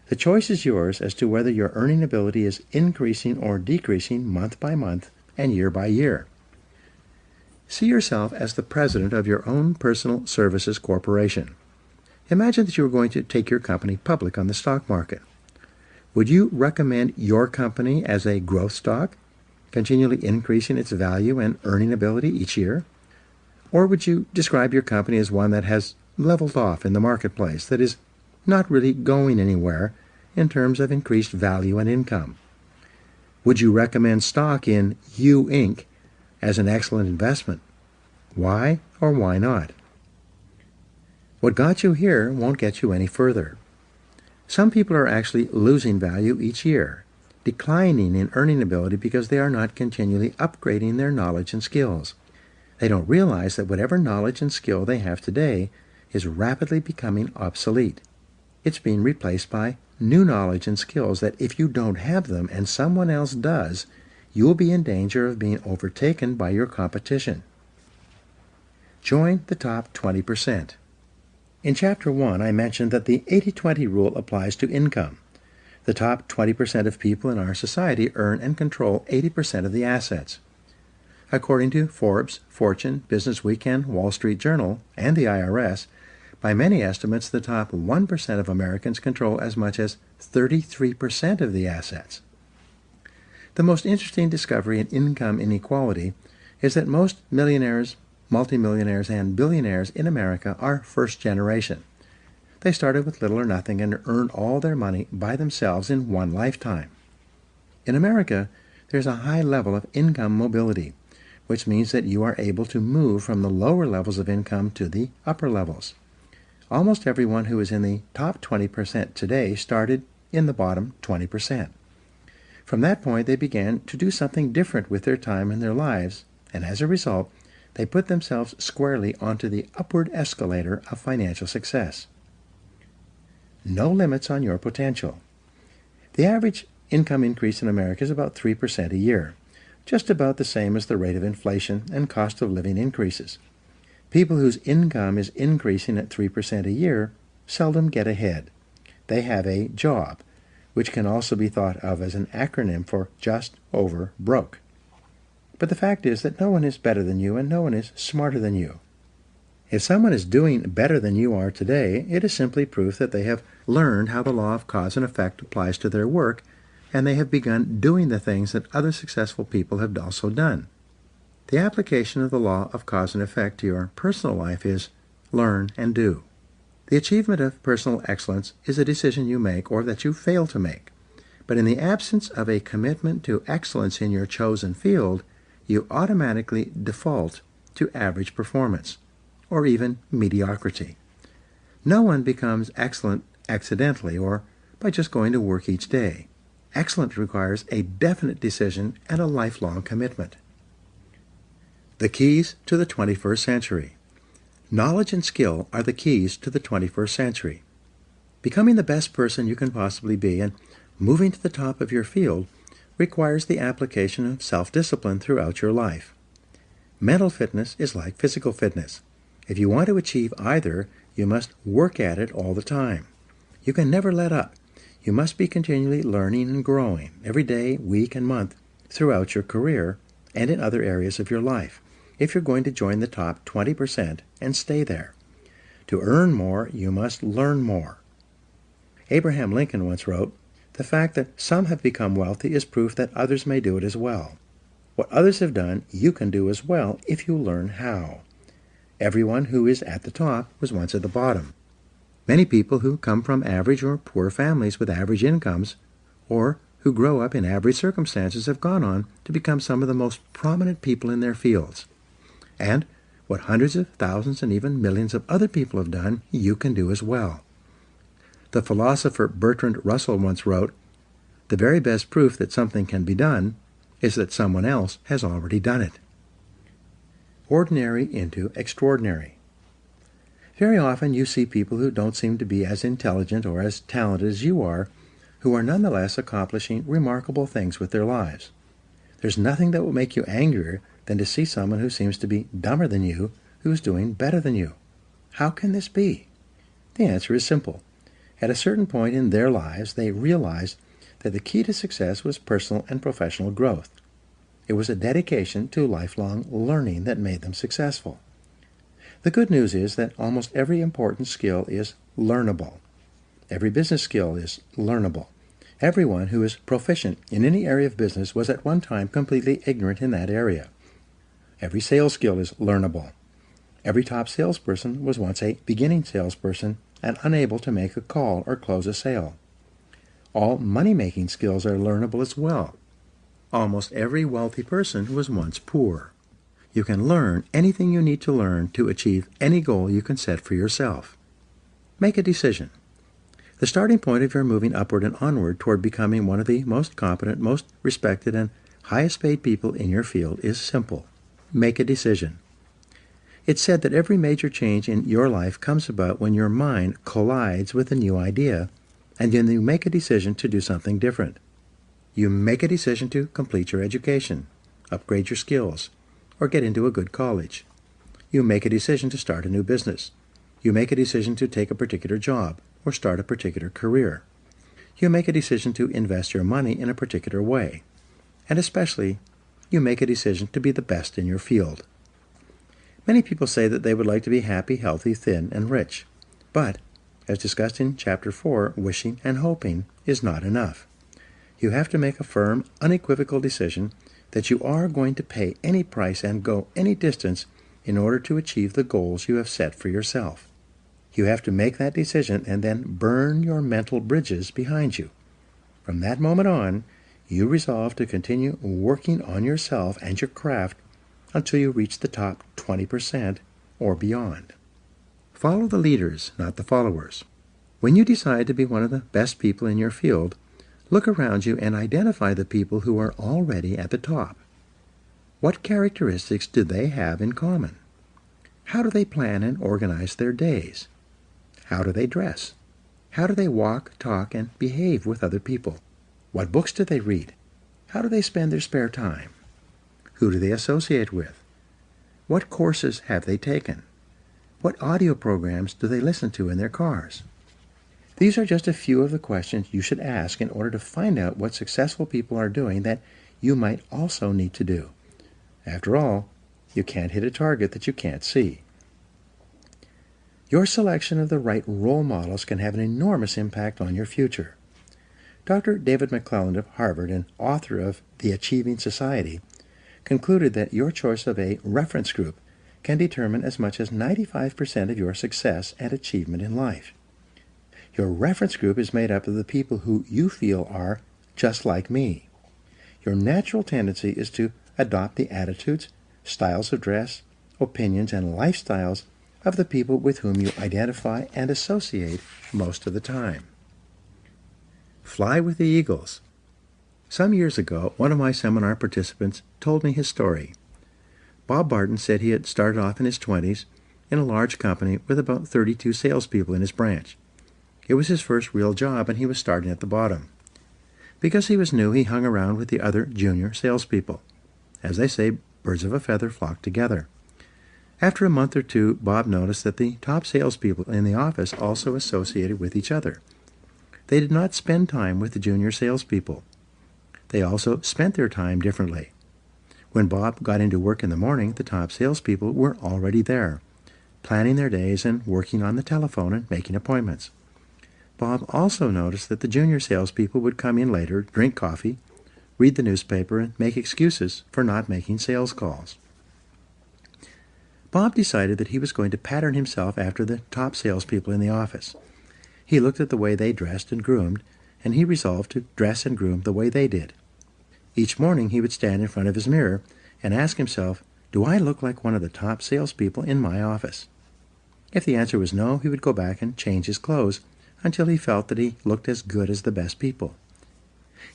The choice is yours as to whether your earning ability is increasing or decreasing month by month and year by year. See yourself as the president of your own personal services corporation. Imagine that you were going to take your company public on the stock market. Would you recommend your company as a growth stock, continually increasing its value and earning ability each year? Or would you describe your company as one that has leveled off in the marketplace, that is not really going anywhere in terms of increased value and income? Would you recommend stock in U Inc. as an excellent investment? Why or why not? What got you here won't get you any further. Some people are actually losing value each year, declining in earning ability because they are not continually upgrading their knowledge and skills. They don't realize that whatever knowledge and skill they have today is rapidly becoming obsolete. It's being replaced by new knowledge and skills that if you don't have them and someone else does, you will be in danger of being overtaken by your competition. Join the top 20%. In Chapter 1, I mentioned that the 80-20 rule applies to income. The top 20% of people in our society earn and control 80% of the assets. According to Forbes, Fortune, Business Weekend, Wall Street Journal, and the IRS, by many estimates, the top 1% of Americans control as much as 33% of the assets. The most interesting discovery in income inequality is that most millionaires, multimillionaires, and billionaires in America are first generation. They started with little or nothing and earned all their money by themselves in one lifetime. In America, there's a high level of income mobility, which means that you are able to move from the lower levels of income to the upper levels. Almost everyone who is in the top 20% today started in the bottom 20%. From that point, they began to do something different with their time and their lives, and as a result, they put themselves squarely onto the upward escalator of financial success. No limits on your potential. The average income increase in America is about 3% a year, just about the same as the rate of inflation and cost of living increases. People whose income is increasing at 3% a year seldom get ahead. They have a job, which can also be thought of as an acronym for just over broke. But the fact is that no one is better than you and no one is smarter than you. If someone is doing better than you are today, it is simply proof that they have learned how the law of cause and effect applies to their work, and they have begun doing the things that other successful people have also done. The application of the law of cause and effect to your personal life is learn and do. The achievement of personal excellence is a decision you make or that you fail to make. But in the absence of a commitment to excellence in your chosen field, you automatically default to average performance, or even mediocrity. No one becomes excellent accidentally or by just going to work each day. Excellence requires a definite decision and a lifelong commitment. The keys to the 21st century. Knowledge and skill are the keys to the 21st century. Becoming the best person you can possibly be and moving to the top of your field requires the application of self-discipline throughout your life. Mental fitness is like physical fitness. If you want to achieve either, you must work at it all the time. You can never let up. You must be continually learning and growing every day, week, and month throughout your career and in other areas of your life if you're going to join the top 20% and stay there. To earn more, you must learn more. Abraham Lincoln once wrote, "The fact that some have become wealthy is proof that others may do it as well. What others have done, you can do as well if you learn how." Everyone who is at the top was once at the bottom. Many people who come from average or poor families with average incomes, or who grow up in average circumstances, have gone on to become some of the most prominent people in their fields. And what hundreds of thousands and even millions of other people have done, you can do as well. The philosopher Bertrand Russell once wrote, "The very best proof that something can be done is that someone else has already done it." Ordinary into extraordinary. Very often you see people who don't seem to be as intelligent or as talented as you are, who are nonetheless accomplishing remarkable things with their lives. There's nothing that will make you angrier than to see someone who seems to be dumber than you, who is doing better than you. How can this be? The answer is simple. At a certain point in their lives, they realized that the key to success was personal and professional growth. It was a dedication to lifelong learning that made them successful. The good news is that almost every important skill is learnable. Every business skill is learnable. Everyone who is proficient in any area of business was at one time completely ignorant in that area. Every sales skill is learnable. Every top salesperson was once a beginning salesperson and unable to make a call or close a sale. All money-making skills are learnable as well. Almost every wealthy person was once poor. You can learn anything you need to learn to achieve any goal you can set for yourself. Make a decision. The starting point of your moving upward and onward toward becoming one of the most competent, most respected, and highest paid people in your field is simple. Make a decision. It's said that every major change in your life comes about when your mind collides with a new idea, and then you make a decision to do something different. You make a decision to complete your education, upgrade your skills, or get into a good college. You make a decision to start a new business. You make a decision to take a particular job or start a particular career. You make a decision to invest your money in a particular way. And especially, you make a decision to be the best in your field. Many people say that they would like to be happy, healthy, thin, and rich. But, as discussed in Chapter 4, wishing and hoping is not enough. You have to make a firm, unequivocal decision that you are going to pay any price and go any distance in order to achieve the goals you have set for yourself. You have to make that decision and then burn your mental bridges behind you. From that moment on, you resolve to continue working on yourself and your craft until you reach the top 20% or beyond. Follow the leaders, not the followers. When you decide to be one of the best people in your field, look around you and identify the people who are already at the top. What characteristics do they have in common? How do they plan and organize their days? How do they dress? How do they walk, talk, and behave with other people? What books do they read? How do they spend their spare time? Who do they associate with? What courses have they taken? What audio programs do they listen to in their cars? These are just a few of the questions you should ask in order to find out what successful people are doing that you might also need to do. After all, you can't hit a target that you can't see. Your selection of the right role models can have an enormous impact on your future. Dr. David McClelland of Harvard, and author of The Achieving Society, concluded that your choice of a reference group can determine as much as 95% of your success and achievement in life. Your reference group is made up of the people who you feel are just like me. Your natural tendency is to adopt the attitudes, styles of dress, opinions, and lifestyles of the people with whom you identify and associate most of the time. Fly with the eagles. Some years ago, one of my seminar participants told me his story. Bob Barton said he had started off in his 20s in a large company with about 32 salespeople in his branch. It was his first real job, and he was starting at the bottom. Because he was new, he hung around with the other junior salespeople. As they say, birds of a feather flock together. After a month or two, Bob noticed that the top salespeople in the office also associated with each other. They did not spend time with the junior salespeople. They also spent their time differently. When Bob got into work in the morning, the top salespeople were already there, planning their days and working on the telephone and making appointments. Bob also noticed that the junior salespeople would come in later, drink coffee, read the newspaper, and make excuses for not making sales calls. Bob decided that he was going to pattern himself after the top salespeople in the office. He looked at the way they dressed and groomed, and he resolved to dress and groom the way they did. Each morning he would stand in front of his mirror and ask himself, "Do I look like one of the top salespeople in my office?" If the answer was no, he would go back and change his clothes until he felt that he looked as good as the best people.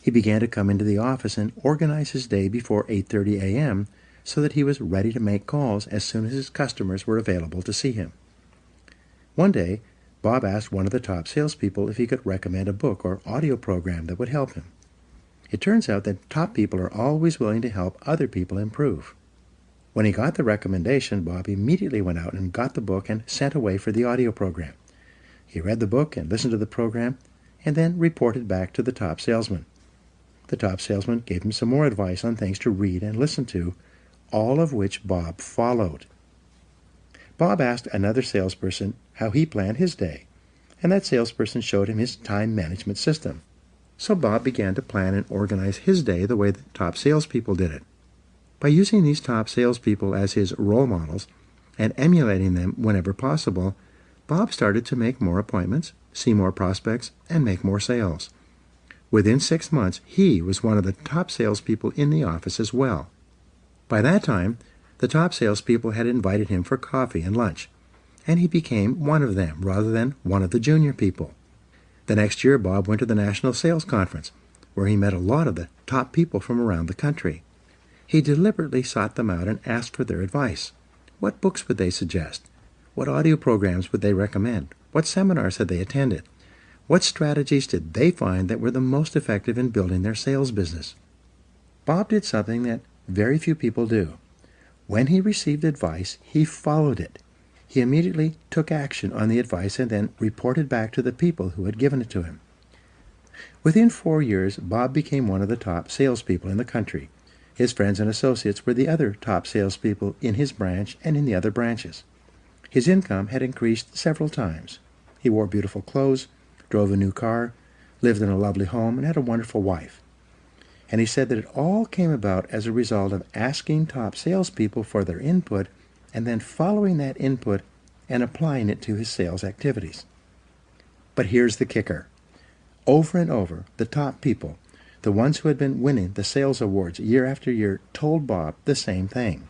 He began to come into the office and organize his day before 8:30 a.m. so that he was ready to make calls as soon as his customers were available to see him. One day, Bob asked one of the top salespeople if he could recommend a book or audio program that would help him. It turns out that top people are always willing to help other people improve. When he got the recommendation, Bob immediately went out and got the book and sent away for the audio program. He read the book and listened to the program, and then reported back to the top salesman. The top salesman gave him some more advice on things to read and listen to, all of which Bob followed. Bob asked another salesperson how he planned his day, and that salesperson showed him his time management system. So Bob began to plan and organize his day the way the top salespeople did it. By using these top salespeople as his role models and emulating them whenever possible, Bob started to make more appointments, see more prospects, and make more sales. Within 6 months, he was one of the top salespeople in the office as well. By that time, the top salespeople had invited him for coffee and lunch, and he became one of them rather than one of the junior people. The next year, Bob went to the National Sales Conference, where he met a lot of the top people from around the country. He deliberately sought them out and asked for their advice. What books would they suggest? What audio programs would they recommend? What seminars had they attended? What strategies did they find that were the most effective in building their sales business? Bob did something that very few people do. When he received advice, he followed it. He immediately took action on the advice and then reported back to the people who had given it to him. Within 4 years, Bob became one of the top salespeople in the country. His friends and associates were the other top salespeople in his branch and in the other branches. His income had increased several times. He wore beautiful clothes, drove a new car, lived in a lovely home, and had a wonderful wife. And he said that it all came about as a result of asking top salespeople for their input and then following that input and applying it to his sales activities. But here's the kicker. Over and over, the top people, the ones who had been winning the sales awards year after year, told Bob the same thing.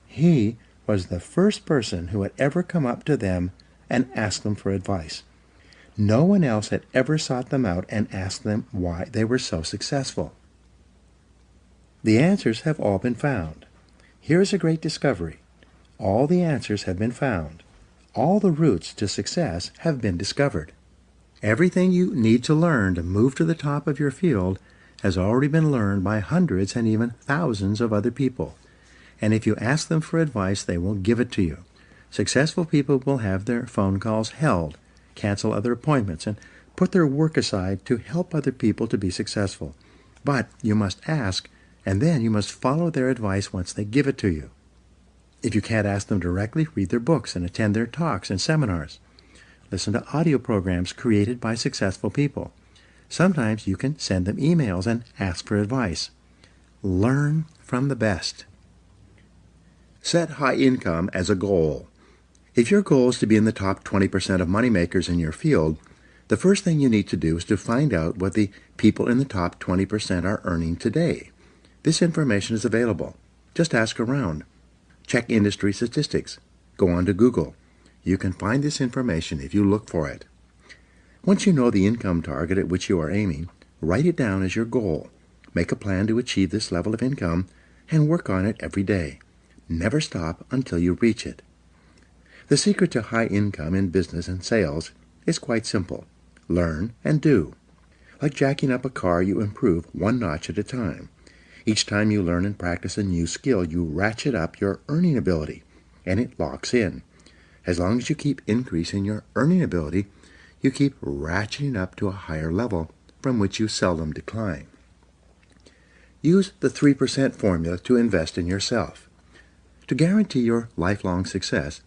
He was the first person who had ever come up to them and asked them for advice. No one else had ever sought them out and asked them why they were so successful. The answers have all been found. Here's a great discovery. All the answers have been found. All the routes to success have been discovered. Everything you need to learn to move to the top of your field has already been learned by hundreds and even thousands of other people. And if you ask them for advice, they will give it to you. Successful people will have their phone calls held, cancel other appointments, and put their work aside to help other people to be successful. But you must ask, and then you must follow their advice once they give it to you. If you can't ask them directly, read their books and attend their talks and seminars. Listen to audio programs created by successful people. Sometimes you can send them emails and ask for advice. Learn from the best. Set high income as a goal. If your goal is to be in the top 20% of moneymakers in your field, the first thing you need to do is to find out what the people in the top 20% are earning today. This information is available. Just ask around. Check industry statistics. Go on to Google. You can find this information if you look for it. Once you know the income target at which you are aiming, write it down as your goal. Make a plan to achieve this level of income and work on it every day. Never stop until you reach it. The secret to high income in business and sales is quite simple. Learn and do. Like jacking up a car, you improve one notch at a time. Each time you learn and practice a new skill, you ratchet up your earning ability, and it locks in. As long as you keep increasing your earning ability, you keep ratcheting up to a higher level from which you seldom decline. Use the 3% formula to invest in yourself. To guarantee your lifelong success,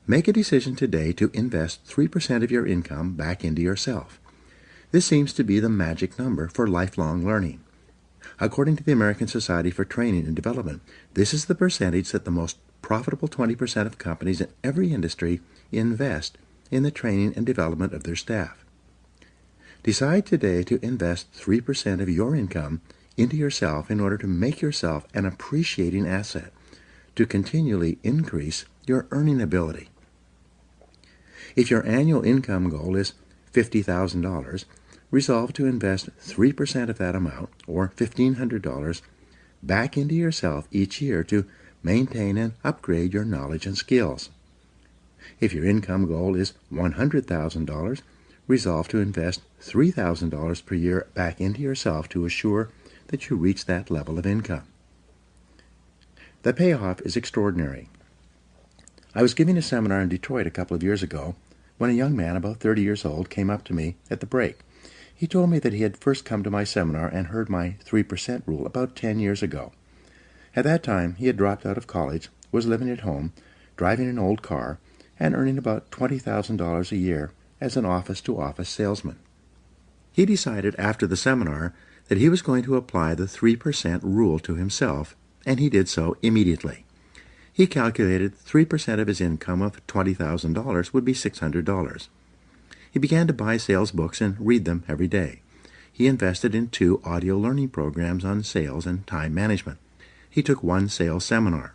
make a decision today to invest 3% of your income back into yourself. This seems to be the magic number for lifelong learning. According to the American Society for Training and Development, this is the percentage that the most profitable 20% of companies in every industry invest in the training and development of their staff. Decide today to invest 3% of your income into yourself in order to make yourself an appreciating asset, to continually increase your earning ability. If your annual income goal is $50,000, resolve to invest 3% of that amount, or $1,500, back into yourself each year to maintain and upgrade your knowledge and skills. If your income goal is $100,000, resolve to invest $3,000 per year back into yourself to assure that you reach that level of income. The payoff is extraordinary. I was giving a seminar in Detroit a couple of years ago when a young man about 30 years old came up to me at the break. He told me that he had first come to my seminar and heard my 3% rule about 10 years ago. At that time, he had dropped out of college, was living at home, driving an old car, and earning about $20,000 a year as an office-to-office salesman. He decided after the seminar that he was going to apply the 3% rule to himself, and he did so immediately. He calculated 3% of his income of $20,000 would be $600. He began to buy sales books and read them every day. He invested in 2 audio learning programs on sales and time management. He took 1 sales seminar.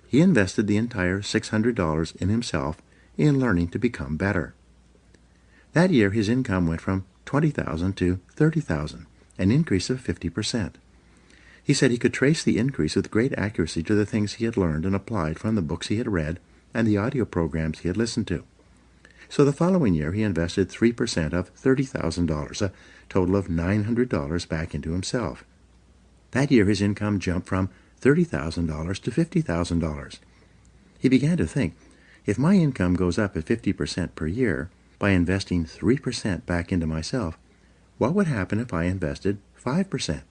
He invested the entire $600 in himself in learning to become better. That year his income went from $20,000 to $30,000, an increase of 50%. He said he could trace the increase with great accuracy to the things he had learned and applied from the books he had read and the audio programs he had listened to. So the following year he invested 3% of $30,000, a total of $900 back into himself. That year his income jumped from $30,000 to $50,000. He began to think, if my income goes up at 50% per year by investing 3% back into myself, what would happen if I invested 5%?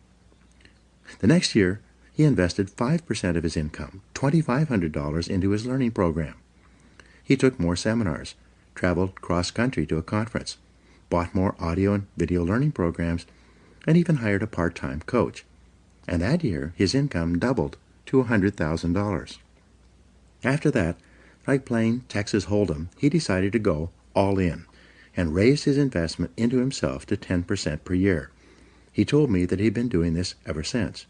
The next year, he invested 5% of his income, $2,500, into his learning program. He took more seminars, traveled cross-country to a conference, bought more audio and video learning programs, and even hired a part-time coach. And that year, his income doubled to $100,000. After that, Like playing Texas Hold'em, he decided to go all in and raised his investment into himself to 10% per year. He told me that he'd been doing this ever since.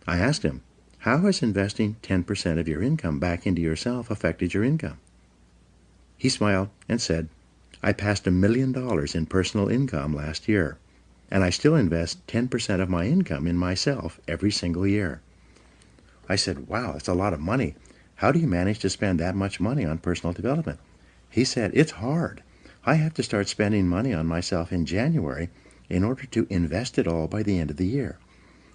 I asked him, how has investing 10% of your income back into yourself affected your income? He smiled and said, I passed $1 million in personal income last year, and I still invest 10% of my income in myself every single year. I said, wow, that's a lot of money. How do you manage to spend that much money on personal development? He said, it's hard. I have to start spending money on myself in January in order to invest it all by the end of the year.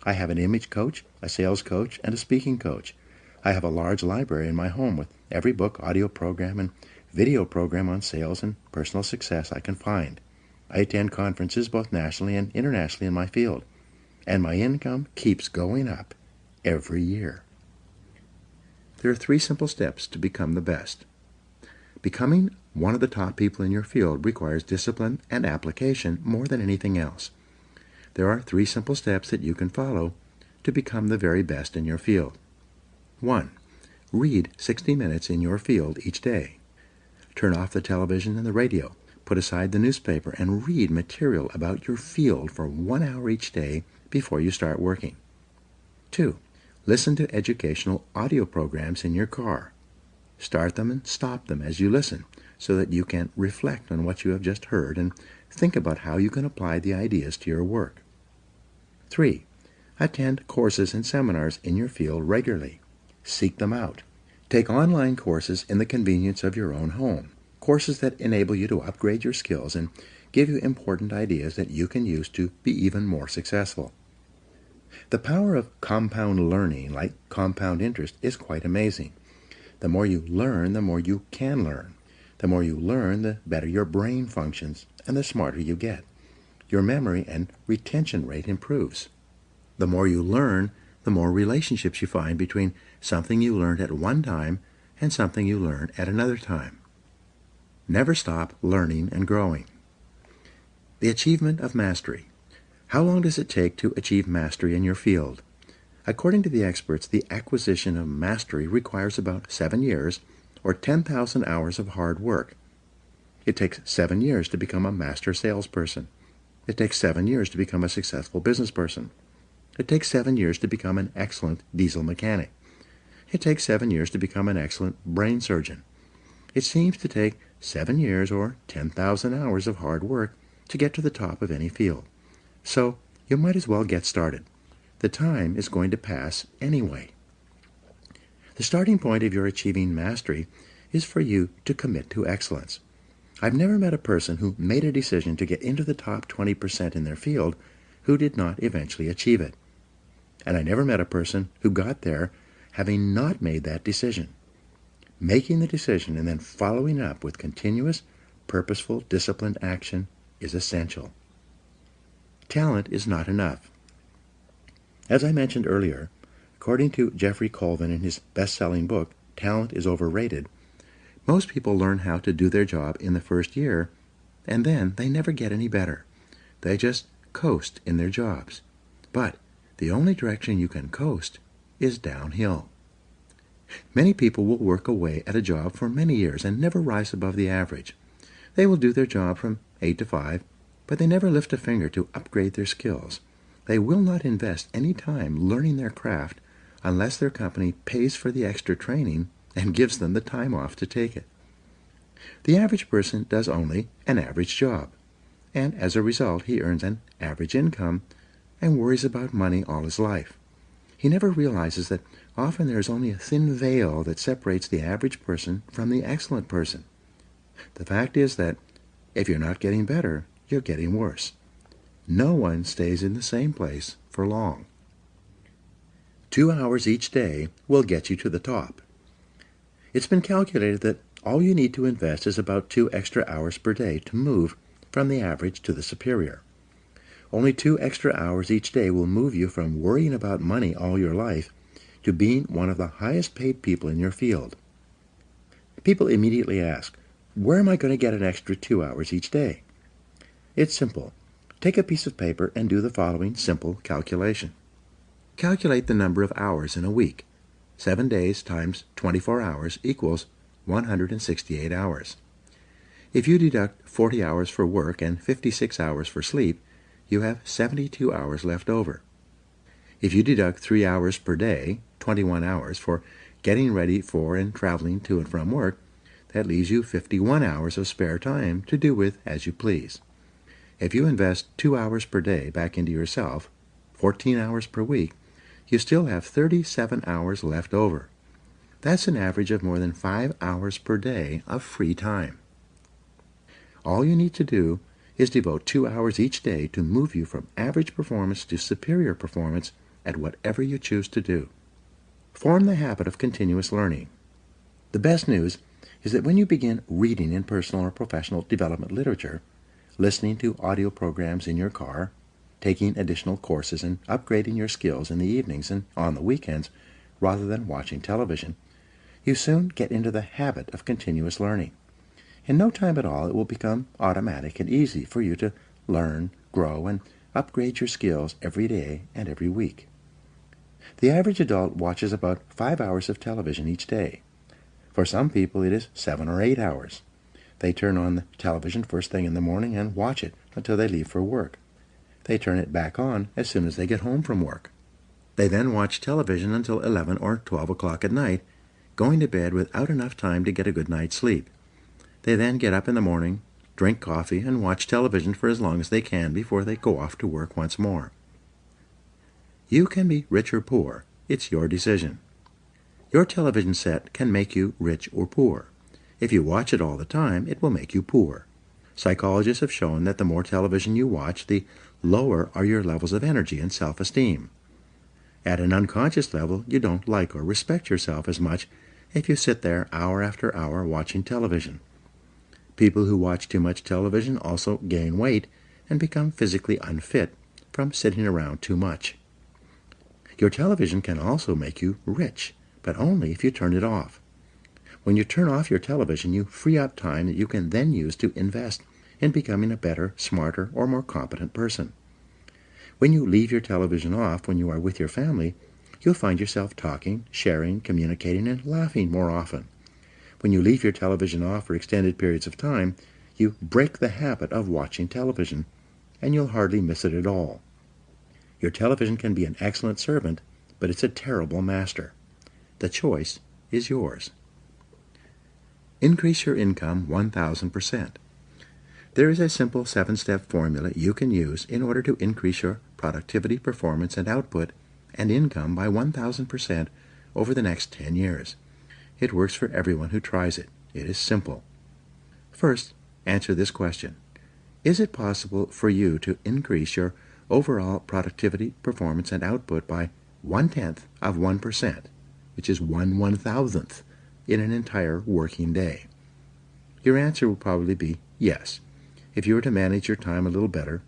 I have an image coach, a sales coach, and a speaking coach. I have a large library in my home with every book, audio program, and video program on sales and personal success I can find. I attend conferences both nationally and internationally in my field, and my income keeps going up every year. There are 3 simple steps to become the best. Becoming one of the top people in your field requires discipline and application more than anything else. There are 3 simple steps that you can follow to become the very best in your field. 1. Read 60 minutes in your field each day. Turn off the television and the radio. Put aside the newspaper and read material about your field for 1 hour each day before you start working. 2. Listen to educational audio programs in your car. Start them and stop them as you listen so that you can reflect on what you have just heard and think about how you can apply the ideas to your work. 3. Attend courses and seminars in your field regularly. Seek them out. Take online courses in the convenience of your own home, courses that enable you to upgrade your skills and give you important ideas that you can use to be even more successful. The power of compound learning, like compound interest, is quite amazing. The more you learn, the more you can learn. The more you learn, the better your brain functions, and the smarter you get. Your memory and retention rate improves. The more you learn, the more relationships you find between something you learned at one time and something you learn at another time. Never stop learning and growing. The achievement of mastery. How long does it take to achieve mastery in your field? According to the experts, the acquisition of mastery requires about 7 years or 10,000 hours of hard work. It takes 7 years to become a master salesperson. It takes 7 years to become a successful business person. It takes 7 years to become an excellent diesel mechanic. It takes 7 years to become an excellent brain surgeon. It seems to take 7 years or 10,000 hours of hard work to get to the top of any field. So you might as well get started. The time is going to pass anyway. The starting point of your achieving mastery is for you to commit to excellence. I've never met a person who made a decision to get into the top 20% in their field who did not eventually achieve it. And I never met a person who got there having not made that decision. Making the decision and then following up with continuous, purposeful, disciplined action is essential. Talent is not enough. As I mentioned earlier, according to Jeffrey Colvin in his best-selling book, Talent is Overrated, most people learn how to do their job in the first year, and then they never get any better. They just coast in their jobs. But the only direction you can coast is downhill. Many people will work away at a job for many years and never rise above the average. They will do their job from 8 to 5, but they never lift a finger to upgrade their skills. They will not invest any time learning their craft unless their company pays for the extra training and gives them the time off to take it. The average person does only an average job, and as a result he earns an average income and worries about money all his life. He never realizes that often there is only a thin veil that separates the average person from the excellent person. The fact is that if you're not getting better, you're getting worse. No one stays in the same place for long. 2 hours each day will get you to the top. It's been calculated that all you need to invest is about 2 extra hours per day to move from the average to the superior. Only 2 extra hours each day will move you from worrying about money all your life to being one of the highest paid people in your field. People immediately ask, where am I going to get an extra 2 hours each day? It's simple. Take a piece of paper and do the following simple calculation. Calculate the number of hours in a week. 7 days times 24 hours equals 168 hours. If you deduct 40 hours for work and 56 hours for sleep, you have 72 hours left over. If you deduct 3 hours per day, 21 hours, for getting ready for and traveling to and from work, that leaves you 51 hours of spare time to do with as you please. If you invest 2 hours per day back into yourself, 14 hours per week, you still have 37 hours left over. That's an average of more than 5 hours per day of free time. All you need to do is devote 2 hours each day to move you from average performance to superior performance at whatever you choose to do. Form the habit of continuous learning. The best news is that when you begin reading in personal or professional development literature, listening to audio programs in your car, taking additional courses, and upgrading your skills in the evenings and on the weekends rather than watching television, you soon get into the habit of continuous learning. In no time at all, it will become automatic and easy for you to learn, grow, and upgrade your skills every day and every week. The average adult watches about 5 hours of television each day. For some people, it is 7 or 8 hours. They turn on the television first thing in the morning and watch it until they leave for work. They turn it back on as soon as they get home from work. They then watch television until 11 or 12 o'clock at night, going to bed without enough time to get a good night's sleep. They then get up in the morning, drink coffee, and watch television for as long as they can before they go off to work once more. You can be rich or poor. It's your decision. Your television set can make you rich or poor. If you watch it all the time, it will make you poor. Psychologists have shown that the more television you watch, the lower are your levels of energy and self-esteem. At an unconscious level, you don't like or respect yourself as much if you sit there hour after hour watching television. People who watch too much television also gain weight and become physically unfit from sitting around too much. Your television can also make you rich, but only if you turn it off. When you turn off your television, you free up time that you can then use to invest in becoming a better, smarter, or more competent person. When you leave your television off when you are with your family, you'll find yourself talking, sharing, communicating, and laughing more often. When you leave your television off for extended periods of time, you break the habit of watching television, and you'll hardly miss it at all. Your television can be an excellent servant, but it's a terrible master. The choice is yours. Increase your income 1,000%. There is a simple 7-step formula you can use in order to increase your productivity, performance, and output and income by 1,000% over the next 10 years. It works for everyone who tries it. It is simple. First, answer this question. Is it possible for you to increase your overall productivity, performance, and output by 0.1%, which is 1/1000th, in an entire working day? Your answer will probably be yes. If you were to manage your time a little better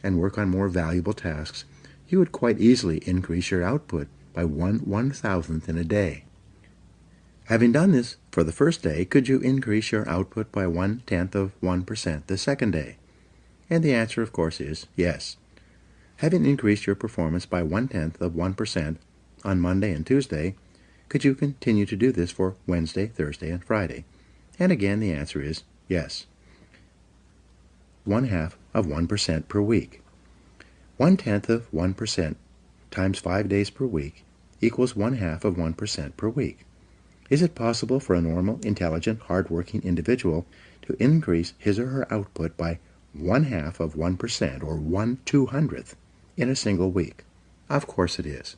and work on more valuable tasks, you would quite easily increase your output by 1/1000th in a day. Having done this for the first day, could you increase your output by 0.1% the second day? And the answer, of course, is yes. Having increased your performance by 0.1% on Monday and Tuesday, could you continue to do this for Wednesday, Thursday, and Friday? And again, the answer is yes. 0.1% per week. 0.1% times 5 days per week equals 0.1% per week. Is it possible for a normal, intelligent, hard-working individual to increase his or her output by 0.1% or 1/200th in a single week? Of course it is.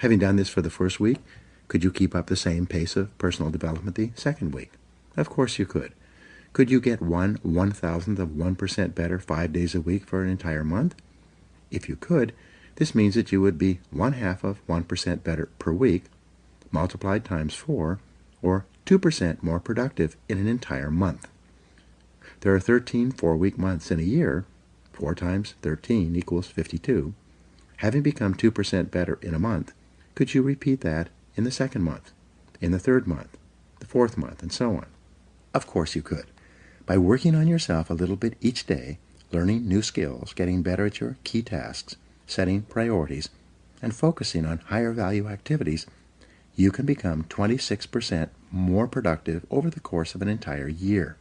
Having done this for the first week, could you keep up the same pace of personal development the second week? Of course you could. Could you get 1/1000th of 1% better 5 days a week for an entire month? If you could, this means that you would be 0.1% better per week, multiplied times 4, or 2% more productive in an entire month. There are 13 4-week months in a year. 4 times 13 equals 52. Having become 2% better in a month, could you repeat that in the second month, in the third month, the fourth month, and so on? Of course you could. By working on yourself a little bit each day, learning new skills, getting better at your key tasks, setting priorities, and focusing on higher value activities, you can become 26% more productive over the course of an entire year.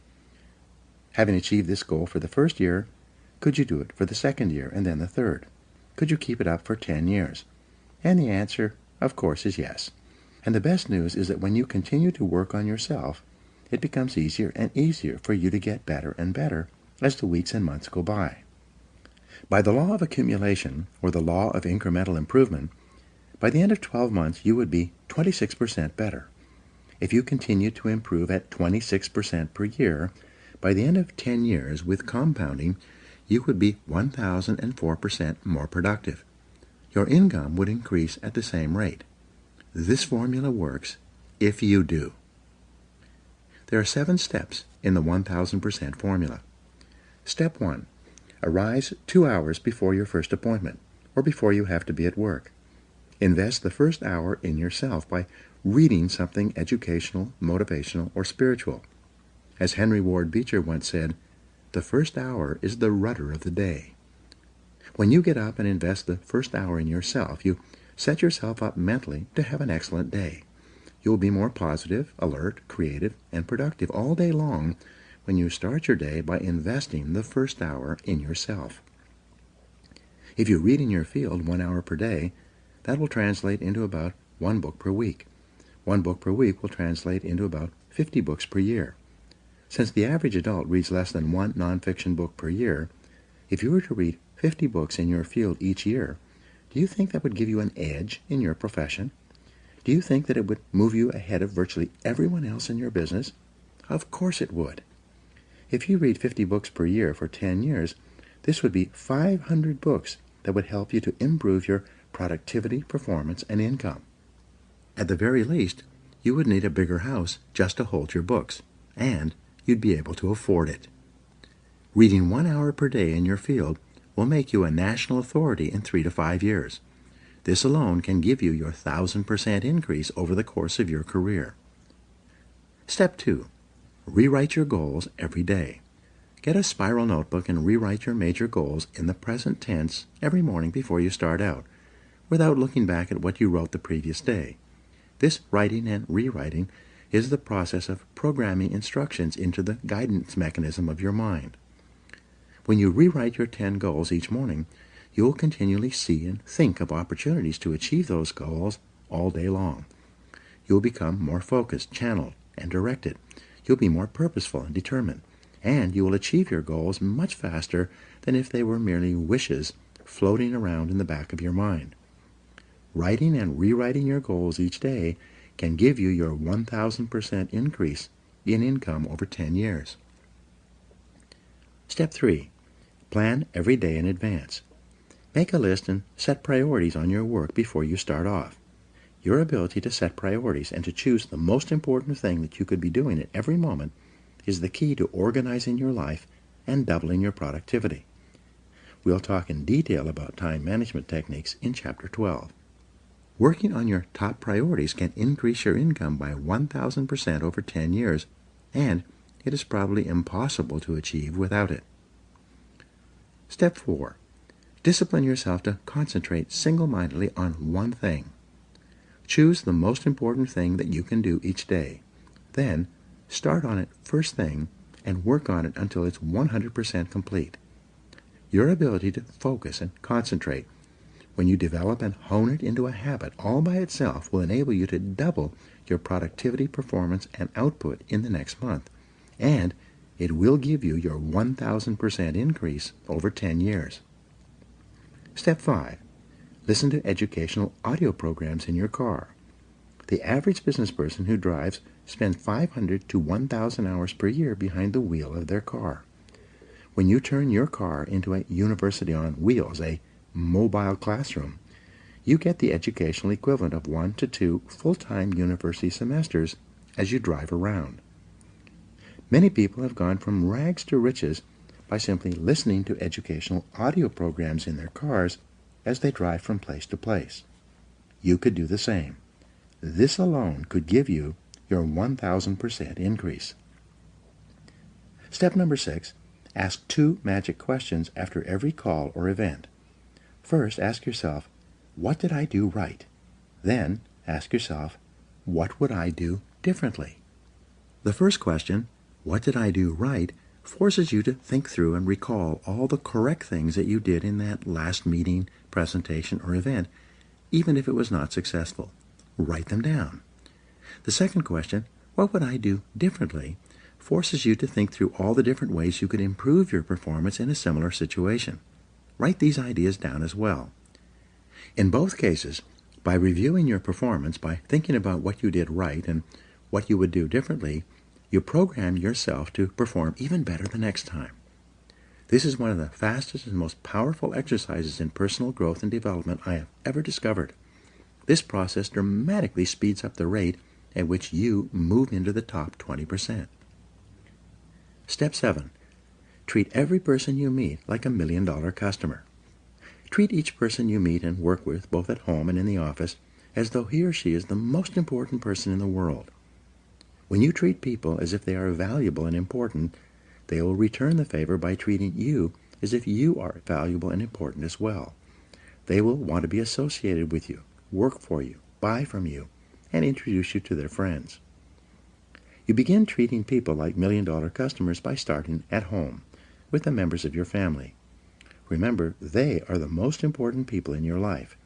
Having achieved this goal for the first year, could you do it for the second year and then the third? Could you keep it up for 10 years? And the answer, of course, is yes. And the best news is that when you continue to work on yourself, it becomes easier and easier for you to get better and better as the weeks and months go by. By the law of accumulation, or the law of incremental improvement, by the end of 12 months you would be 26% better. If you continue to improve at 26% per year, by the end of 10 years with compounding, you would be 1,004% more productive. Your income would increase at the same rate. This formula works if you do. There are 7 steps in the 1,000% formula. Step 1. Arise 2 hours before your first appointment, or before you have to be at work. Invest the first hour in yourself by reading something educational, motivational, or spiritual. As Henry Ward Beecher once said, the first hour is the rudder of the day. When you get up and invest the first hour in yourself, you set yourself up mentally to have an excellent day. You'll be more positive, alert, creative, and productive all day long when you start your day by investing the first hour in yourself. If you read in your field 1 hour per day, that will translate into about 1 book per week. 1 book per week will translate into about 50 books per year. Since the average adult reads less than 1 nonfiction book per year, if you were to read 50 books in your field each year, do you think that would give you an edge in your profession? Do you think that it would move you ahead of virtually everyone else in your business? Of course it would. If you read 50 books per year for 10 years, this would be 500 books that would help you to improve your productivity, performance, and income. At the very least, you would need a bigger house just to hold your books, and you'd be able to afford it. Reading 1 hour per day in your field will make you a national authority in 3 to 5 years. This alone can give you your 1,000% increase over the course of your career. Step 2. Rewrite your goals every day. Get a spiral notebook and rewrite your major goals in the present tense every morning before you start out, without looking back at what you wrote the previous day. This writing and rewriting is the process of programming instructions into the guidance mechanism of your mind. When you rewrite your 10 goals each morning, you will continually see and think of opportunities to achieve those goals all day long. You will become more focused, channeled, and directed. You'll be more purposeful and determined, and you will achieve your goals much faster than if they were merely wishes floating around in the back of your mind. Writing and rewriting your goals each day can give you your 1,000% increase in income over 10 years. Step 3. Plan every day in advance. Make a list and set priorities on your work before you start off. Your ability to set priorities and to choose the most important thing that you could be doing at every moment is the key to organizing your life and doubling your productivity. We'll talk in detail about time management techniques in Chapter 12. Working on your top priorities can increase your income by 1,000% over 10 years, and it is probably impossible to achieve without it. Step 4. Discipline yourself to concentrate single-mindedly on one thing. Choose the most important thing that you can do each day. Then, start on it first thing and work on it until it's 100% complete. Your ability to focus and concentrate, when you develop and hone it into a habit all by itself, will enable you to double your productivity, performance, and output in the next month. And it will give you your 1,000% increase over 10 years. Step 5. Listen to educational audio programs in your car. The average business person who drives spends 500 to 1,000 hours per year behind the wheel of their car. When you turn your car into a university on wheels, a mobile classroom, you get the educational equivalent of 1 to 2 full-time university semesters as you drive around. Many people have gone from rags to riches by simply listening to educational audio programs in their cars as they drive from place to place. You could do the same. This alone could give you your 1,000% increase. Step number 6. Ask 2 magic questions after every call or event. First, ask yourself, what did I do right? Then, ask yourself, what would I do differently? The first question, what did I do right, forces you to think through and recall all the correct things that you did in that last meeting, presentation, or event, even if it was not successful. Write them down. The second question, what would I do differently, forces you to think through all the different ways you could improve your performance in a similar situation. Write these ideas down as well. In both cases, by reviewing your performance, by thinking about what you did right and what you would do differently, you program yourself to perform even better the next time. This is one of the fastest and most powerful exercises in personal growth and development I have ever discovered. This process dramatically speeds up the rate at which you move into the top 20%. Step 7. Treat every person you meet like a $1 million customer. Treat each person you meet and work with, both at home and in the office, as though he or she is the most important person in the world. When you treat people as if they are valuable and important, they will return the favor by treating you as if you are valuable and important as well. They will want to be associated with you, work for you, buy from you, and introduce you to their friends. You begin treating people like $1 million customers by starting at home, with the members of your family. Remember, they are the most important people in your life.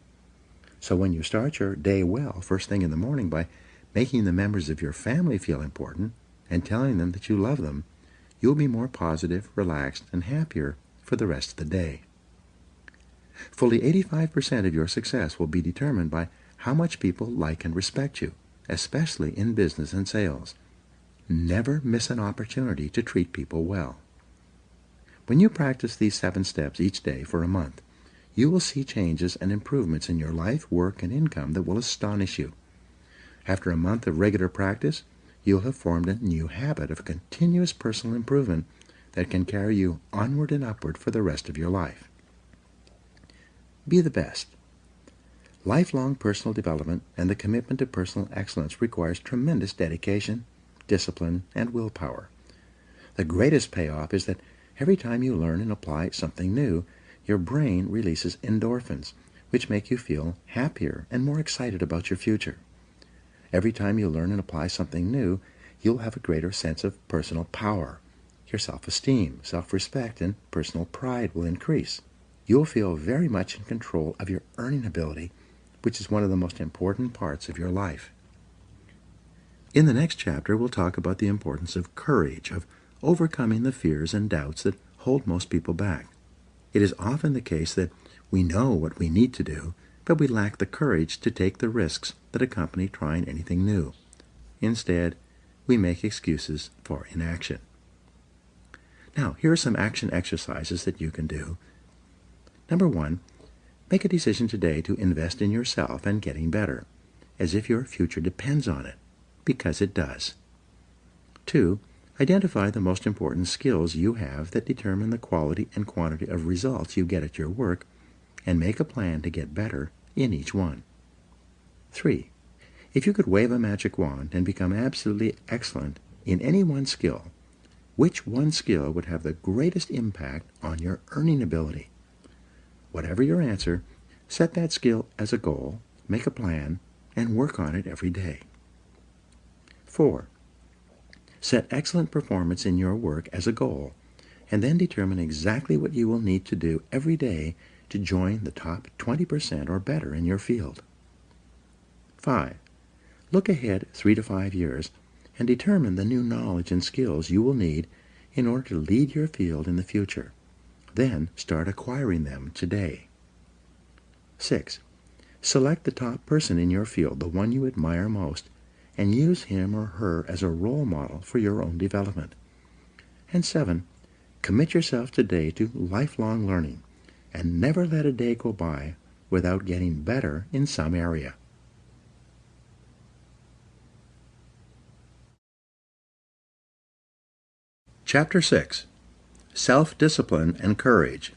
So when you start your day well, first thing in the morning, by making the members of your family feel important and telling them that you love them, you'll be more positive, relaxed, and happier for the rest of the day. Fully 85% of your success will be determined by how much people like and respect you, especially in business and sales. Never miss an opportunity to treat people well. When you practice these 7 steps each day for a month, you will see changes and improvements in your life, work, and income that will astonish you. After a month of regular practice, you'll have formed a new habit of continuous personal improvement that can carry you onward and upward for the rest of your life. Be the best. Lifelong personal development and the commitment to personal excellence requires tremendous dedication, discipline, and willpower. The greatest payoff is that every time you learn and apply something new, your brain releases endorphins, which make you feel happier and more excited about your future. Every time you learn and apply something new, you'll have a greater sense of personal power. Your self-esteem, self-respect, and personal pride will increase. You'll feel very much in control of your earning ability, which is one of the most important parts of your life. In the next chapter, we'll talk about the importance of courage, of overcoming the fears and doubts that hold most people back. It is often the case that we know what we need to do, but we lack the courage to take the risks that accompany trying anything new. Instead, we make excuses for inaction. Now, here are some action exercises that you can do. Number 1, make a decision today to invest in yourself and getting better, as if your future depends on it, because it does. 2, identify the most important skills you have that determine the quality and quantity of results you get at your work, and make a plan to get better in each one. 3, if you could wave a magic wand and become absolutely excellent in any one skill, which one skill would have the greatest impact on your earning ability? Whatever your answer, set that skill as a goal, make a plan, and work on it every day. 4, set excellent performance in your work as a goal, and then determine exactly what you will need to do every day to join the top 20% or better in your field. 5, look ahead 3 to 5 years and determine the new knowledge and skills you will need in order to lead your field in the future. Then start acquiring them today. 6, select the top person in your field, the one you admire most, and use him or her as a role model for your own development. And 7, commit yourself today to lifelong learning, and never let a day go by without getting better in some area. Chapter 6. Self-Discipline and Courage.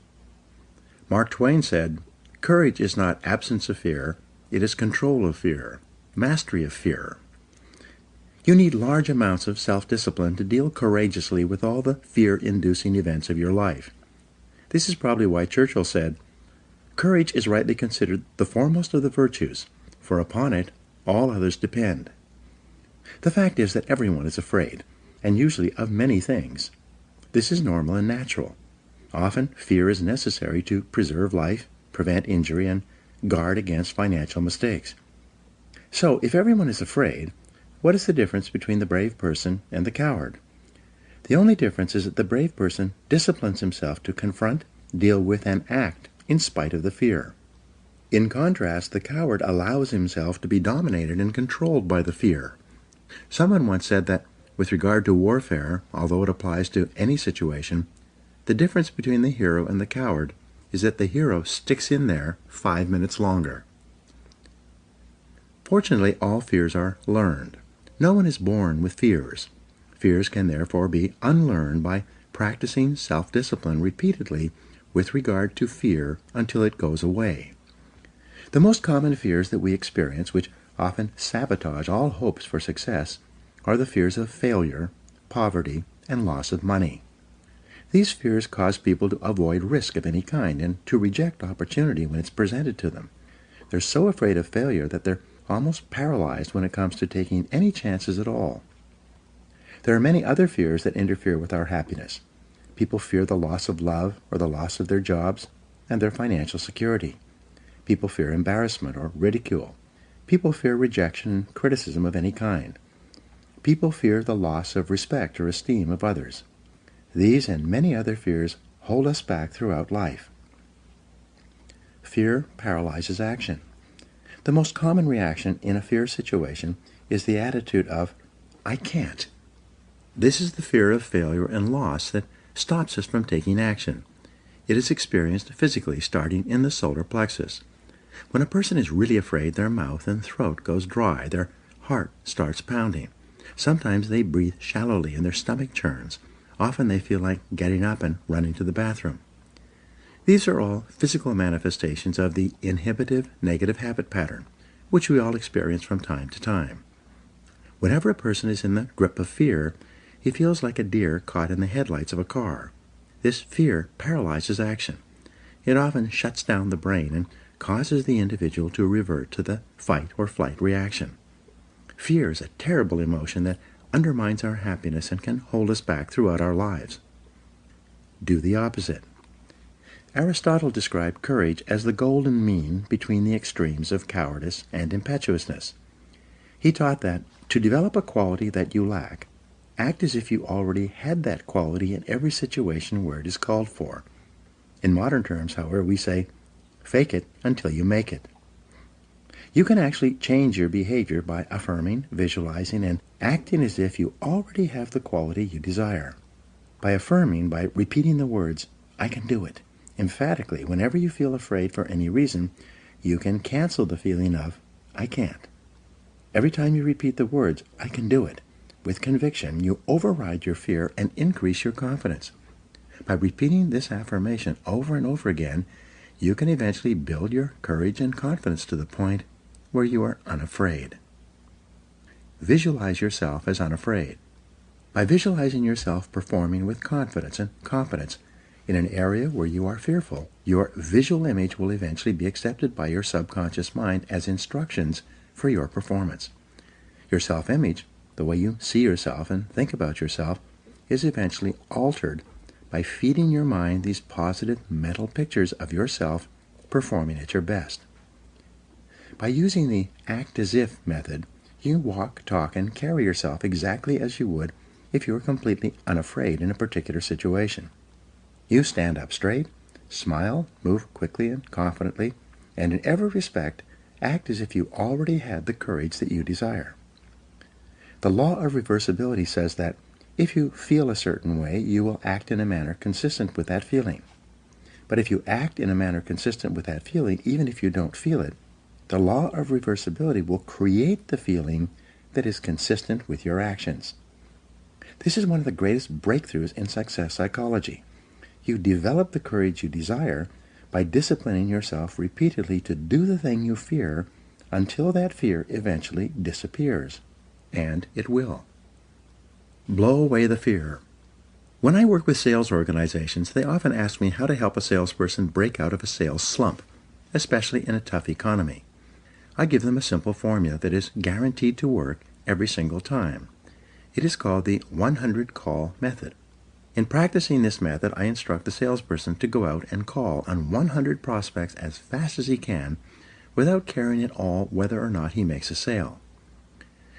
Mark Twain said, "Courage is not absence of fear, it is control of fear, mastery of fear." You need large amounts of self-discipline to deal courageously with all the fear-inducing events of your life. This is probably why Churchill said, "Courage is rightly considered the foremost of the virtues, for upon it all others depend." The fact is that everyone is afraid, and usually of many things. This is normal and natural. Often, fear is necessary to preserve life, prevent injury, and guard against financial mistakes. So, if everyone is afraid, what is the difference between the brave person and the coward? The only difference is that the brave person disciplines himself to confront, deal with, and act in spite of the fear. In contrast, the coward allows himself to be dominated and controlled by the fear. Someone once said that, with regard to warfare, although it applies to any situation, the difference between the hero and the coward is that the hero sticks in there 5 minutes longer. Fortunately, all fears are learned. No one is born with fears. Fears can therefore be unlearned by practicing self-discipline repeatedly with regard to fear until it goes away. The most common fears that we experience, which often sabotage all hopes for success, are the fears of failure, poverty, and loss of money. These fears cause people to avoid risk of any kind and to reject opportunity when it's presented to them. They're so afraid of failure that they're almost paralyzed when it comes to taking any chances at all. There are many other fears that interfere with our happiness. People fear the loss of love or the loss of their jobs and their financial security. People fear embarrassment or ridicule. People fear rejection and criticism of any kind. People fear the loss of respect or esteem of others. These and many other fears hold us back throughout life. Fear paralyzes action. The most common reaction in a fear situation is the attitude of, "I can't." This is the fear of failure and loss that stops us from taking action. It is experienced physically, starting in the solar plexus. When a person is really afraid, their mouth and throat goes dry, their heart starts pounding. Sometimes they breathe shallowly and their stomach churns. Often they feel like getting up and running to the bathroom. These are all physical manifestations of the inhibitive negative habit pattern, which we all experience from time to time. Whenever a person is in the grip of fear, he feels like a deer caught in the headlights of a car. This fear paralyzes action. It often shuts down the brain and causes the individual to revert to the fight or flight reaction. Fear is a terrible emotion that undermines our happiness and can hold us back throughout our lives. Do the opposite. Aristotle described courage as the golden mean between the extremes of cowardice and impetuousness. He taught that to develop a quality that you lack, act as if you already had that quality in every situation where it is called for. In modern terms, however, we say, fake it until you make it. You can actually change your behavior by affirming, visualizing, and acting as if you already have the quality you desire. By affirming, by repeating the words, "I can do it," emphatically, whenever you feel afraid for any reason, you can cancel the feeling of, "I can't." Every time you repeat the words, "I can do it," with conviction, you override your fear and increase your confidence. By repeating this affirmation over and over again, you can eventually build your courage and confidence to the point where you are unafraid. Visualize yourself as unafraid. By visualizing yourself performing with confidence and competence in an area where you are fearful, your visual image will eventually be accepted by your subconscious mind as instructions for your performance. Your self-image, the way you see yourself and think about yourself, is eventually altered by feeding your mind these positive mental pictures of yourself performing at your best. By using the act-as-if method, you walk, talk, and carry yourself exactly as you would if you were completely unafraid in a particular situation. You stand up straight, smile, move quickly and confidently, and in every respect, act as if you already had the courage that you desire. The law of reversibility says that if you feel a certain way, you will act in a manner consistent with that feeling. But if you act in a manner consistent with that feeling, even if you don't feel it, the law of reversibility will create the feeling that is consistent with your actions. This is one of the greatest breakthroughs in success psychology. You develop the courage you desire by disciplining yourself repeatedly to do the thing you fear until that fear eventually disappears. And it will. Blow away the fear. When I work with sales organizations, they often ask me how to help a salesperson break out of a sales slump, especially in a tough economy. I give them a simple formula that is guaranteed to work every single time. It is called the 100 call method. In practicing this method, I instruct the salesperson to go out and call on 100 prospects as fast as he can without caring at all whether or not he makes a sale.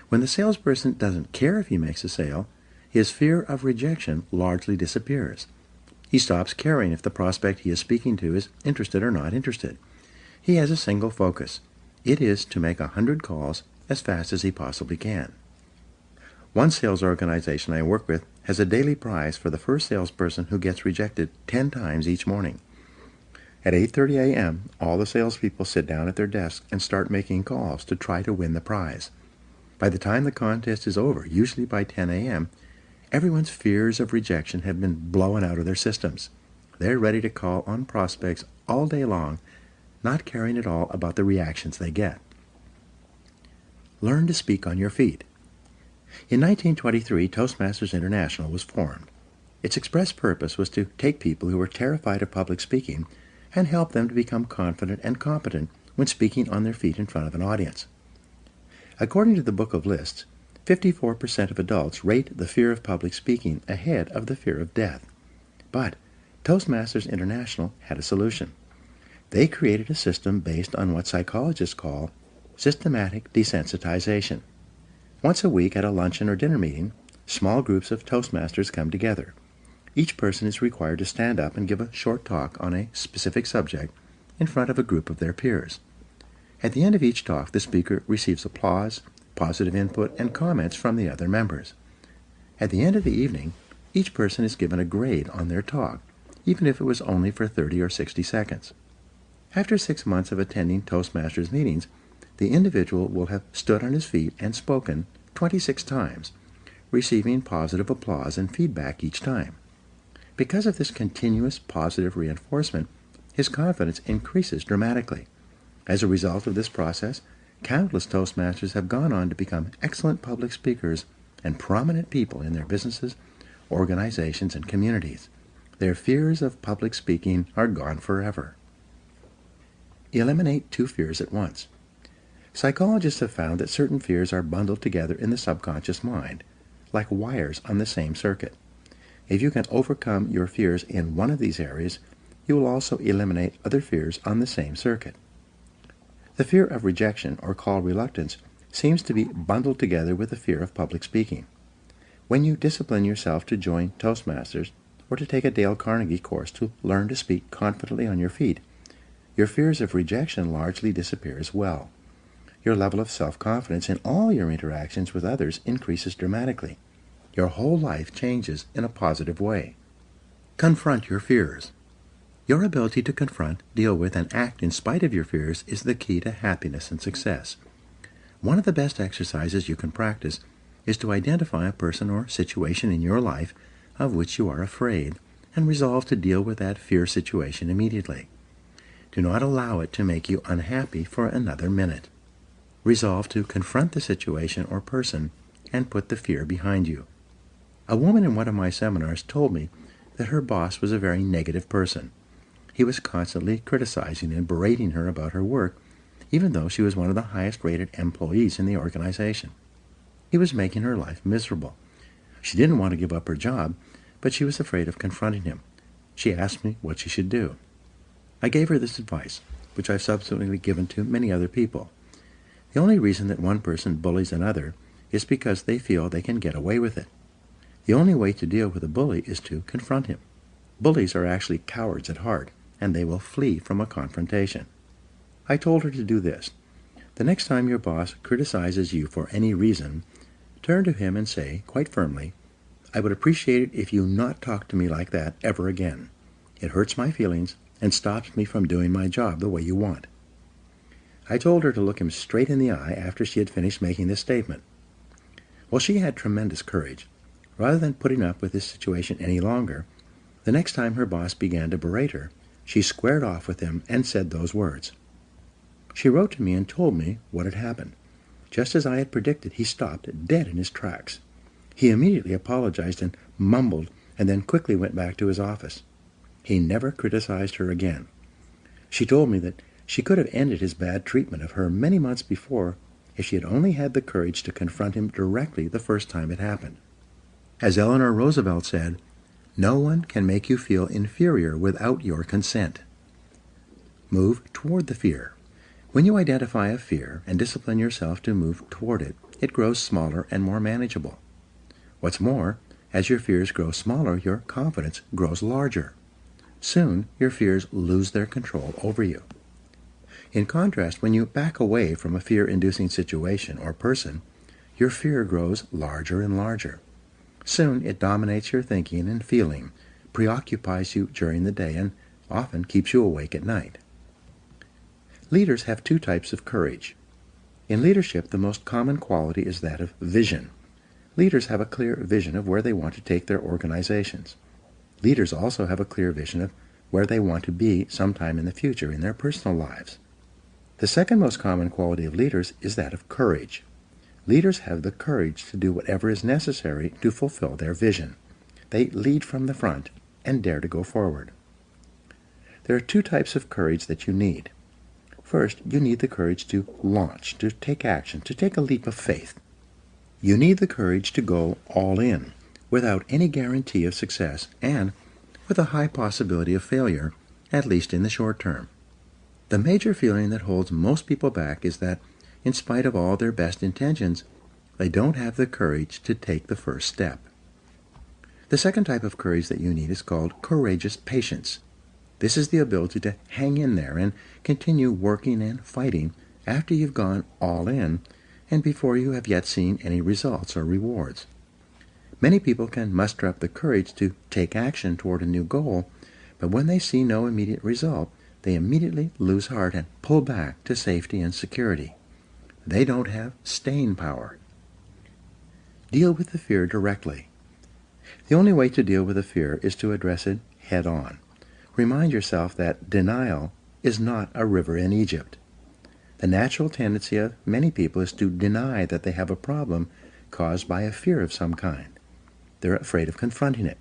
When the salesperson doesn't care if he makes a sale, his fear of rejection largely disappears. He stops caring if the prospect he is speaking to is interested or not interested. He has a single focus. It is to make 100 calls as fast as he possibly can. One sales organization I work with has a daily prize for the first salesperson who gets rejected 10 times each morning. At 8:30 a.m., all the salespeople sit down at their desks and start making calls to try to win the prize. By the time the contest is over, usually by 10 a.m., everyone's fears of rejection have been blown out of their systems. They're ready to call on prospects all day long, not caring at all about the reactions they get. Learn to speak on your feet. In 1923, Toastmasters International was formed. Its express purpose was to take people who were terrified of public speaking and help them to become confident and competent when speaking on their feet in front of an audience. According to the Book of Lists, 54% of adults rate the fear of public speaking ahead of the fear of death. But Toastmasters International had a solution. They created a system based on what psychologists call systematic desensitization. Once a week at a luncheon or dinner meeting, small groups of Toastmasters come together. Each person is required to stand up and give a short talk on a specific subject in front of a group of their peers. At the end of each talk, the speaker receives applause, positive input, and comments from the other members. At the end of the evening, each person is given a grade on their talk, even if it was only for 30 or 60 seconds. After 6 months of attending Toastmasters meetings, the individual will have stood on his feet and spoken 26 times, receiving positive applause and feedback each time. Because of this continuous positive reinforcement, his confidence increases dramatically. As a result of this process, countless Toastmasters have gone on to become excellent public speakers and prominent people in their businesses, organizations, and communities. Their fears of public speaking are gone forever. Eliminate 2 fears at once. Psychologists have found that certain fears are bundled together in the subconscious mind, like wires on the same circuit. If you can overcome your fears in one of these areas, you will also eliminate other fears on the same circuit. The fear of rejection, or call reluctance, seems to be bundled together with the fear of public speaking. When you discipline yourself to join Toastmasters or to take a Dale Carnegie course to learn to speak confidently on your feet, your fears of rejection largely disappear as well. Your level of self-confidence in all your interactions with others increases dramatically. Your whole life changes in a positive way. Confront your fears. Your ability to confront, deal with, and act in spite of your fears is the key to happiness and success. One of the best exercises you can practice is to identify a person or situation in your life of which you are afraid and resolve to deal with that fear situation immediately. Do not allow it to make you unhappy for another minute. Resolve to confront the situation or person and put the fear behind you. A woman in one of my seminars told me that her boss was a very negative person. He was constantly criticizing and berating her about her work, even though she was one of the highest-rated employees in the organization. He was making her life miserable. She didn't want to give up her job, but she was afraid of confronting him. She asked me what she should do. I gave her this advice, which I've subsequently given to many other people. The only reason that one person bullies another is because they feel they can get away with it. The only way to deal with a bully is to confront him. Bullies are actually cowards at heart, and they will flee from a confrontation. I told her to do this. The next time your boss criticizes you for any reason, turn to him and say, quite firmly, "I would appreciate it if you not talk to me like that ever again. It hurts my feelings and stops me from doing my job the way you want." I told her to look him straight in the eye after she had finished making this statement. Well, she had tremendous courage. Rather than putting up with this situation any longer, the next time her boss began to berate her, she squared off with him and said those words. She wrote to me and told me what had happened. Just as I had predicted, he stopped dead in his tracks. He immediately apologized and mumbled, and then quickly went back to his office. He never criticized her again. She told me that she could have ended his bad treatment of her many months before if she had only had the courage to confront him directly the first time it happened. As Eleanor Roosevelt said, "No one can make you feel inferior without your consent." Move toward the fear. When you identify a fear and discipline yourself to move toward it, it grows smaller and more manageable. What's more, as your fears grow smaller, your confidence grows larger. Soon, your fears lose their control over you. In contrast, when you back away from a fear-inducing situation or person, your fear grows larger and larger. Soon, it dominates your thinking and feeling, preoccupies you during the day, and often keeps you awake at night. Leaders have two types of courage. In leadership, the most common quality is that of vision. Leaders have a clear vision of where they want to take their organizations. Leaders also have a clear vision of where they want to be sometime in the future in their personal lives. The second most common quality of leaders is that of courage. Leaders have the courage to do whatever is necessary to fulfill their vision. They lead from the front and dare to go forward. There are two types of courage that you need. First, you need the courage to launch, to take action, to take a leap of faith. You need the courage to go all in, without any guarantee of success, and with a high possibility of failure, at least in the short term. The major feeling that holds most people back is that, in spite of all their best intentions, they don't have the courage to take the first step. The second type of courage that you need is called courageous patience. This is the ability to hang in there and continue working and fighting after you've gone all in and before you have yet seen any results or rewards. Many people can muster up the courage to take action toward a new goal, but when they see no immediate result, they immediately lose heart and pull back to safety and security. They don't have staying power. Deal with the fear directly. The only way to deal with a fear is to address it head on. Remind yourself that denial is not a river in Egypt. The natural tendency of many people is to deny that they have a problem caused by a fear of some kind. They're afraid of confronting it.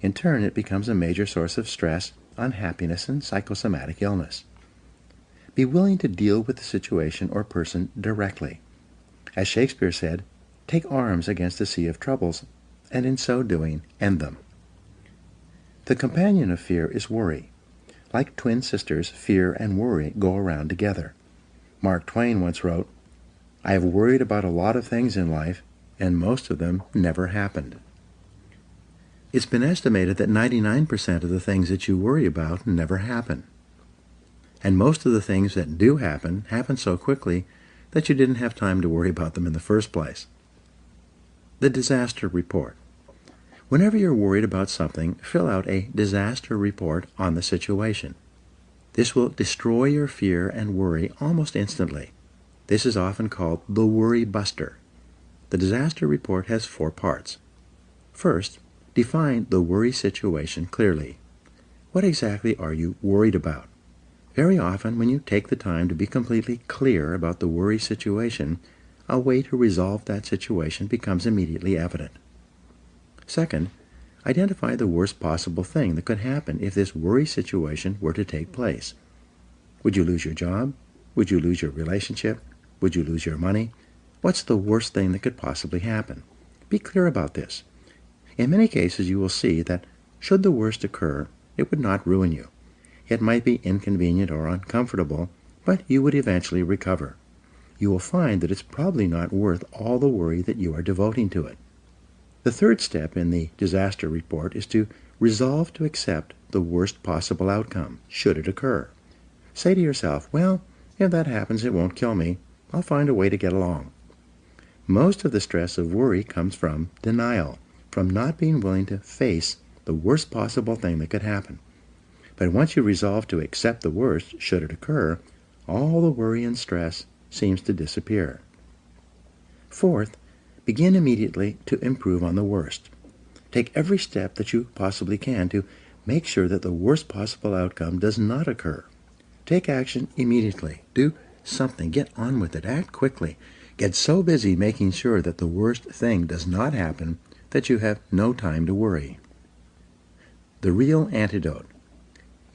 In turn, it becomes a major source of stress, unhappiness, and psychosomatic illness. Be willing to deal with the situation or person directly. As Shakespeare said, "Take arms against a sea of troubles, and in so doing, end them." The companion of fear is worry. Like twin sisters, fear and worry go around together. Mark Twain once wrote, "I have worried about a lot of things in life, and most of them never happened." It's been estimated that 99% of the things that you worry about never happen. And most of the things that do happen so quickly that you didn't have time to worry about them in the first place. The disaster report. Whenever you're worried about something, fill out a disaster report on the situation. This will destroy your fear and worry almost instantly. This is often called the worry buster. The disaster report has 4 parts. First, define the worry situation clearly. What exactly are you worried about? Very often, when you take the time to be completely clear about the worry situation, a way to resolve that situation becomes immediately evident. Second, identify the worst possible thing that could happen if this worry situation were to take place. Would you lose your job? Would you lose your relationship? Would you lose your money? What's the worst thing that could possibly happen? Be clear about this. In many cases, you will see that should the worst occur, it would not ruin you. It might be inconvenient or uncomfortable, but you would eventually recover. You will find that it's probably not worth all the worry that you are devoting to it. The third step in the disaster report is to resolve to accept the worst possible outcome, should it occur. Say to yourself, well, if that happens, it won't kill me. I'll find a way to get along. Most of the stress of worry comes from denial, from not being willing to face the worst possible thing that could happen. But once you resolve to accept the worst, should it occur, all the worry and stress seems to disappear. Fourth, begin immediately to improve on the worst. Take every step that you possibly can to make sure that the worst possible outcome does not occur. Take action immediately. Do something. Get on with it. Act quickly. Get so busy making sure that the worst thing does not happen that you have no time to worry. The real antidote.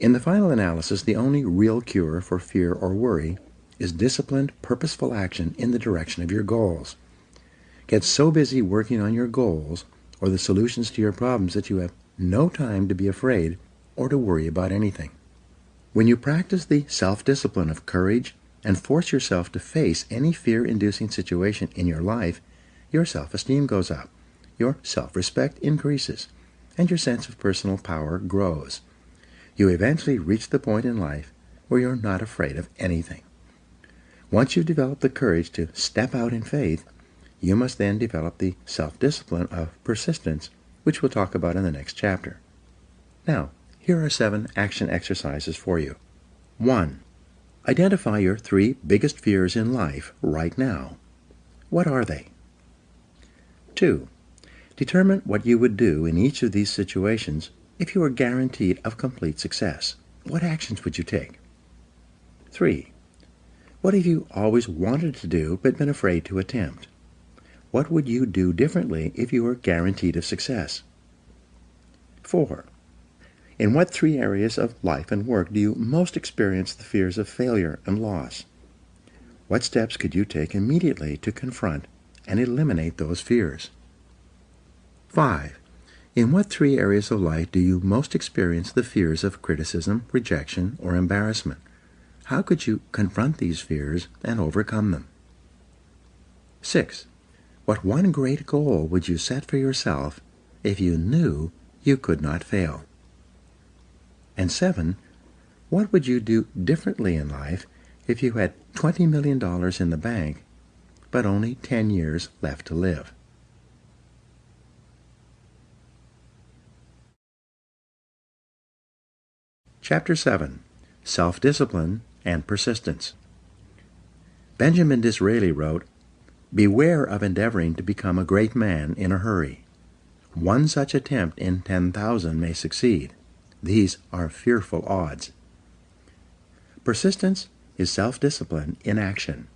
In the final analysis, the only real cure for fear or worry is disciplined, purposeful action in the direction of your goals. Get so busy working on your goals or the solutions to your problems that you have no time to be afraid or to worry about anything. When you practice the self-discipline of courage and force yourself to face any fear-inducing situation in your life, your self-esteem goes up, your self-respect increases, and your sense of personal power grows. You eventually reach the point in life where you're not afraid of anything. Once you've developed the courage to step out in faith, you must then develop the self-discipline of persistence, which we'll talk about in the next chapter. Now, here are 7 action exercises for you. 1. Identify your 3 biggest fears in life right now. What are they? 2. Determine what you would do in each of these situations if you were guaranteed of complete success. What actions would you take? 3. What have you always wanted to do but been afraid to attempt? What would you do differently if you were guaranteed of success? 4. In what 3 areas of life and work do you most experience the fears of failure and loss? What steps could you take immediately to confront and eliminate those fears? 5. In what 3 areas of life do you most experience the fears of criticism, rejection, or embarrassment? How could you confront these fears and overcome them? 6. What one great goal would you set for yourself if you knew you could not fail? And 7. What would you do differently in life if you had $20 million in the bank, but only 10 years left to live? Chapter 7. Self-Discipline and Persistence. Benjamin Disraeli wrote, "Beware of endeavoring to become a great man in a hurry. One such attempt in 10,000 may succeed. These are fearful odds." Persistence is self-discipline in action.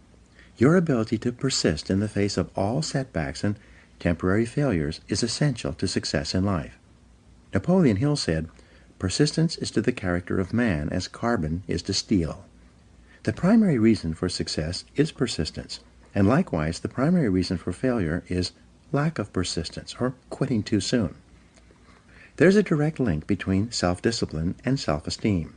Your ability to persist in the face of all setbacks and temporary failures is essential to success in life. Napoleon Hill said, "Persistence is to the character of man as carbon is to steel." The primary reason for success is persistence, and likewise the primary reason for failure is lack of persistence or quitting too soon. There's a direct link between self-discipline and self-esteem.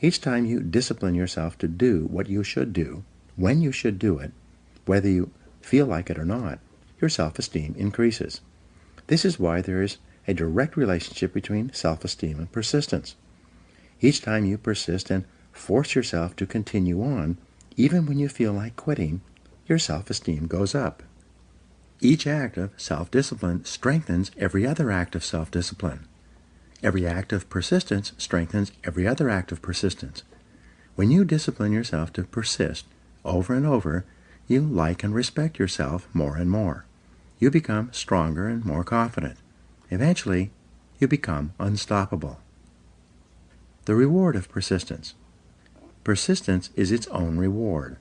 Each time you discipline yourself to do what you should do, when you should do it, whether you feel like it or not, your self-esteem increases. This is why there is a direct relationship between self-esteem and persistence. Each time you persist and force yourself to continue on, even when you feel like quitting, your self-esteem goes up. Each act of self-discipline strengthens every other act of self-discipline. Every act of persistence strengthens every other act of persistence. When you discipline yourself to persist over and over, you like and respect yourself more and more. You become stronger and more confident. Eventually, you become unstoppable. The reward of persistence. Persistence is its own reward.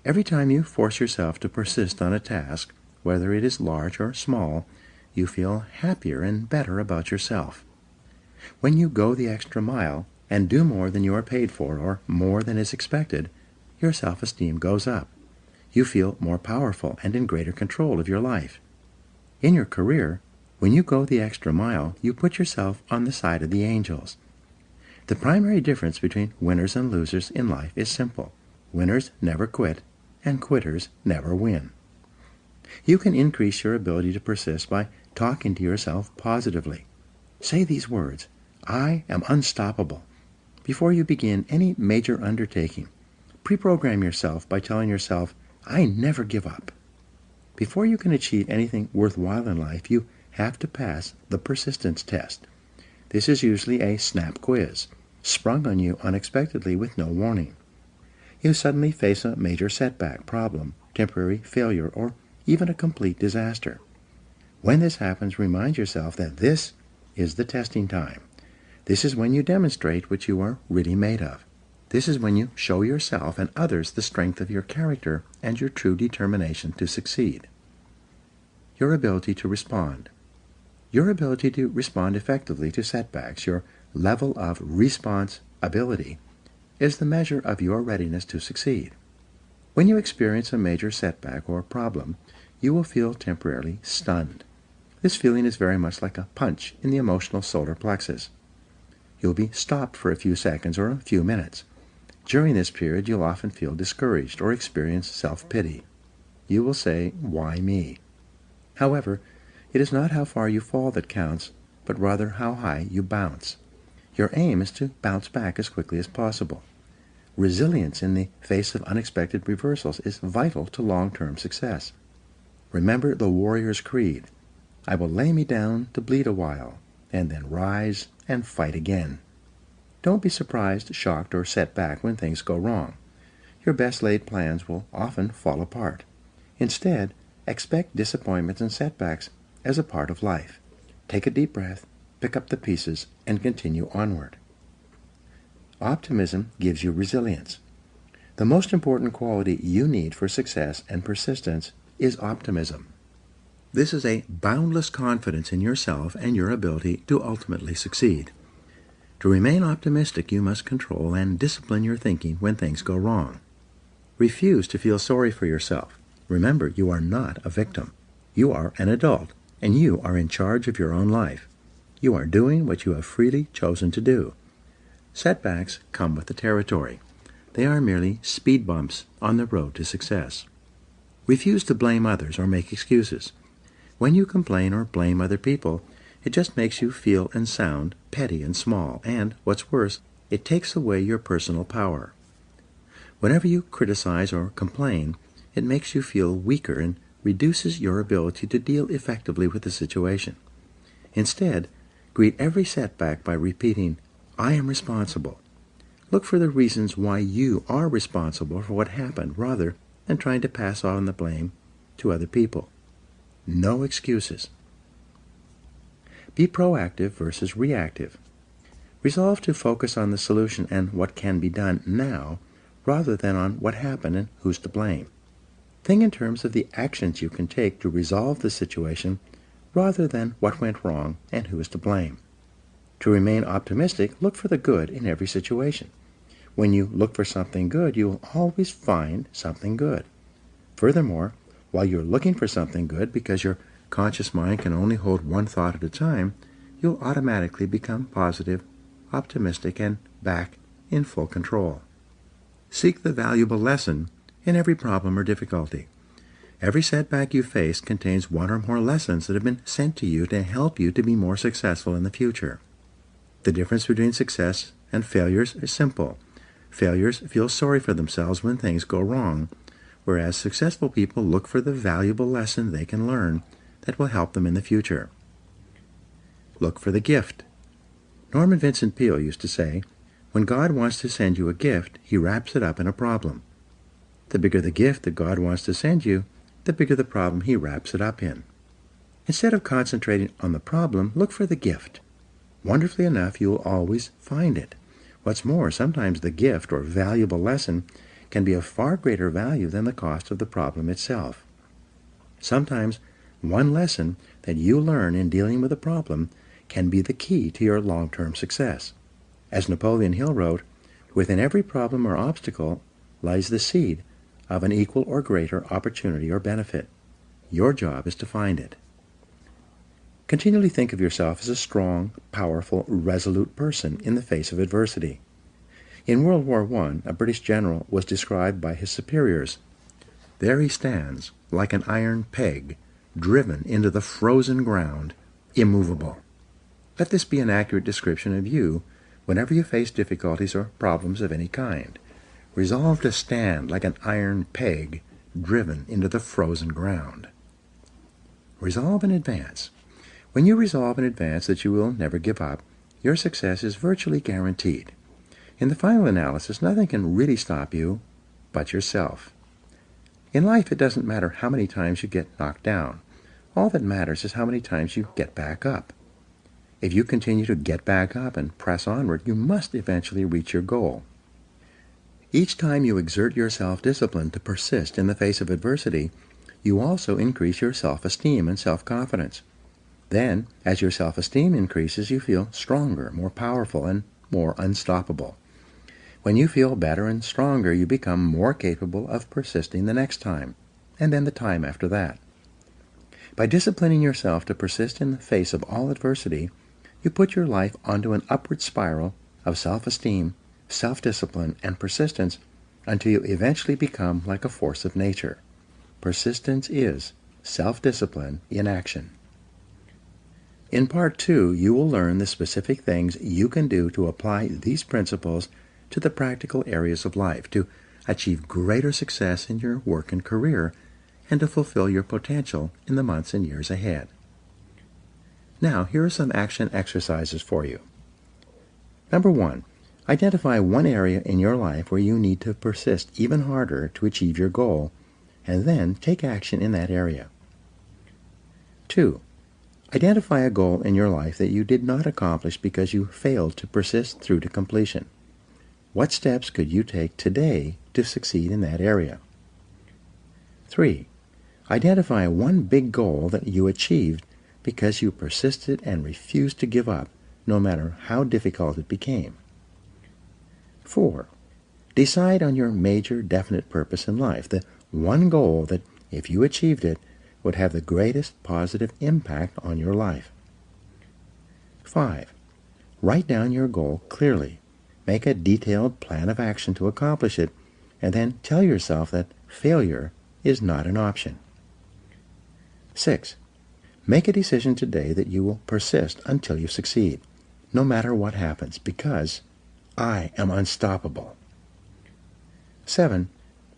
Every time you force yourself to persist on a task, whether it is large or small, you feel happier and better about yourself. When you go the extra mile and do more than you are paid for or more than is expected, your self-esteem goes up. You feel more powerful and in greater control of your life. In your career, when you go the extra mile, you put yourself on the side of the angels. The primary difference between winners and losers in life is simple. Winners never quit, and quitters never win. You can increase your ability to persist by talking to yourself positively. Say these words, "I am unstoppable." Before you begin any major undertaking, pre-program yourself by telling yourself, "I never give up." Before you can achieve anything worthwhile in life, you have to pass the persistence test. This is usually a snap quiz, sprung on you unexpectedly with no warning. You suddenly face a major setback, problem, temporary failure, or even a complete disaster. When this happens, remind yourself that this is the testing time. This is when you demonstrate what you are really made of. This is when you show yourself and others the strength of your character and your true determination to succeed. Your ability to respond. Your ability to respond effectively to setbacks, your level of response ability, is the measure of your readiness to succeed. When you experience a major setback or problem, you will feel temporarily stunned. This feeling is very much like a punch in the emotional solar plexus. You'll be stopped for a few seconds or a few minutes. During this period, you'll often feel discouraged or experience self-pity. You will say, "Why me?" However, it is not how far you fall that counts, but rather how high you bounce. Your aim is to bounce back as quickly as possible. Resilience in the face of unexpected reversals is vital to long-term success. Remember the warrior's creed: I will lay me down to bleed a while, and then rise and fight again. Don't be surprised, shocked, or set back when things go wrong. Your best-laid plans will often fall apart. Instead, expect disappointments and setbacks as a part of life. Take a deep breath, pick up the pieces, and continue onward. Optimism gives you resilience. The most important quality you need for success and persistence is optimism. This is a boundless confidence in yourself and your ability to ultimately succeed. To remain optimistic, you must control and discipline your thinking when things go wrong. Refuse to feel sorry for yourself. Remember, you are not a victim. You are an adult, and you are in charge of your own life. You are doing what you have freely chosen to do. Setbacks come with the territory. They are merely speed bumps on the road to success. Refuse to blame others or make excuses. When you complain or blame other people, it just makes you feel and sound petty and small, and, what's worse, it takes away your personal power. Whenever you criticize or complain, it makes you feel weaker and reduces your ability to deal effectively with the situation. Instead, greet every setback by repeating, I am responsible. Look for the reasons why you are responsible for what happened rather than trying to pass on the blame to other people. No excuses. Be proactive versus reactive. Resolve to focus on the solution and what can be done now rather than on what happened and who's to blame. Think in terms of the actions you can take to resolve the situation rather than what went wrong and who is to blame. To remain optimistic, look for the good in every situation. When you look for something good, you will always find something good. Furthermore, while you're looking for something good, because your conscious mind can only hold one thought at a time, you'll automatically become positive, optimistic, and back in full control. Seek the valuable lesson in every problem or difficulty. Every setback you face contains one or more lessons that have been sent to you to help you to be more successful in the future. The difference between success and failures is simple. Failures feel sorry for themselves when things go wrong, whereas successful people look for the valuable lesson they can learn that will help them in the future. Look for the gift. Norman Vincent Peale used to say, when God wants to send you a gift, he wraps it up in a problem. The bigger the gift that God wants to send you, the bigger the problem he wraps it up in. Instead of concentrating on the problem, look for the gift. Wonderfully enough, you will always find it. What's more, sometimes the gift or valuable lesson can be of far greater value than the cost of the problem itself. Sometimes one lesson that you learn in dealing with a problem can be the key to your long-term success. As Napoleon Hill wrote, within every problem or obstacle lies the seed of an equal or greater opportunity or benefit. Your job is to find it. Continually think of yourself as a strong, powerful, resolute person in the face of adversity. In World War I, a British general was described by his superiors. There he stands, like an iron peg, driven into the frozen ground, immovable. Let this be an accurate description of you whenever you face difficulties or problems of any kind. Resolve to stand like an iron peg, driven into the frozen ground. Resolve in advance. When you resolve in advance that you will never give up, your success is virtually guaranteed. In the final analysis, nothing can really stop you but yourself. In life, it doesn't matter how many times you get knocked down. All that matters is how many times you get back up. If you continue to get back up and press onward, you must eventually reach your goal. Each time you exert your self-discipline to persist in the face of adversity, you also increase your self-esteem and self-confidence. Then, as your self-esteem increases, you feel stronger, more powerful, and more unstoppable. When you feel better and stronger, you become more capable of persisting the next time, and then the time after that. By disciplining yourself to persist in the face of all adversity, you put your life onto an upward spiral of self-esteem, self-discipline, and persistence until you eventually become like a force of nature. Persistence is self-discipline in action. In Part 2, you will learn the specific things you can do to apply these principles to the practical areas of life, to achieve greater success in your work and career, and to fulfill your potential in the months and years ahead. Now, here are some action exercises for you. Number 1, identify one area in your life where you need to persist even harder to achieve your goal, and then take action in that area. 2, identify a goal in your life that you did not accomplish because you failed to persist through to completion. What steps could you take today to succeed in that area? 3, identify one big goal that you achieved because you persisted and refused to give up, no matter how difficult it became. 4, decide on your major definite purpose in life, the one goal that, if you achieved it, would have the greatest positive impact on your life. 5, write down your goal clearly. Make a detailed plan of action to accomplish it, and then tell yourself that failure is not an option. 6, make a decision today that you will persist until you succeed, no matter what happens, because I am unstoppable. 7,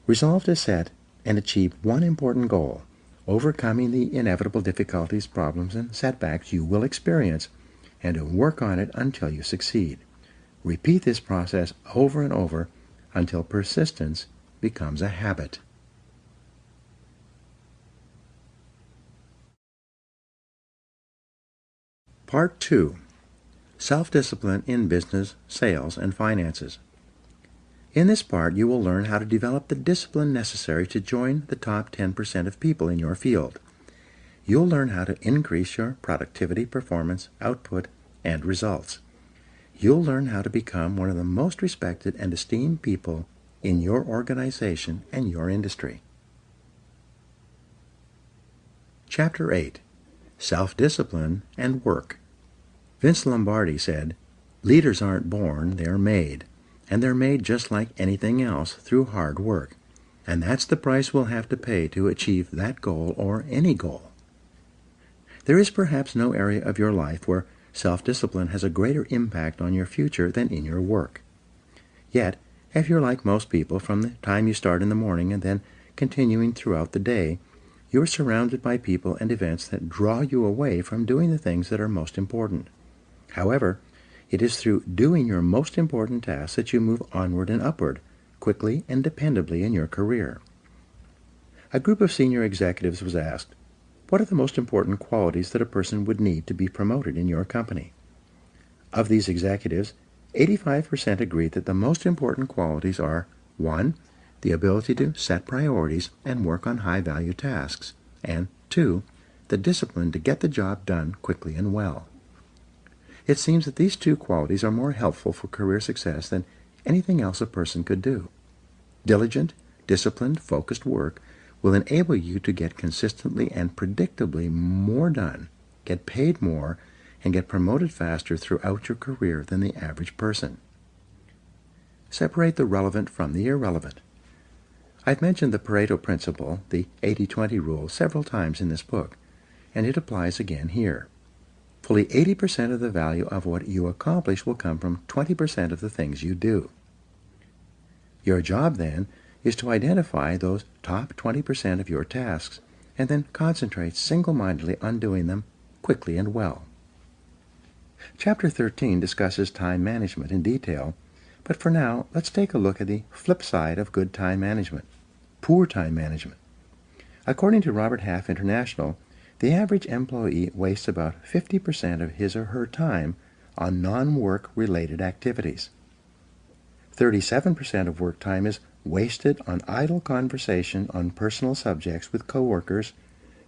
resolve to set and achieve one important goal, overcoming the inevitable difficulties, problems, and setbacks you will experience, and to work on it until you succeed. Repeat this process over and over until persistence becomes a habit. Part 2. Self-discipline in business, sales, and finances. In this part, you will learn how to develop the discipline necessary to join the top 10% of people in your field. You'll learn how to increase your productivity, performance, output, and results. You'll learn how to become one of the most respected and esteemed people in your organization and your industry. Chapter 8. Self-discipline and work. Vince Lombardi said, "Leaders aren't born, they're made. And they're made just like anything else through hard work. And that's the price we'll have to pay to achieve that goal or any goal." There is perhaps no area of your life where self-discipline has a greater impact on your future than in your work. Yet, if you're like most people, from the time you start in the morning and then continuing throughout the day, you're surrounded by people and events that draw you away from doing the things that are most important. However, it is through doing your most important tasks that you move onward and upward, quickly and dependably in your career. A group of senior executives was asked, "What are the most important qualities that a person would need to be promoted in your company?" Of these executives, 85% agreed that the most important qualities are 1. The ability to set priorities and work on high-value tasks, and 2. The discipline to get the job done quickly and well. It seems that these two qualities are more helpful for career success than anything else a person could do. Diligent, disciplined, focused work will enable you to get consistently and predictably more done, get paid more, and get promoted faster throughout your career than the average person. Separate the relevant from the irrelevant. I've mentioned the Pareto principle, the 80-20 rule, several times in this book, and it applies again here. Fully 80% of the value of what you accomplish will come from 20% of the things you do. Your job, then, is to identify those top 20% of your tasks and then concentrate single-mindedly on doing them quickly and well. Chapter 13 discusses time management in detail, but for now, let's take a look at the flip side of good time management, poor time management. According to Robert Half International, the average employee wastes about 50% of his or her time on non-work-related activities. 37% of work time is wasted on idle conversation on personal subjects with coworkers,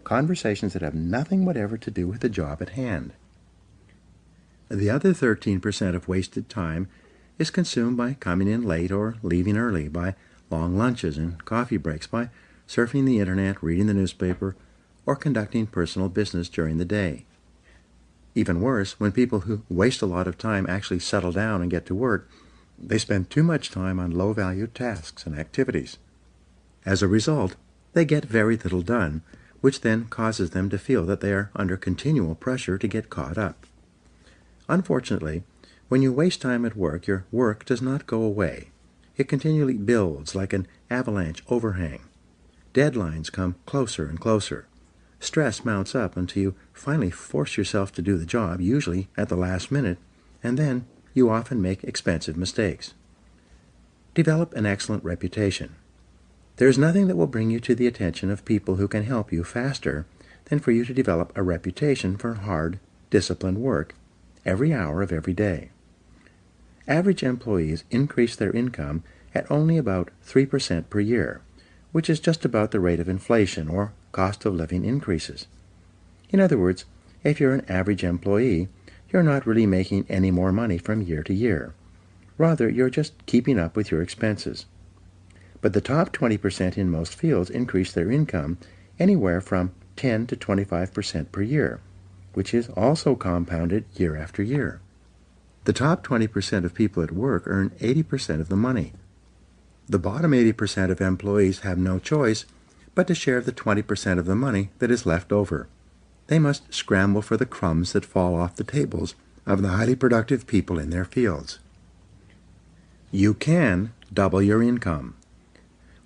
conversations that have nothing whatever to do with the job at hand. The other 13% of wasted time is consumed by coming in late or leaving early, by long lunches and coffee breaks, by surfing the internet, reading the newspaper, or conducting personal business during the day. Even worse, when people who waste a lot of time actually settle down and get to work, they spend too much time on low-value tasks and activities. As a result, they get very little done, which then causes them to feel that they are under continual pressure to get caught up. Unfortunately, when you waste time at work, your work does not go away. It continually builds like an avalanche overhang. Deadlines come closer and closer. Stress mounts up until you finally force yourself to do the job, usually at the last minute, and then you often make expensive mistakes. Develop an excellent reputation. There is nothing that will bring you to the attention of people who can help you faster than for you to develop a reputation for hard, disciplined work every hour of every day. Average employees increase their income at only about 3% per year, which is just about the rate of inflation or cost of living increases. In other words, if you're an average employee, you're not really making any more money from year to year. Rather, you're just keeping up with your expenses. But the top 20% in most fields increase their income anywhere from 10 to 25% per year, which is also compounded year after year. The top 20% of people at work earn 80% of the money. The bottom 80% of employees have no choice but to share the 20% of the money that is left over. They must scramble for the crumbs that fall off the tables of the highly productive people in their fields. You can double your income.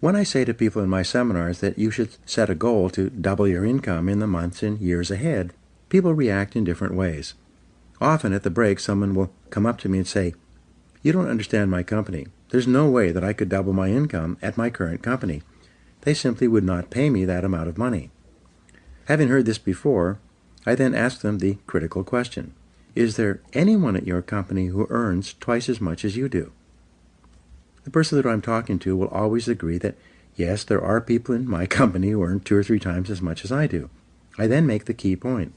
When I say to people in my seminars that you should set a goal to double your income in the months and years ahead, people react in different ways. Often at the break, someone will come up to me and say, "You don't understand my company. There's no way that I could double my income at my current company. They simply would not pay me that amount of money." Having heard this before, I then ask them the critical question: is there anyone at your company who earns twice as much as you do? The person that I'm talking to will always agree that, yes, there are people in my company who earn 2 or 3 times as much as I do. I then make the key point.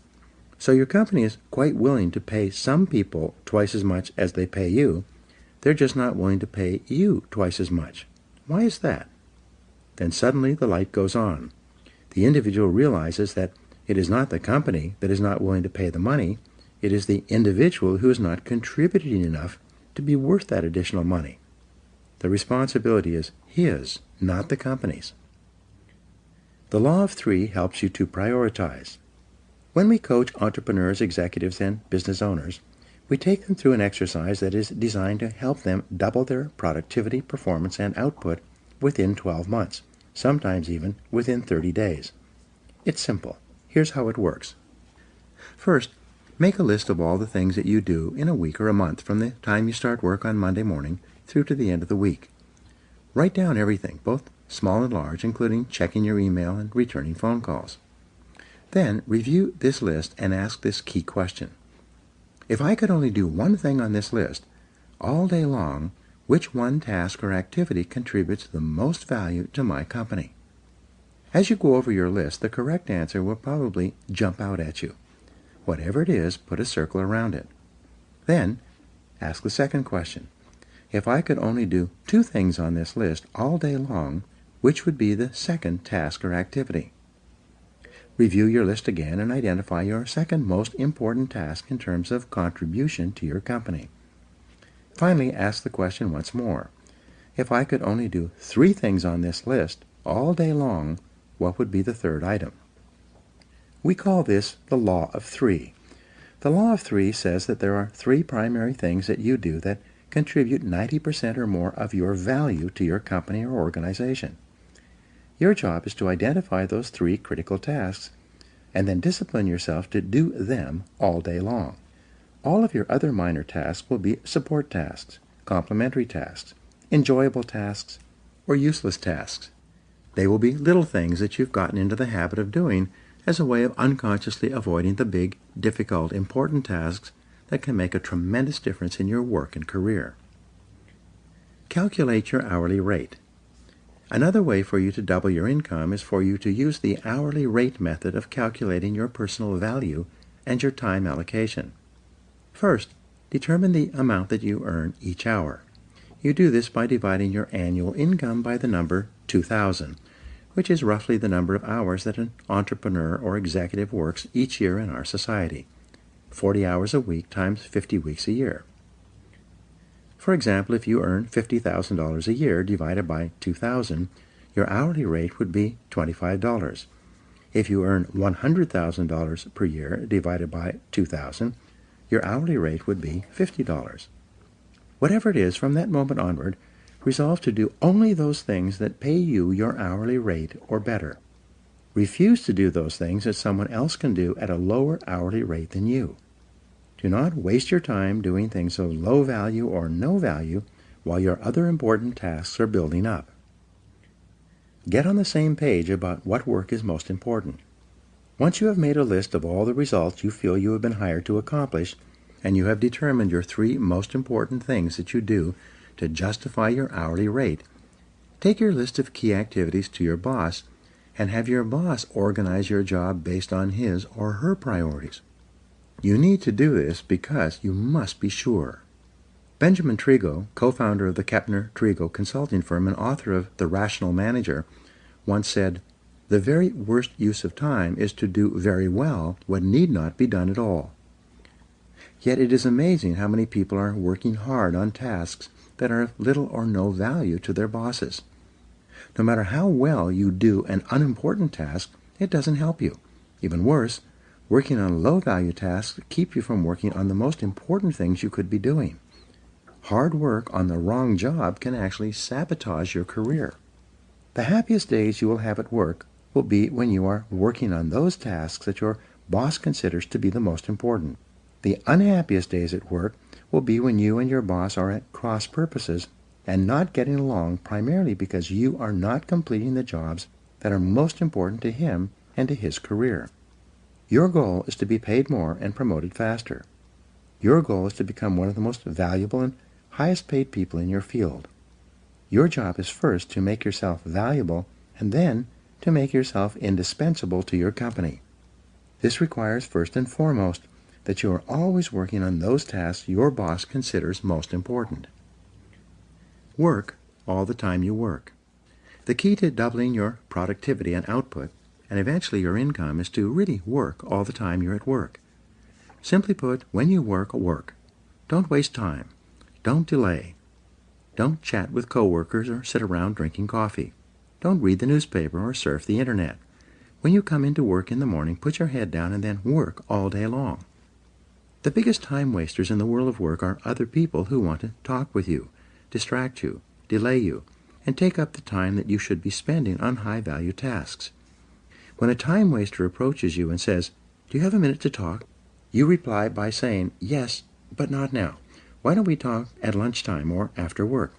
So your company is quite willing to pay some people twice as much as they pay you. They're just not willing to pay you twice as much. Why is that? Then suddenly the light goes on. The individual realizes that it is not the company that is not willing to pay the money. It is the individual who is not contributing enough to be worth that additional money. The responsibility is his, not the company's. The law of 3 helps you to prioritize. When we coach entrepreneurs, executives, and business owners, we take them through an exercise that is designed to help them double their productivity, performance, and output within 12 months, sometimes even within 30 days. It's simple. Here's how it works. First, make a list of all the things that you do in a week or a month from the time you start work on Monday morning through to the end of the week. Write down everything, both small and large, including checking your email and returning phone calls. Then review this list and ask this key question. If I could only do one thing on this list all day long, which one task or activity contributes the most value to my company? As you go over your list, the correct answer will probably jump out at you. Whatever it is, put a circle around it. Then, ask the second question. If I could only do 2 things on this list all day long, which would be the second task or activity? Review your list again and identify your second most important task in terms of contribution to your company. Finally, ask the question once more. If I could only do 3 things on this list all day long, what would be the third item? We call this the law of 3. The law of 3 says that there are 3 primary things that you do that contribute 90% or more of your value to your company or organization. Your job is to identify those 3 critical tasks and then discipline yourself to do them all day long. All of your other minor tasks will be support tasks, complementary tasks, enjoyable tasks, or useless tasks. They will be little things that you've gotten into the habit of doing as a way of unconsciously avoiding the big, difficult, important tasks that can make a tremendous difference in your work and career. Calculate your hourly rate. Another way for you to double your income is for you to use the hourly rate method of calculating your personal value and your time allocation. First, determine the amount that you earn each hour. You do this by dividing your annual income by the number 2,000, which is roughly the number of hours that an entrepreneur or executive works each year in our society. 40 hours a week times 50 weeks a year. For example, if you earn $50,000 a year divided by 2,000, your hourly rate would be $25. If you earn $100,000 per year divided by 2,000, your hourly rate would be $50. Whatever it is, from that moment onward, resolve to do only those things that pay you your hourly rate or better. Refuse to do those things that someone else can do at a lower hourly rate than you. Do not waste your time doing things of low value or no value while your other important tasks are building up. Get on the same page about what work is most important. Once you have made a list of all the results you feel you have been hired to accomplish, and you have determined your 3 most important things that you do to justify your hourly rate, take your list of key activities to your boss and have your boss organize your job based on his or her priorities. You need to do this because you must be sure. Benjamin Trigo, co-founder of the Kepner-Trigo consulting firm and author of The Rational Manager, once said, "The very worst use of time is to do very well what need not be done at all." Yet it is amazing how many people are working hard on tasks that are of little or no value to their bosses. No matter how well you do an unimportant task, it doesn't help you. Even worse, working on low-value tasks keep you from working on the most important things you could be doing. Hard work on the wrong job can actually sabotage your career. The happiest days you will have at work will be when you are working on those tasks that your boss considers to be the most important. The unhappiest days at work will be when you and your boss are at cross purposes and not getting along, primarily because you are not completing the jobs that are most important to him and to his career. Your goal is to be paid more and promoted faster. Your goal is to become one of the most valuable and highest paid people in your field. Your job is first to make yourself valuable and then to make yourself indispensable to your company. This requires first and foremost that you are always working on those tasks your boss considers most important. Work all the time you work. The key to doubling your productivity and output, and eventually your income, is to really work all the time you're at work. Simply put, when you work, work. Don't waste time. Don't delay. Don't chat with coworkers or sit around drinking coffee. Don't read the newspaper or surf the internet. When you come into work in the morning, put your head down and then work all day long. The biggest time wasters in the world of work are other people who want to talk with you, distract you, delay you, and take up the time that you should be spending on high-value tasks. When a time waster approaches you and says, "Do you have a minute to talk?" you reply by saying, "Yes, but not now. Why don't we talk at lunchtime or after work?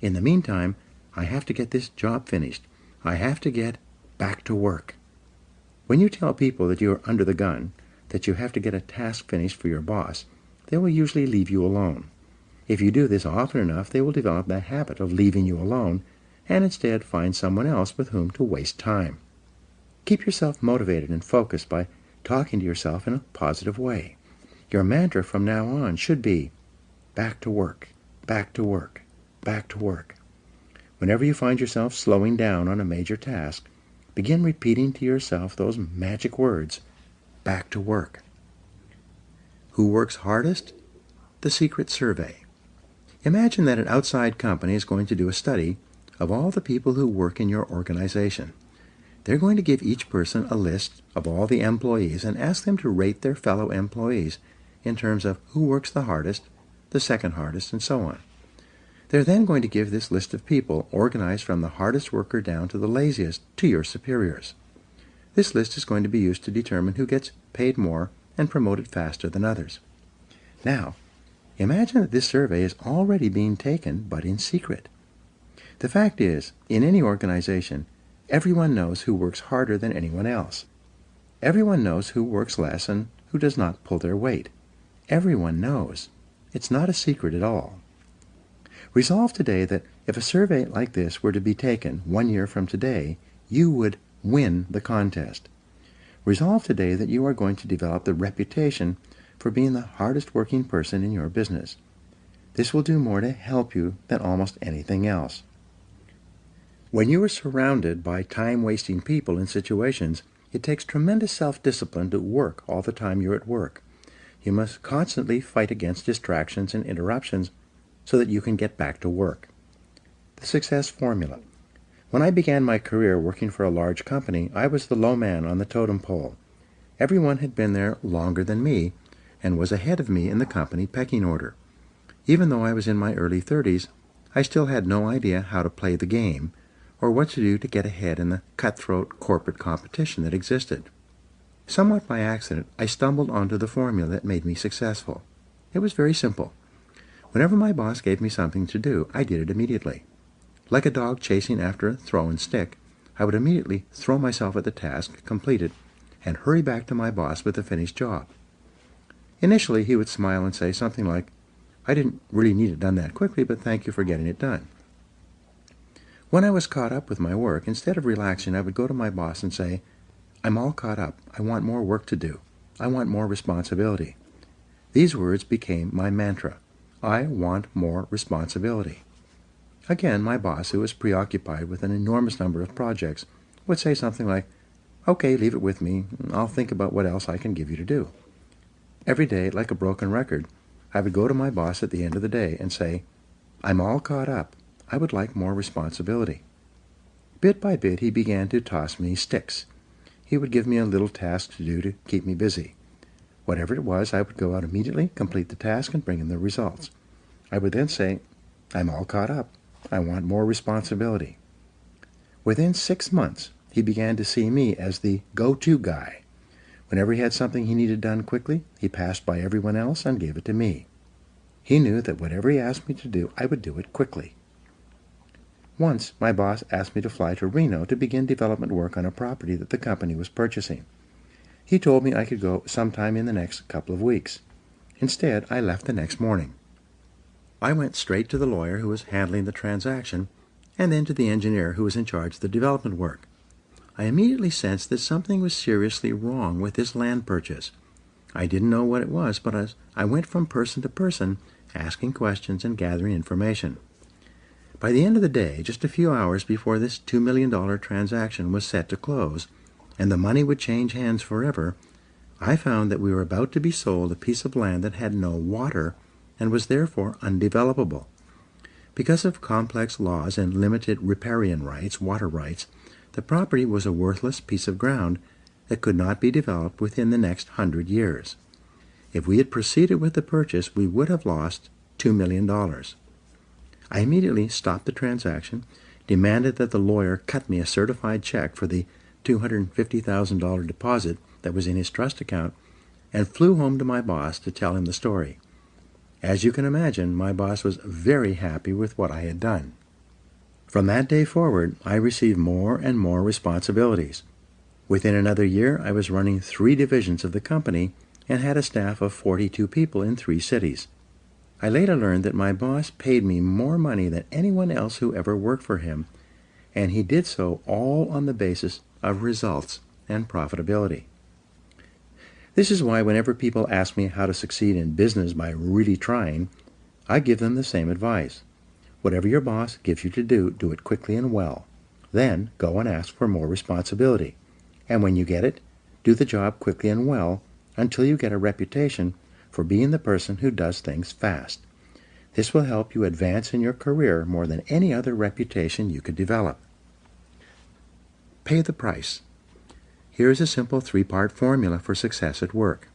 In the meantime, I have to get this job finished. I have to get back to work." When you tell people that you are under the gun, that you have to get a task finished for your boss, they will usually leave you alone. If you do this often enough, they will develop that habit of leaving you alone and instead find someone else with whom to waste time. Keep yourself motivated and focused by talking to yourself in a positive way. Your mantra from now on should be, back to work, back to work, back to work. Whenever you find yourself slowing down on a major task, begin repeating to yourself those magic words, back to work. Who works hardest? The Secret Survey. Imagine that an outside company is going to do a study of all the people who work in your organization. They're going to give each person a list of all the employees and ask them to rate their fellow employees in terms of who works the hardest, the second hardest, and so on. They're then going to give this list of people, organized from the hardest worker down to the laziest, to your superiors. This list is going to be used to determine who gets paid more and promoted faster than others. Now, imagine that this survey is already being taken, but in secret. The fact is, in any organization, everyone knows who works harder than anyone else. Everyone knows who works less and who does not pull their weight. Everyone knows. It's not a secret at all. Resolve today that if a survey like this were to be taken 1 year from today, you would win the contest. Resolve today that you are going to develop the reputation for being the hardest working person in your business. This will do more to help you than almost anything else. When you are surrounded by time-wasting people and situations, it takes tremendous self-discipline to work all the time you're at work. You must constantly fight against distractions and interruptions so that you can get back to work. The success formula. When I began my career working for a large company, I was the low man on the totem pole. Everyone had been there longer than me and was ahead of me in the company pecking order. Even though I was in my early 30s, I still had no idea how to play the game or what to do to get ahead in the cutthroat corporate competition that existed. Somewhat by accident, I stumbled onto the formula that made me successful. It was very simple. Whenever my boss gave me something to do, I did it immediately. Like a dog chasing after a thrown stick, I would immediately throw myself at the task, complete it, and hurry back to my boss with the finished job. Initially, he would smile and say something like, "I didn't really need it done that quickly, but thank you for getting it done." When I was caught up with my work, instead of relaxing, I would go to my boss and say, "I'm all caught up. I want more work to do. I want more responsibility." These words became my mantra. I want more responsibility. Again, my boss, who was preoccupied with an enormous number of projects, would say something like, "Okay, leave it with me. I'll think about what else I can give you to do." Every day, like a broken record, I would go to my boss at the end of the day and say, "I'm all caught up. I would like more responsibility." Bit by bit, he began to toss me sticks. He would give me a little task to do to keep me busy. Whatever it was, I would go out immediately, complete the task, and bring him the results. I would then say, "I'm all caught up. I want more responsibility." Within 6 months, he began to see me as the go-to guy. Whenever he had something he needed done quickly, he passed by everyone else and gave it to me. He knew that whatever he asked me to do, I would do it quickly. Once, my boss asked me to fly to Reno to begin development work on a property that the company was purchasing. He told me I could go sometime in the next couple of weeks. Instead, I left the next morning. I went straight to the lawyer who was handling the transaction, and then to the engineer who was in charge of the development work. I immediately sensed that something was seriously wrong with this land purchase. I didn't know what it was, but as I went from person to person, asking questions and gathering information. By the end of the day, just a few hours before this $2 million transaction was set to close, and the money would change hands forever, I found that we were about to be sold a piece of land that had no water and was therefore undevelopable. Because of complex laws and limited riparian rights, water rights, the property was a worthless piece of ground that could not be developed within the next 100 years. If we had proceeded with the purchase, we would have lost $2 million. I immediately stopped the transaction, demanded that the lawyer cut me a certified check for the $250,000 deposit that was in his trust account, and flew home to my boss to tell him the story. As you can imagine, my boss was very happy with what I had done. From that day forward, I received more and more responsibilities. Within another year, I was running 3 divisions of the company and had a staff of 42 people in 3 cities. I later learned that my boss paid me more money than anyone else who ever worked for him, and he did so all on the basis of results and profitability. This is why whenever people ask me how to succeed in business by really trying, I give them the same advice. Whatever your boss gives you to do, do it quickly and well. Then go and ask for more responsibility. And when you get it, do the job quickly and well until you get a reputation for being the person who does things fast. This will help you advance in your career more than any other reputation you could develop. Pay the price. Here is a simple 3-part formula for success at work.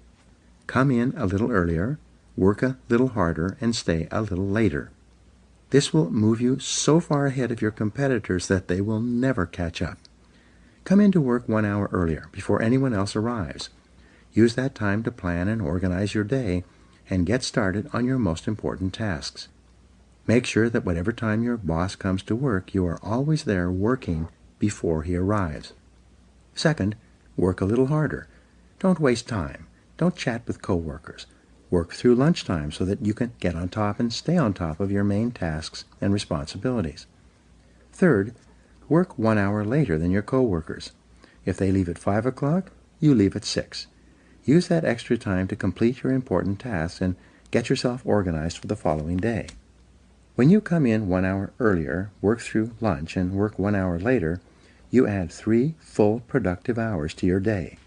Come in a little earlier, work a little harder, and stay a little later. This will move you so far ahead of your competitors that they will never catch up. Come into work 1 hour earlier, before anyone else arrives. Use that time to plan and organize your day and get started on your most important tasks. Make sure that whatever time your boss comes to work, you are always there working before he arrives. Second, work a little harder. Don't waste time. Don't chat with coworkers. Work through lunchtime so that you can get on top and stay on top of your main tasks and responsibilities. Third, work 1 hour later than your coworkers. If they leave at 5 o'clock, you leave at 6. Use that extra time to complete your important tasks and get yourself organized for the following day. When you come in 1 hour earlier, work through lunch, and work 1 hour later, you add 3 full productive hours to your day.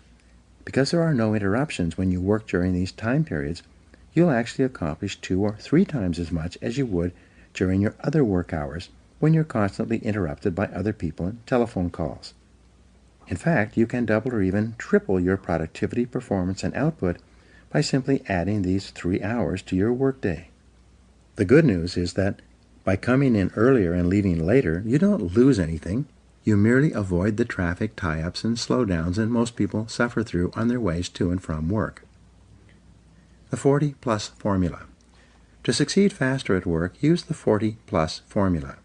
Because there are no interruptions when you work during these time periods, you'll actually accomplish 2 or 3 times as much as you would during your other work hours when you're constantly interrupted by other people and telephone calls. In fact, you can double or even triple your productivity, performance, and output by simply adding these 3 hours to your workday. The good news is that by coming in earlier and leaving later, you don't lose anything. You merely avoid the traffic tie-ups and slowdowns that most people suffer through on their ways to and from work. The 40-plus formula. To succeed faster at work, use the 40-plus formula.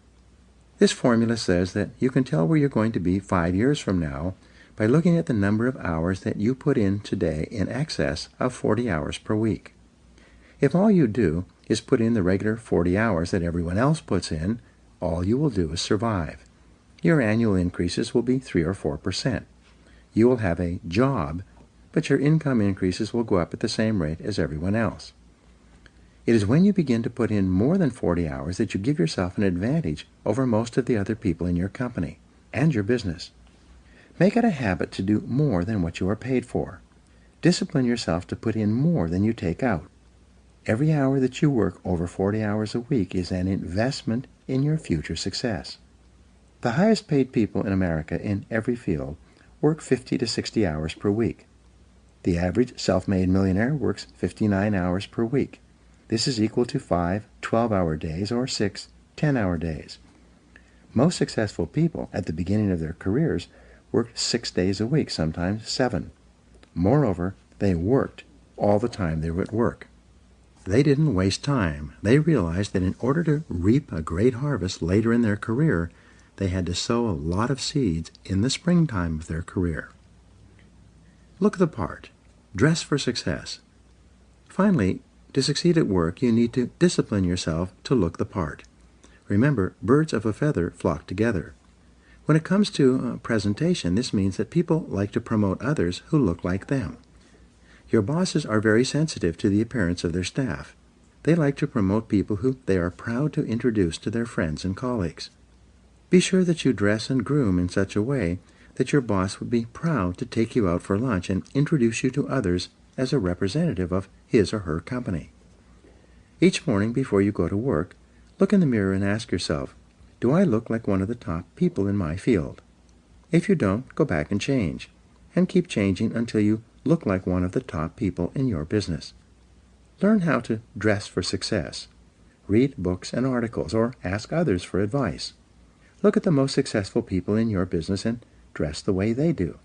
This formula says that you can tell where you're going to be 5 years from now by looking at the number of hours that you put in today in excess of 40 hours per week. If all you do is put in the regular 40 hours that everyone else puts in, all you will do is survive. Your annual increases will be 3 or 4%. You will have a job, but your income increases will go up at the same rate as everyone else. It is when you begin to put in more than 40 hours that you give yourself an advantage over most of the other people in your company and your business. Make it a habit to do more than what you are paid for. Discipline yourself to put in more than you take out. Every hour that you work over 40 hours a week is an investment in your future success. The highest paid people in America in every field work 50 to 60 hours per week. The average self-made millionaire works 59 hours per week. This is equal to 5 12-hour days or 6 10-hour days. Most successful people at the beginning of their careers worked 6 days a week, sometimes 7. Moreover, they worked all the time they were at work. They didn't waste time. They realized that in order to reap a great harvest later in their career, they had to sow a lot of seeds in the springtime of their career. Look the part. Dress for success. Finally, to succeed at work, you need to discipline yourself to look the part. Remember, birds of a feather flock together. When it comes to presentation, this means that people like to promote others who look like them. Your bosses are very sensitive to the appearance of their staff. They like to promote people who they are proud to introduce to their friends and colleagues. Be sure that you dress and groom in such a way that your boss would be proud to take you out for lunch and introduce you to others as a representative of his or her company. Each morning before you go to work, look in the mirror and ask yourself, do I look like one of the top people in my field? If you don't, go back and change, and keep changing until you look like one of the top people in your business. Learn how to dress for success. Read books and articles, or ask others for advice. Look at the most successful people in your business and dress the way they do.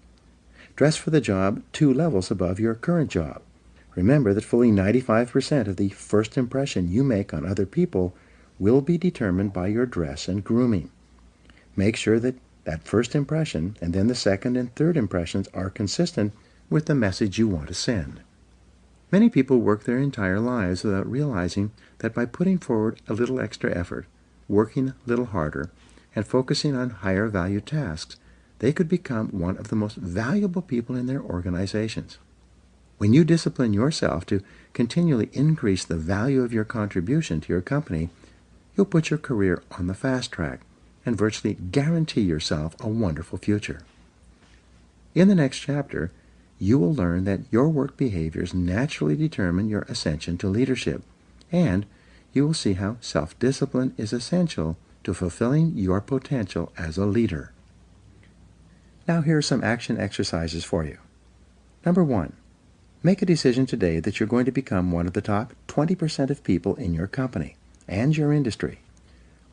Dress for the job 2 levels above your current job. Remember that fully 95% of the first impression you make on other people will be determined by your dress and grooming. Make sure that that first impression and then the second and third impressions are consistent with the message you want to send. Many people work their entire lives without realizing that by putting forward a little extra effort, working a little harder, and focusing on higher value tasks, they could become one of the most valuable people in their organizations. When you discipline yourself to continually increase the value of your contribution to your company, you'll put your career on the fast track and virtually guarantee yourself a wonderful future. In the next chapter, you will learn that your work behaviors naturally determine your ascension to leadership, and you will see how self-discipline is essential to fulfilling your potential as a leader. Now here are some action exercises for you. Number 1, make a decision today that you're going to become one of the top 20% of people in your company and your industry.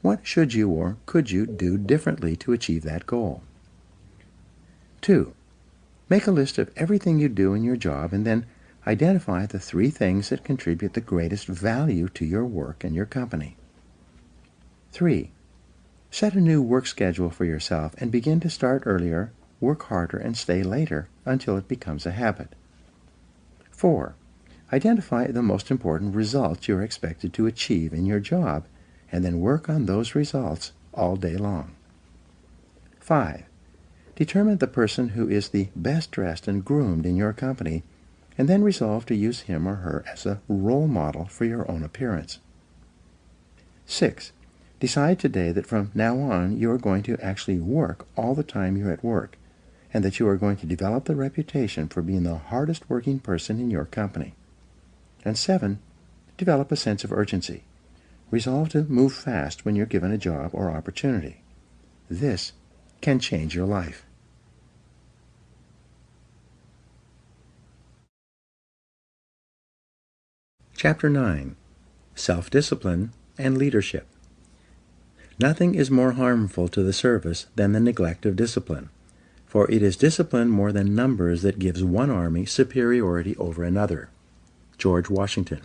What should you or could you do differently to achieve that goal? 2, make a list of everything you do in your job and then identify the 3 things that contribute the greatest value to your work and your company. 3, set a new work schedule for yourself and begin to start earlier, work harder, and stay later until it becomes a habit. 4, identify the most important results you're expected to achieve in your job and then work on those results all day long. 5, determine the person who is the best dressed and groomed in your company and then resolve to use him or her as a role model for your own appearance. 6. Decide today that from now on you are going to actually work all the time you're at work, and that you are going to develop the reputation for being the hardest working person in your company. And 7. Develop a sense of urgency. Resolve to move fast when you're given a job or opportunity. This can change your life. Chapter 9. Self-Discipline and Leadership. Nothing is more harmful to the service than the neglect of discipline, for it is discipline more than numbers that gives one army superiority over another. George Washington.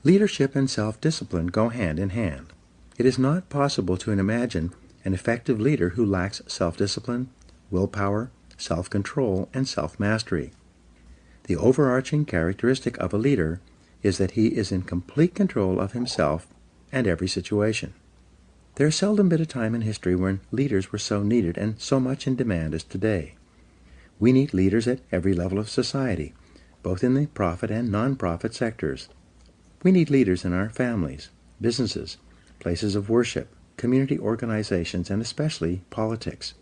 Leadership and self-discipline go hand in hand. It is not possible to imagine an effective leader who lacks self-discipline, willpower, self-control, and self-mastery. The overarching characteristic of a leader is that he is in complete control of himself and every situation. There has seldom been a time in history when leaders were so needed and so much in demand as today. We need leaders at every level of society, both in the profit and non-profit sectors. We need leaders in our families, businesses, places of worship, community organizations, and especially politics.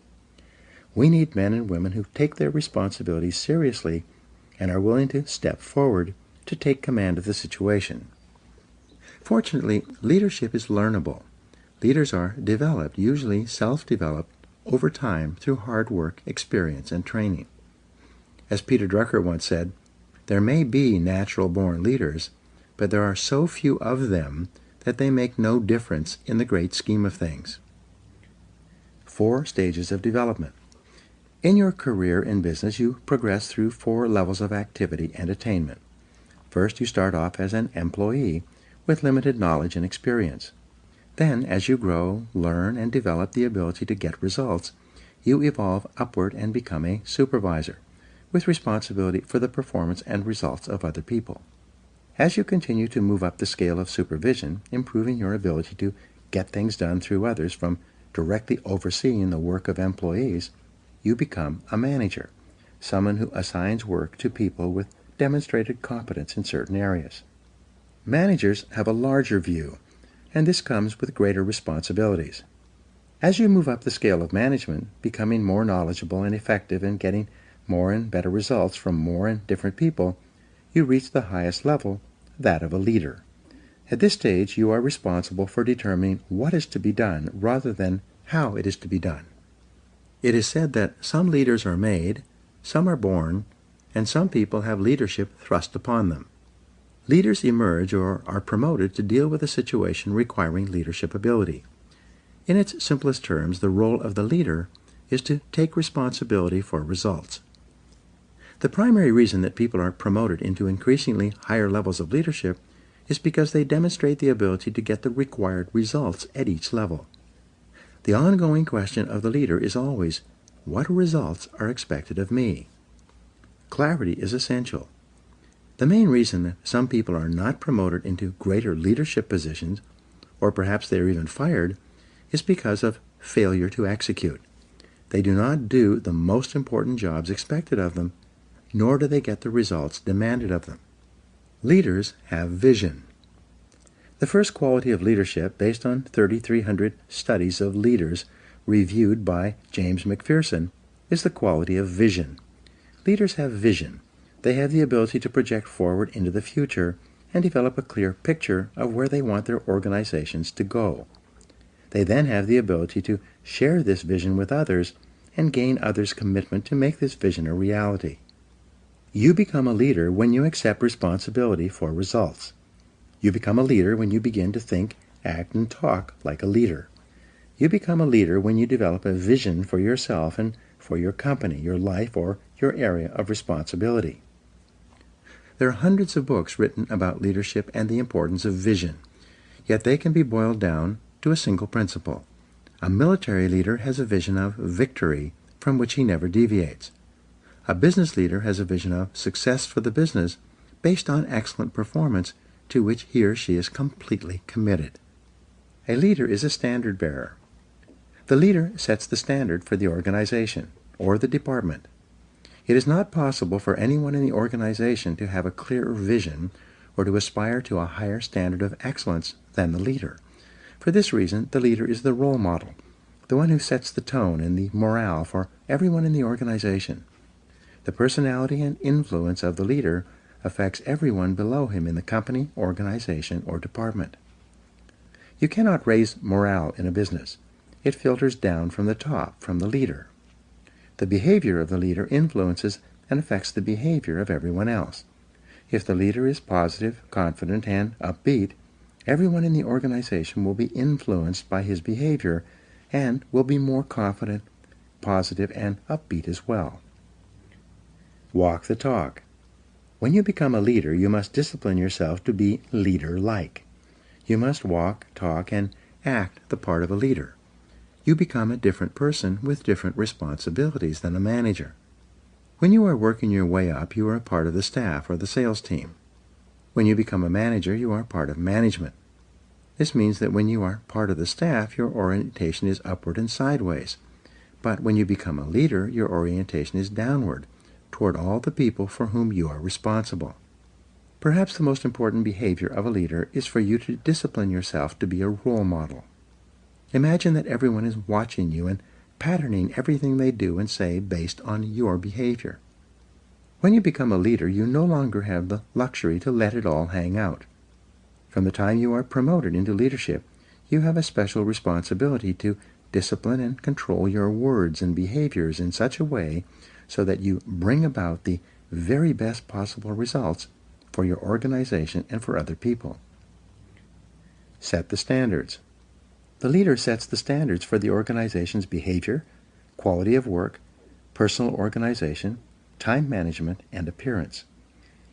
We need men and women who take their responsibilities seriously and are willing to step forward to take command of the situation. Fortunately, leadership is learnable. Leaders are developed, usually self-developed, over time through hard work, experience, and training. As Peter Drucker once said, there may be natural-born leaders, but there are so few of them that they make no difference in the great scheme of things. 4 stages of development. In your career in business, you progress through 4 levels of activity and attainment. First, you start off as an employee with limited knowledge and experience. Then, as you grow, learn, and develop the ability to get results, you evolve upward and become a supervisor, with responsibility for the performance and results of other people. As you continue to move up the scale of supervision, improving your ability to get things done through others from directly overseeing the work of employees, you become a manager, someone who assigns work to people with demonstrated competence in certain areas. Managers have a larger view, and this comes with greater responsibilities. As you move up the scale of management, becoming more knowledgeable and effective and getting more and better results from more and different people, you reach the highest level, that of a leader. At this stage, you are responsible for determining what is to be done rather than how it is to be done. It is said that some leaders are made, some are born, and some people have leadership thrust upon them. Leaders emerge or are promoted to deal with a situation requiring leadership ability. In its simplest terms, the role of the leader is to take responsibility for results. The primary reason that people are promoted into increasingly higher levels of leadership is because they demonstrate the ability to get the required results at each level. The ongoing question of the leader is always, what results are expected of me? Clarity is essential. The main reason that some people are not promoted into greater leadership positions, or perhaps they are even fired, is because of failure to execute. They do not do the most important jobs expected of them, nor do they get the results demanded of them. Leaders have vision. The first quality of leadership, based on 3,300 studies of leaders reviewed by James McPherson, is the quality of vision. Leaders have vision. They have the ability to project forward into the future and develop a clear picture of where they want their organizations to go. They then have the ability to share this vision with others and gain others' commitment to make this vision a reality. You become a leader when you accept responsibility for results. You become a leader when you begin to think, act, and talk like a leader. You become a leader when you develop a vision for yourself and for your company, your life, or your area of responsibility. There are hundreds of books written about leadership and the importance of vision, yet they can be boiled down to a single principle. A military leader has a vision of victory from which he never deviates. A business leader has a vision of success for the business based on excellent performance to which he or she is completely committed. A leader is a standard bearer. The leader sets the standard for the organization or the department. It is not possible for anyone in the organization to have a clearer vision or to aspire to a higher standard of excellence than the leader. For this reason, the leader is the role model, the one who sets the tone and the morale for everyone in the organization. The personality and influence of the leader affects everyone below him in the company, organization, or department. You cannot raise morale in a business. It filters down from the top, from the leader. The behavior of the leader influences and affects the behavior of everyone else. If the leader is positive, confident, and upbeat, everyone in the organization will be influenced by his behavior and will be more confident, positive, and upbeat as well. Walk the talk. When you become a leader, you must discipline yourself to be leader-like. You must walk, talk, and act the part of a leader. You become a different person with different responsibilities than a manager. When you are working your way up, you are a part of the staff or the sales team. When you become a manager, you are part of management. This means that when you are part of the staff, your orientation is upward and sideways. But when you become a leader, your orientation is downward, toward all the people for whom you are responsible. Perhaps the most important behavior of a leader is for you to discipline yourself to be a role model. Imagine that everyone is watching you and patterning everything they do and say based on your behavior. When you become a leader, you no longer have the luxury to let it all hang out. From the time you are promoted into leadership, you have a special responsibility to discipline and control your words and behaviors in such a way so that you bring about the very best possible results for your organization and for other people. Set the standards. The leader sets the standards for the organization's behavior, quality of work, personal organization, time management, and appearance.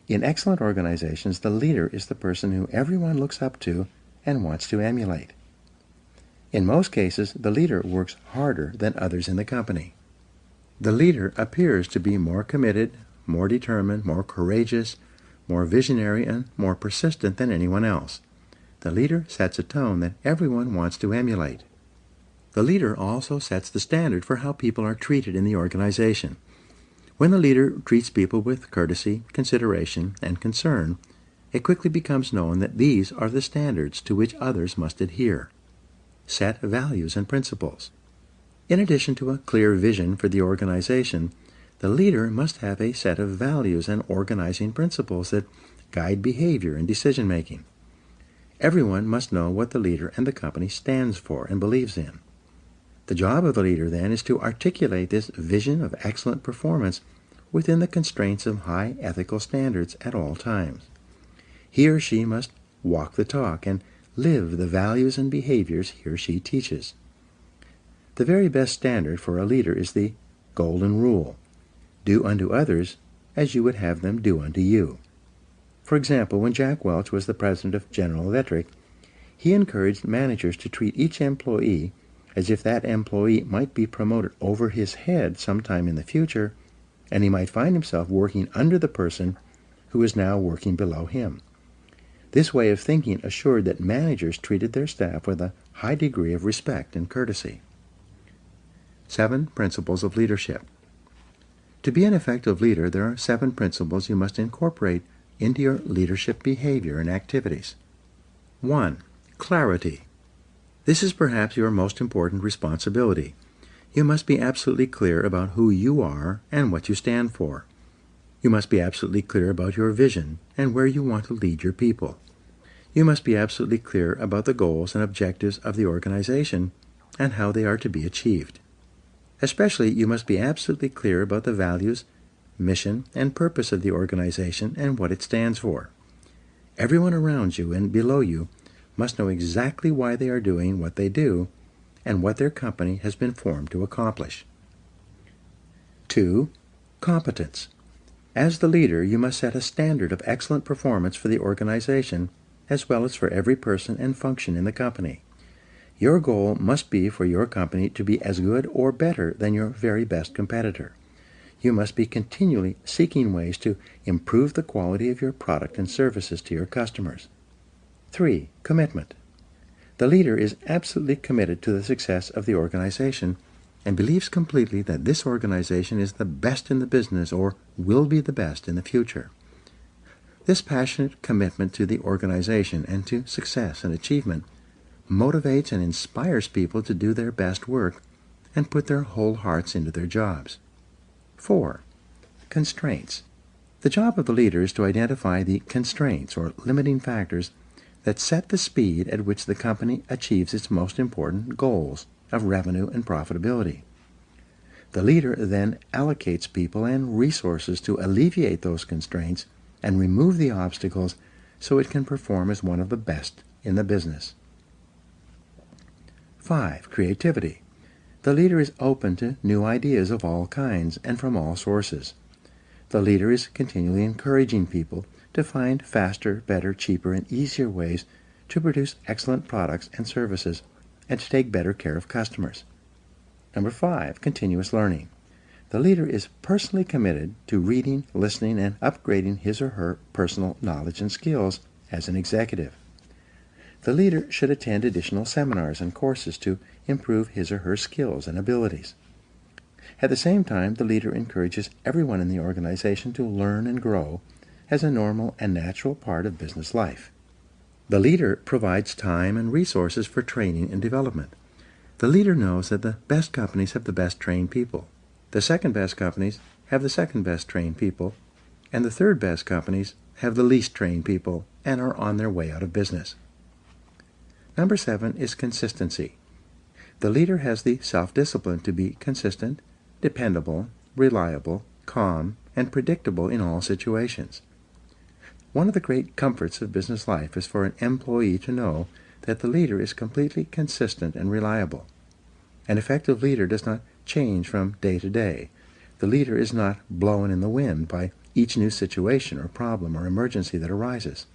In excellent organizations, the leader is the person who everyone looks up to and wants to emulate. In most cases, the leader works harder than others in the company. The leader appears to be more committed, more determined, more courageous, more visionary, and more persistent than anyone else. The leader sets a tone that everyone wants to emulate. The leader also sets the standard for how people are treated in the organization. When the leader treats people with courtesy, consideration, and concern, it quickly becomes known that these are the standards to which others must adhere. Set values and principles. In addition to a clear vision for the organization, the leader must have a set of values and organizing principles that guide behavior and decision-making. Everyone must know what the leader and the company stands for and believes in. The job of the leader, then, is to articulate this vision of excellent performance within the constraints of high ethical standards at all times. He or she must walk the talk and live the values and behaviors he or she teaches. The very best standard for a leader is the golden rule: do unto others as you would have them do unto you. For example, when Jack Welch was the president of General Electric, he encouraged managers to treat each employee as if that employee might be promoted over his head sometime in the future, and he might find himself working under the person who is now working below him. This way of thinking assured that managers treated their staff with a high degree of respect and courtesy. 7 Principles of Leadership. To be an effective leader, there are 7 principles you must incorporate into your leadership behavior and activities. 1. Clarity. This is perhaps your most important responsibility. You must be absolutely clear about who you are and what you stand for. You must be absolutely clear about your vision and where you want to lead your people. You must be absolutely clear about the goals and objectives of the organization and how they are to be achieved. Especially, you must be absolutely clear about the values, mission, and purpose of the organization and what it stands for. Everyone around you and below you must know exactly why they are doing what they do and what their company has been formed to accomplish. 2. Competence. As the leader, you must set a standard of excellent performance for the organization as well as for every person and function in the company. Your goal must be for your company to be as good or better than your very best competitor. You must be continually seeking ways to improve the quality of your product and services to your customers. 3. Commitment. The leader is absolutely committed to the success of the organization and believes completely that this organization is the best in the business or will be the best in the future. This passionate commitment to the organization and to success and achievement motivates and inspires people to do their best work and put their whole hearts into their jobs. 4. Constraints. The job of the leader is to identify the constraints or limiting factors that set the speed at which the company achieves its most important goals of revenue and profitability. The leader then allocates people and resources to alleviate those constraints and remove the obstacles so it can perform as one of the best in the business. 5. Creativity. The leader is open to new ideas of all kinds and from all sources. The leader is continually encouraging people to find faster, better, cheaper, and easier ways to produce excellent products and services and to take better care of customers. Number 5, continuous learning. The leader is personally committed to reading, listening, and upgrading his or her personal knowledge and skills as an executive. The leader should attend additional seminars and courses to improve his or her skills and abilities. At the same time, the leader encourages everyone in the organization to learn and grow as a normal and natural part of business life. The leader provides time and resources for training and development. The leader knows that the best companies have the best trained people. The second best companies have the second best trained people, and the third best companies have the least trained people and are on their way out of business. Number 7 is consistency. The leader has the self-discipline to be consistent, dependable, reliable, calm, and predictable in all situations. One of the great comforts of business life is for an employee to know that the leader is completely consistent and reliable. An effective leader does not change from day to day. The leader is not blown in the wind by each new situation or problem or emergency that arises.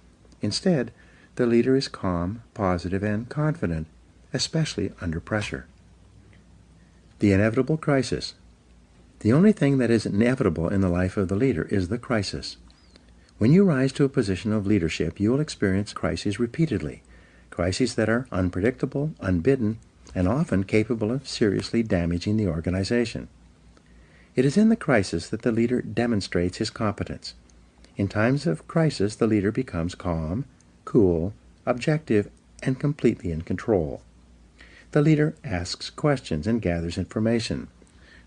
Instead, the leader is calm, positive, and confident, especially under pressure. The inevitable crisis. The only thing that is inevitable in the life of the leader is the crisis. When you rise to a position of leadership, you will experience crises repeatedly, crises that are unpredictable, unbidden, and often capable of seriously damaging the organization. It is in the crisis that the leader demonstrates his competence. In times of crisis, the leader becomes calm, cool, objective, and completely in control. The leader asks questions and gathers information.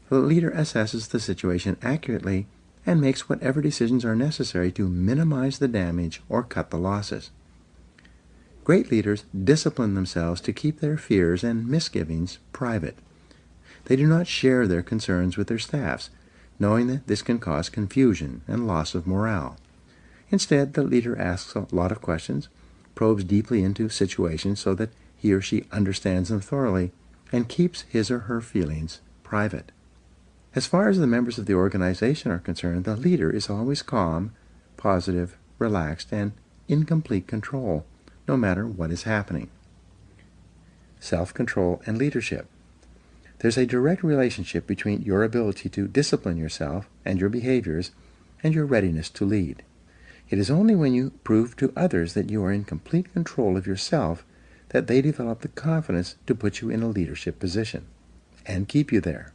The leader assesses the situation accurately and makes whatever decisions are necessary to minimize the damage or cut the losses. Great leaders discipline themselves to keep their fears and misgivings private. They do not share their concerns with their staffs, knowing that this can cause confusion and loss of morale. Instead, the leader asks a lot of questions, probes deeply into situations so that he or she understands them thoroughly, and keeps his or her feelings private. As far as the members of the organization are concerned, the leader is always calm, positive, relaxed, and in complete control, no matter what is happening. Self-control and leadership. There's a direct relationship between your ability to discipline yourself and your behaviors and your readiness to lead. It is only when you prove to others that you are in complete control of yourself that they develop the confidence to put you in a leadership position and keep you there.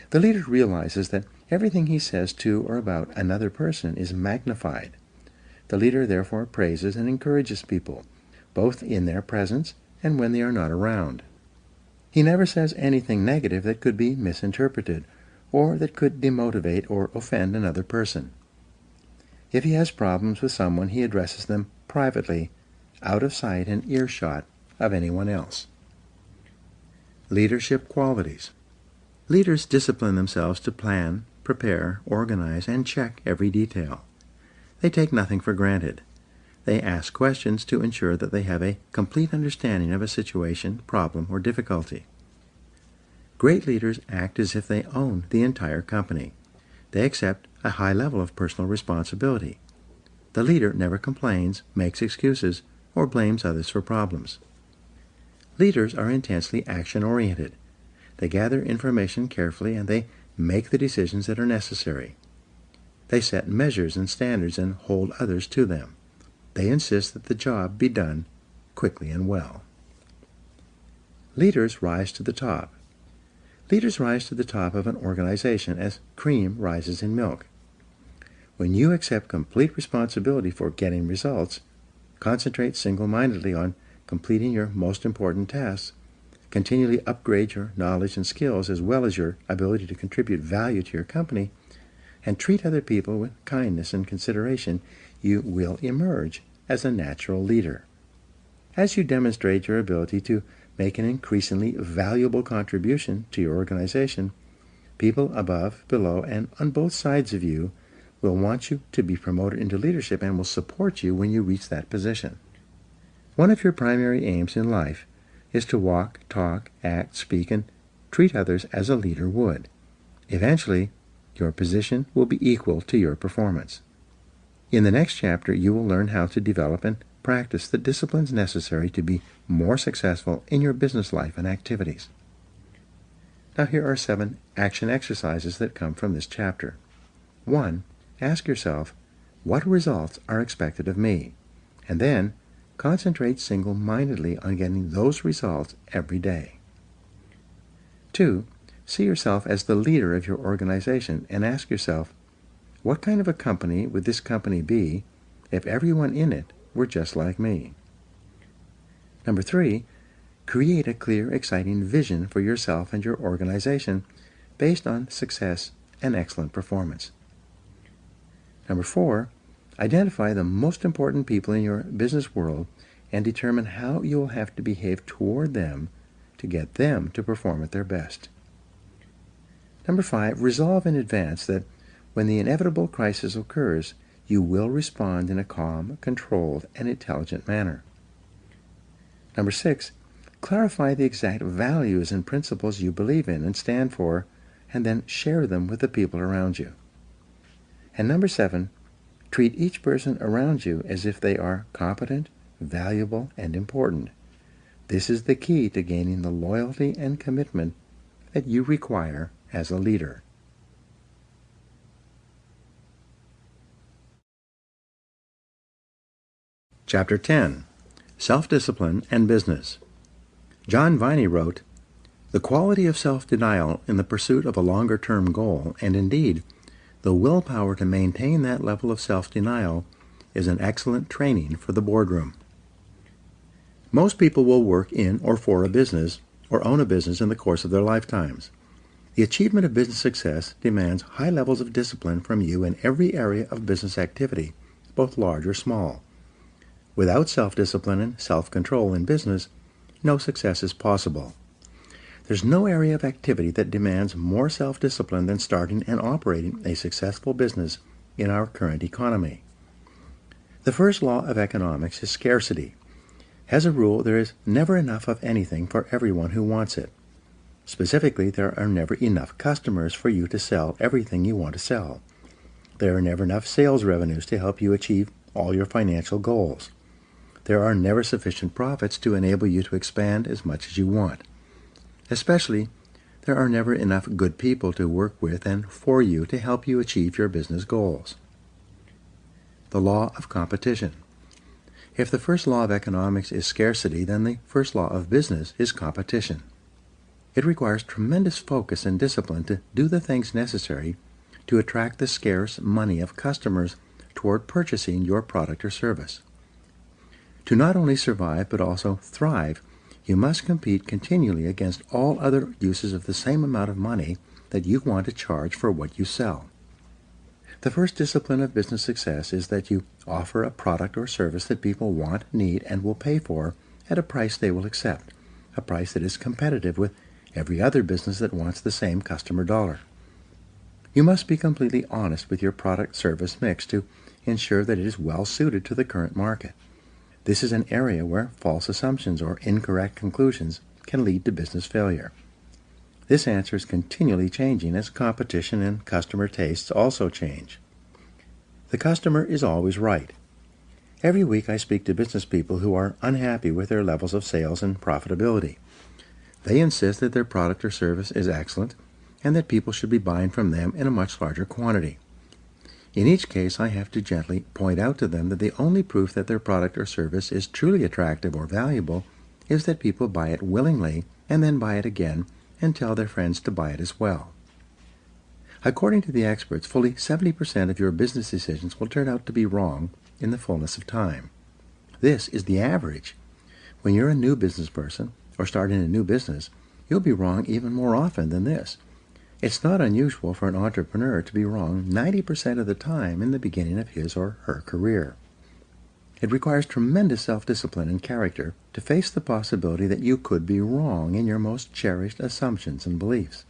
The leader realizes that everything he says to or about another person is magnified. The leader therefore praises and encourages people, both in their presence and when they are not around. He never says anything negative that could be misinterpreted or that could demotivate or offend another person. If he has problems with someone, he addresses them privately, out of sight and earshot of anyone else. Leadership qualities. Leaders discipline themselves to plan, prepare, organize, and check every detail. They take nothing for granted. They ask questions to ensure that they have a complete understanding of a situation, problem, or difficulty. Great leaders act as if they own the entire company. They accept a high level of personal responsibility. The leader never complains, makes excuses, or blames others for problems. Leaders are intensely action-oriented. They gather information carefully and they make the decisions that are necessary. They set measures and standards and hold others to them. They insist that the job be done quickly and well. Leaders rise to the top. Leaders rise to the top of an organization as cream rises in milk. When you accept complete responsibility for getting results, concentrate single-mindedly on completing your most important tasks, continually upgrade your knowledge and skills as well as your ability to contribute value to your company, and treat other people with kindness and consideration, you will emerge as a natural leader. As you demonstrate your ability to make an increasingly valuable contribution to your organization, people above, below, and on both sides of you will want you to be promoted into leadership and will support you when you reach that position. One of your primary aims in life is to walk, talk, act, speak, and treat others as a leader would. Eventually, your position will be equal to your performance. In the next chapter, you will learn how to develop and practice the disciplines necessary to be more successful in your business life and activities. Now here are 7 action exercises that come from this chapter. 1. Ask yourself, what results are expected of me? And then, concentrate single-mindedly on getting those results every day. 2. See yourself as the leader of your organization and ask yourself, what kind of a company would this company be if everyone in it were just like me? Number 3, create a clear, exciting vision for yourself and your organization based on success and excellent performance. Number 4, identify the most important people in your business world and determine how you will have to behave toward them to get them to perform at their best. Number 5, resolve in advance that when the inevitable crisis occurs, you will respond in a calm, controlled, and intelligent manner. Number 6, clarify the exact values and principles you believe in and stand for, and then share them with the people around you. And number 7, treat each person around you as if they are competent, valuable, and important. This is the key to gaining the loyalty and commitment that you require as a leader. Chapter 10. Self-Discipline and Business. John Viney wrote, "The quality of self-denial in the pursuit of a longer-term goal, and indeed, the willpower to maintain that level of self-denial, is an excellent training for the boardroom." Most people will work in or for a business or own a business in the course of their lifetimes. The achievement of business success demands high levels of discipline from you in every area of business activity, both large or small. Without self-discipline and self-control in business, no success is possible. There's no area of activity that demands more self-discipline than starting and operating a successful business in our current economy. The first law of economics is scarcity. As a rule, there is never enough of anything for everyone who wants it. Specifically, there are never enough customers for you to sell everything you want to sell. There are never enough sales revenues to help you achieve all your financial goals. There are never sufficient profits to enable you to expand as much as you want. Especially, there are never enough good people to work with and for you to help you achieve your business goals. The law of competition. If the first law of economics is scarcity, then the first law of business is competition. It requires tremendous focus and discipline to do the things necessary to attract the scarce money of customers toward purchasing your product or service. To not only survive but also thrive, you must compete continually against all other uses of the same amount of money that you want to charge for what you sell. The first discipline of business success is that you offer a product or service that people want, need, and will pay for at a price they will accept, a price that is competitive with every other business that wants the same customer dollar. You must be completely honest with your product-service mix to ensure that it is well suited to the current market. This is an area where false assumptions or incorrect conclusions can lead to business failure. This answer is continually changing as competition and customer tastes also change. The customer is always right. Every week I speak to business people who are unhappy with their levels of sales and profitability. They insist that their product or service is excellent and that people should be buying from them in a much larger quantity. In each case, I have to gently point out to them that the only proof that their product or service is truly attractive or valuable is that people buy it willingly and then buy it again and tell their friends to buy it as well. According to the experts, fully 70% of your business decisions will turn out to be wrong in the fullness of time. This is the average. When you're a new business person or starting a new business, you'll be wrong even more often than this. It's not unusual for an entrepreneur to be wrong 90% of the time in the beginning of his or her career. It requires tremendous self-discipline and character to face the possibility that you could be wrong in your most cherished assumptions and beliefs.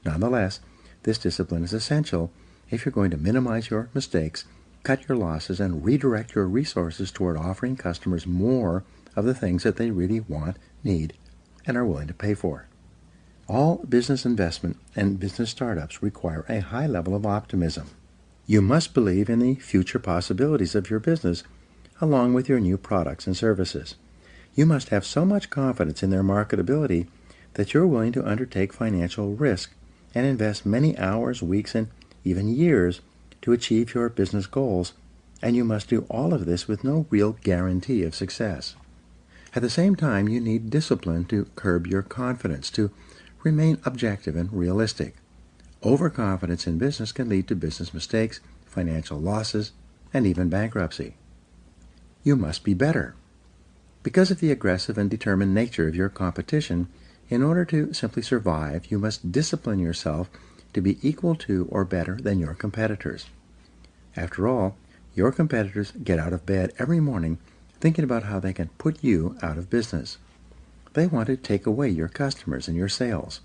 Nonetheless, this discipline is essential if you're going to minimize your mistakes, cut your losses, and redirect your resources toward offering customers more of the things that they really want, need, and are willing to pay for. All business investment and business startups require a high level of optimism. You must believe in the future possibilities of your business along with your new products and services. You must have so much confidence in their marketability that you're willing to undertake financial risk and invest many hours, weeks, and even years to achieve your business goals, and you must do all of this with no real guarantee of success. At the same time, you need discipline to curb your confidence, to remain objective and realistic. Overconfidence in business can lead to business mistakes, financial losses, and even bankruptcy. You must be better. Because of the aggressive and determined nature of your competition, in order to simply survive, you must discipline yourself to be equal to or better than your competitors. After all, your competitors get out of bed every morning thinking about how they can put you out of business. They want to take away your customers and your sales.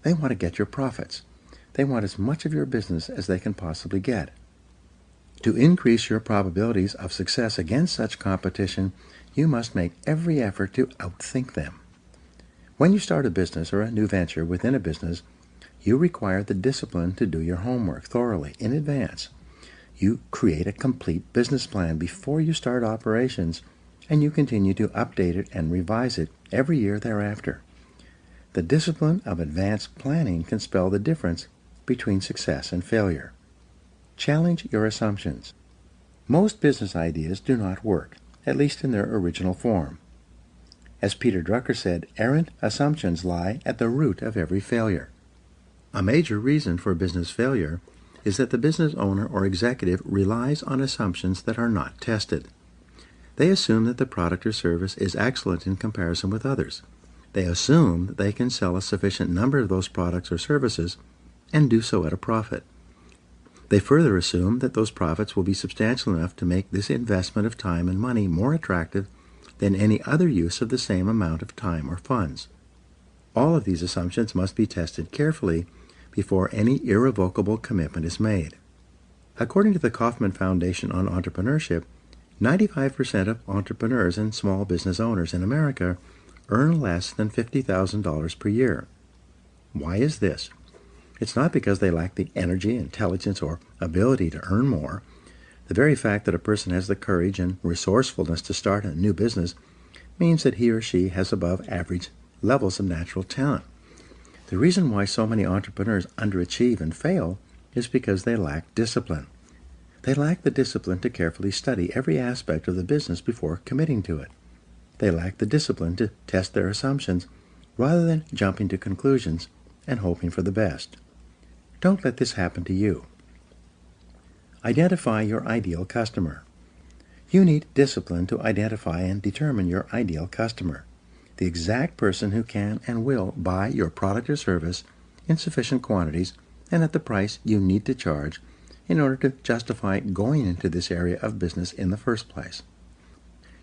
They want to get your profits. They want as much of your business as they can possibly get. To increase your probabilities of success against such competition, you must make every effort to outthink them. When you start a business or a new venture within a business, you require the discipline to do your homework thoroughly in advance. You create a complete business plan before you start operations, and you continue to update it and revise it every year thereafter. The discipline of advanced planning can spell the difference between success and failure. Challenge your assumptions. Most business ideas do not work, at least in their original form. As Peter Drucker said, errant assumptions lie at the root of every failure. A major reason for business failure is that the business owner or executive relies on assumptions that are not tested. They assume that the product or service is excellent in comparison with others. They assume that they can sell a sufficient number of those products or services and do so at a profit. They further assume that those profits will be substantial enough to make this investment of time and money more attractive than any other use of the same amount of time or funds. All of these assumptions must be tested carefully before any irrevocable commitment is made. According to the Kauffman Foundation on Entrepreneurship, 95% of entrepreneurs and small business owners in America earn less than $50,000 per year. Why is this? It's not because they lack the energy, intelligence, or ability to earn more. The very fact that a person has the courage and resourcefulness to start a new business means that he or she has above average levels of natural talent. The reason why so many entrepreneurs underachieve and fail is because they lack discipline. They lack the discipline to carefully study every aspect of the business before committing to it. They lack the discipline to test their assumptions rather than jumping to conclusions and hoping for the best. Don't let this happen to you. Identify your ideal customer. You need discipline to identify and determine your ideal customer, the exact person who can and will buy your product or service in sufficient quantities and at the price you need to charge in order to justify going into this area of business in the first place.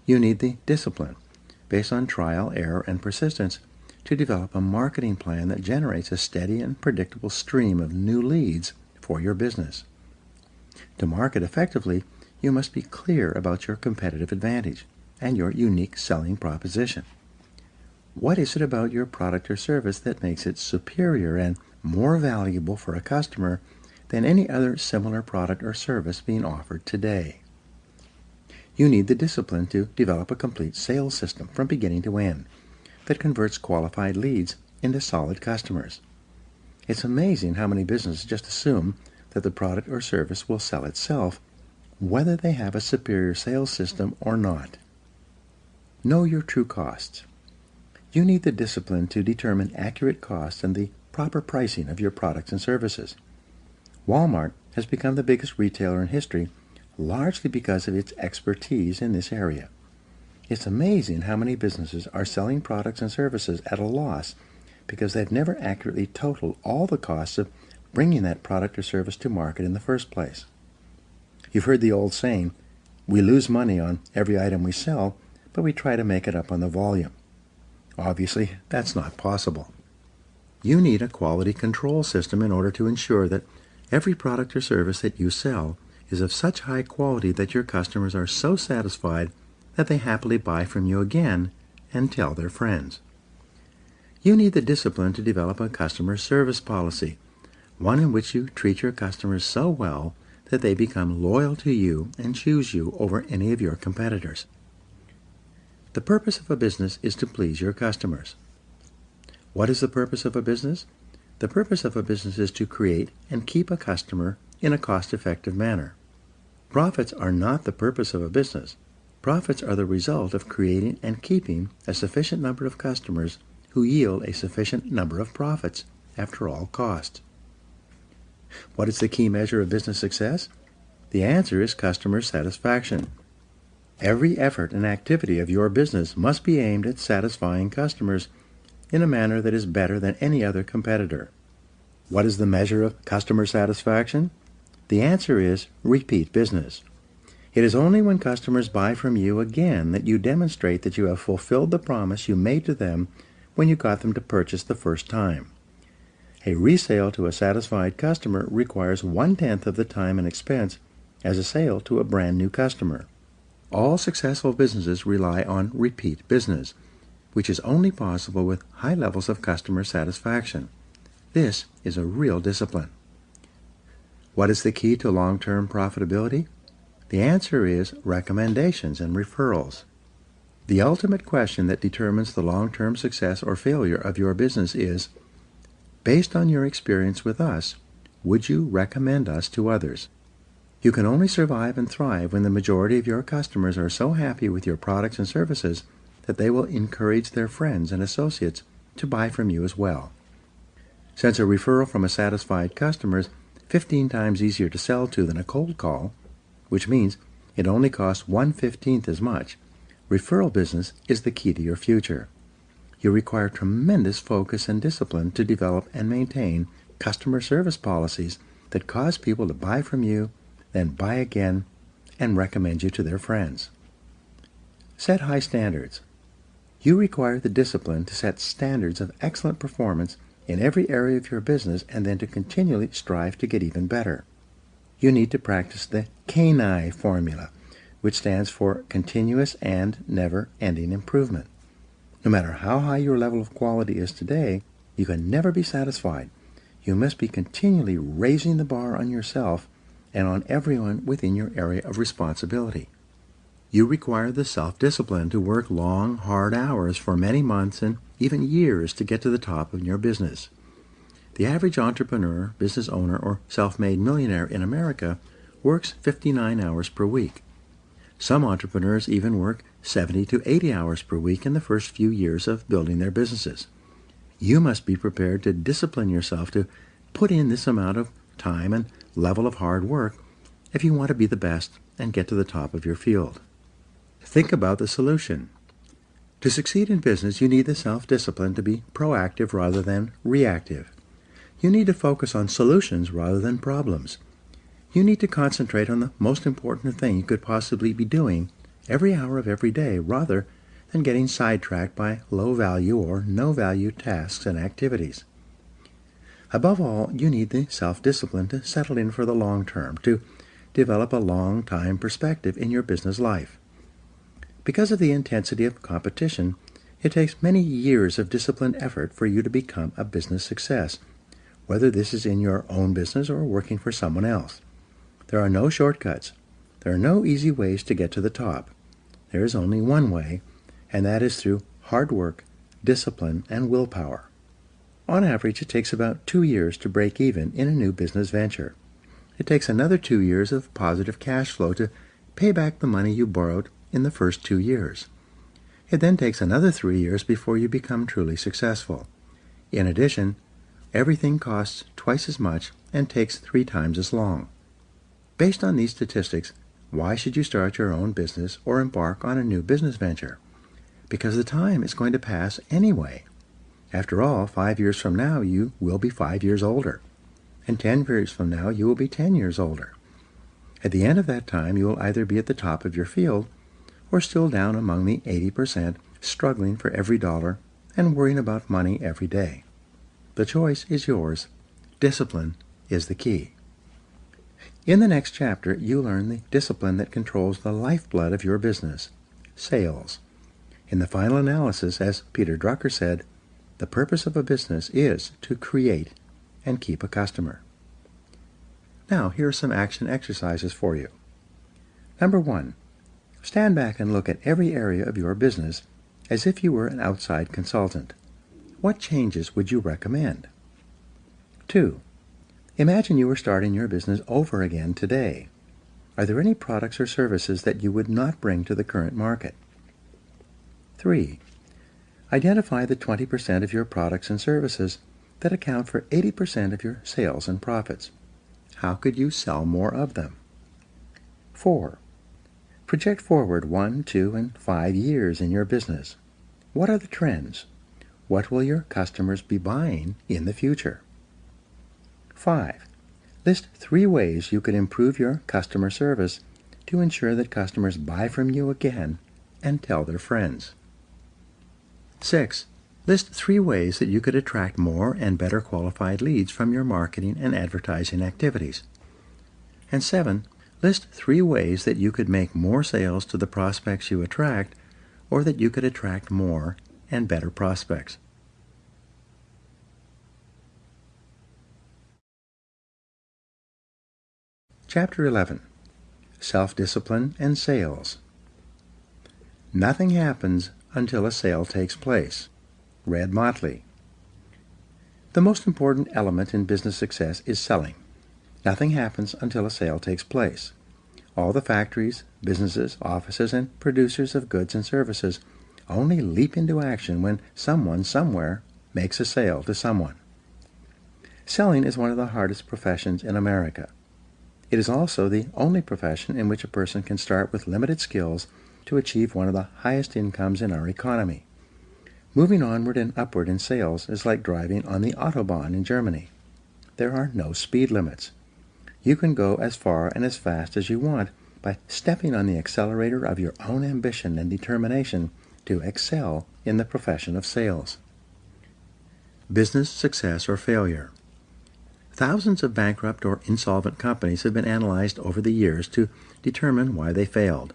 You need the discipline, based on trial, error, and persistence, to develop a marketing plan that generates a steady and predictable stream of new leads for your business. To market effectively, you must be clear about your competitive advantage and your unique selling proposition. What is it about your product or service that makes it superior and more valuable for a customer than any other similar product or service being offered today? You need the discipline to develop a complete sales system from beginning to end that converts qualified leads into solid customers. It's amazing how many businesses just assume that the product or service will sell itself, whether they have a superior sales system or not. Know your true costs. You need the discipline to determine accurate costs and the proper pricing of your products and services. Walmart has become the biggest retailer in history, largely because of its expertise in this area. It's amazing how many businesses are selling products and services at a loss because they've never accurately totaled all the costs of bringing that product or service to market in the first place. You've heard the old saying, we lose money on every item we sell, but we try to make it up on the volume. Obviously, that's not possible. You need a quality control system in order to ensure that every product or service that you sell is of such high quality that your customers are so satisfied that they happily buy from you again and tell their friends. You need the discipline to develop a customer service policy, one in which you treat your customers so well that they become loyal to you and choose you over any of your competitors. The purpose of a business is to please your customers. What is the purpose of a business? The purpose of a business is to create and keep a customer in a cost-effective manner. Profits are not the purpose of a business. Profits are the result of creating and keeping a sufficient number of customers who yield a sufficient number of profits after all costs. What is the key measure of business success? The answer is customer satisfaction. Every effort and activity of your business must be aimed at satisfying customers in a manner that is better than any other competitor. What is the measure of customer satisfaction? The answer is repeat business. It is only when customers buy from you again that you demonstrate that you have fulfilled the promise you made to them when you got them to purchase the first time. A resale to a satisfied customer requires 1/10 of the time and expense as a sale to a brand new customer. All successful businesses rely on repeat business, which is only possible with high levels of customer satisfaction. This is a real discipline. What is the key to long-term profitability? The answer is recommendations and referrals. The ultimate question that determines the long-term success or failure of your business is, based on your experience with us, would you recommend us to others? You can only survive and thrive when the majority of your customers are so happy with your products and services that they will encourage their friends and associates to buy from you as well. Since a referral from a satisfied customer is 15 times easier to sell to than a cold call, which means it only costs 1/15 as much, referral business is the key to your future. You require tremendous focus and discipline to develop and maintain customer service policies that cause people to buy from you, then buy again, and recommend you to their friends. Set high standards. You require the discipline to set standards of excellent performance in every area of your business and then to continually strive to get even better. You need to practice the CANI formula, which stands for continuous and never-ending improvement. No matter how high your level of quality is today, you can never be satisfied. You must be continually raising the bar on yourself and on everyone within your area of responsibility. You require the self-discipline to work long, hard hours for many months and even years to get to the top of your business. The average entrepreneur, business owner, or self-made millionaire in America works 59 hours per week. Some entrepreneurs even work 70 to 80 hours per week in the first few years of building their businesses. You must be prepared to discipline yourself to put in this amount of time and level of hard work if you want to be the best and get to the top of your field. Think about the solution. To succeed in business, you need the self-discipline to be proactive rather than reactive. You need to focus on solutions rather than problems. You need to concentrate on the most important thing you could possibly be doing every hour of every day rather than getting sidetracked by low-value or no-value tasks and activities. Above all, you need the self-discipline to settle in for the long term, to develop a long-time perspective in your business life. Because of the intensity of competition, it takes many years of disciplined effort for you to become a business success, whether this is in your own business or working for someone else. There are no shortcuts. There are no easy ways to get to the top. There is only one way, and that is through hard work, discipline, and willpower. On average, it takes about 2 years to break even in a new business venture. It takes another 2 years of positive cash flow to pay back the money you borrowed in the first 2 years. It then takes another 3 years before you become truly successful. In addition, everything costs twice as much and takes 3 times as long. Based on these statistics, why should you start your own business or embark on a new business venture? Because the time is going to pass anyway. After all, 5 years from now you will be 5 years older, and 10 years from now you will be 10 years older. At the end of that time you will either be at the top of your field or still down among the 80%, struggling for every dollar and worrying about money every day. The choice is yours. Discipline is the key. In the next chapter, you learn the discipline that controls the lifeblood of your business, sales. In the final analysis, as Peter Drucker said, the purpose of a business is to create and keep a customer. Now, here are some action exercises for you. Number 1, stand back and look at every area of your business as if you were an outside consultant. What changes would you recommend? 2, imagine you were starting your business over again today. Are there any products or services that you would not bring to the current market? 3, identify the 20% of your products and services that account for 80% of your sales and profits. How could you sell more of them? 4, project forward 1, 2, and 5 years in your business. What are the trends? What will your customers be buying in the future? 5, list 3 ways you could improve your customer service to ensure that customers buy from you again and tell their friends. 6, list 3 ways that you could attract more and better qualified leads from your marketing and advertising activities. And 7, list 3 ways that you could make more sales to the prospects you attract, or that you could attract more and better prospects. Chapter 11, Self-Discipline and Sales. Nothing happens until a sale takes place. Red Motley. The most important element in business success is selling. Nothing happens until a sale takes place. All the factories, businesses, offices, and producers of goods and services only leap into action when someone somewhere makes a sale to someone. Selling is one of the hardest professions in America. It is also the only profession in which a person can start with limited skills to achieve one of the highest incomes in our economy. Moving onward and upward in sales is like driving on the Autobahn in Germany. There are no speed limits. You can go as far and as fast as you want by stepping on the accelerator of your own ambition and determination to excel in the profession of sales. Business success or failure. Thousands of bankrupt or insolvent companies have been analyzed over the years to determine why they failed.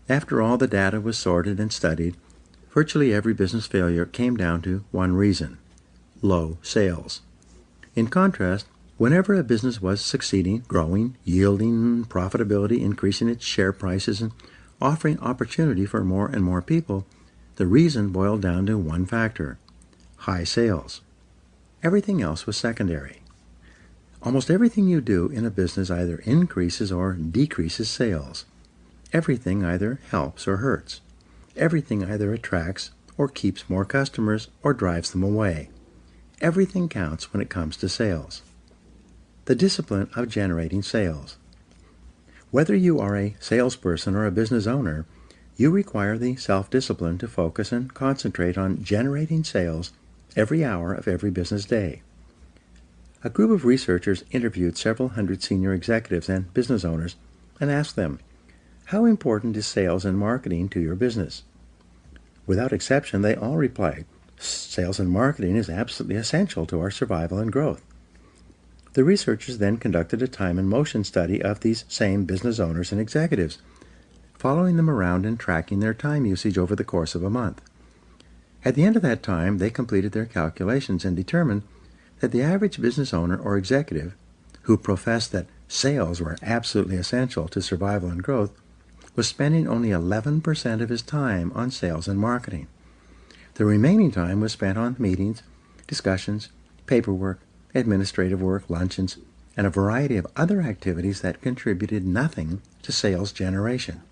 After all the data was sorted and studied, virtually every business failure came down to one reason: low sales. In contrast, whenever a business was succeeding, growing, yielding profitability, increasing its share prices, and offering opportunity for more and more people, the reason boiled down to one factor: high sales. Everything else was secondary. Almost everything you do in a business either increases or decreases sales. Everything either helps or hurts. Everything either attracts or keeps more customers or drives them away. Everything counts when it comes to sales. The discipline of generating sales. Whether you are a salesperson or a business owner, you require the self-discipline to focus and concentrate on generating sales every hour of every business day. A group of researchers interviewed several hundred senior executives and business owners and asked them, "How important is sales and marketing to your business?" Without exception, they all replied, "Sales and marketing is absolutely essential to our survival and growth." The researchers then conducted a time and motion study of these same business owners and executives, following them around and tracking their time usage over the course of a month. At the end of that time, they completed their calculations and determined that the average business owner or executive who professed that sales were absolutely essential to survival and growth was spending only 11% of his time on sales and marketing. The remaining time was spent on meetings, discussions, paperwork, administrative work, luncheons, and a variety of other activities that contributed nothing to sales generation.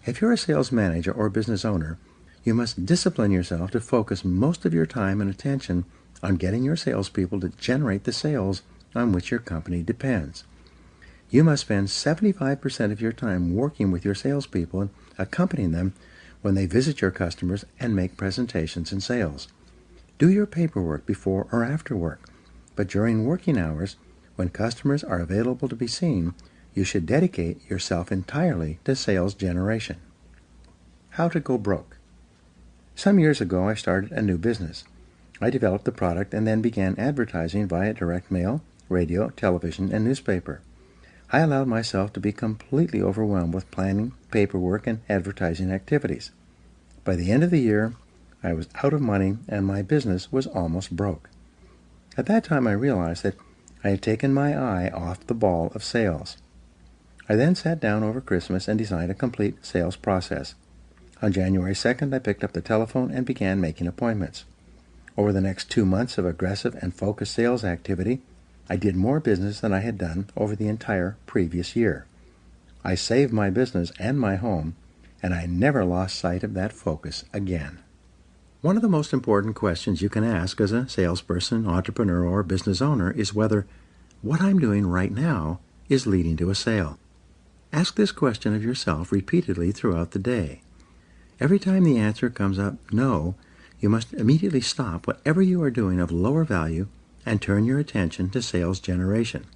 If you're a sales manager or business owner, you must discipline yourself to focus most of your time and attention on getting your salespeople to generate the sales on which your company depends. You must spend 75% of your time working with your salespeople and accompanying them when they visit your customers and make presentations and sales. Do your paperwork before or after work, but during working hours, when customers are available to be seen, you should dedicate yourself entirely to sales generation. How to go broke. Some years ago, I started a new business. I developed the product and then began advertising via direct mail, radio, television, and newspaper. I allowed myself to be completely overwhelmed with planning, paperwork, and advertising activities. By the end of the year, I was out of money and my business was almost broke. At that time, I realized that I had taken my eye off the ball of sales. I then sat down over Christmas and designed a complete sales process. On January 2nd, I picked up the telephone and began making appointments. Over the next 2 months of aggressive and focused sales activity, I did more business than I had done over the entire previous year. I saved my business and my home, and I never lost sight of that focus again. One of the most important questions you can ask as a salesperson, entrepreneur, or business owner is whether what I'm doing right now is leading to a sale. Ask this question of yourself repeatedly throughout the day. Every time the answer comes up no, you must immediately stop whatever you are doing of lower value and turn your attention to sales generation.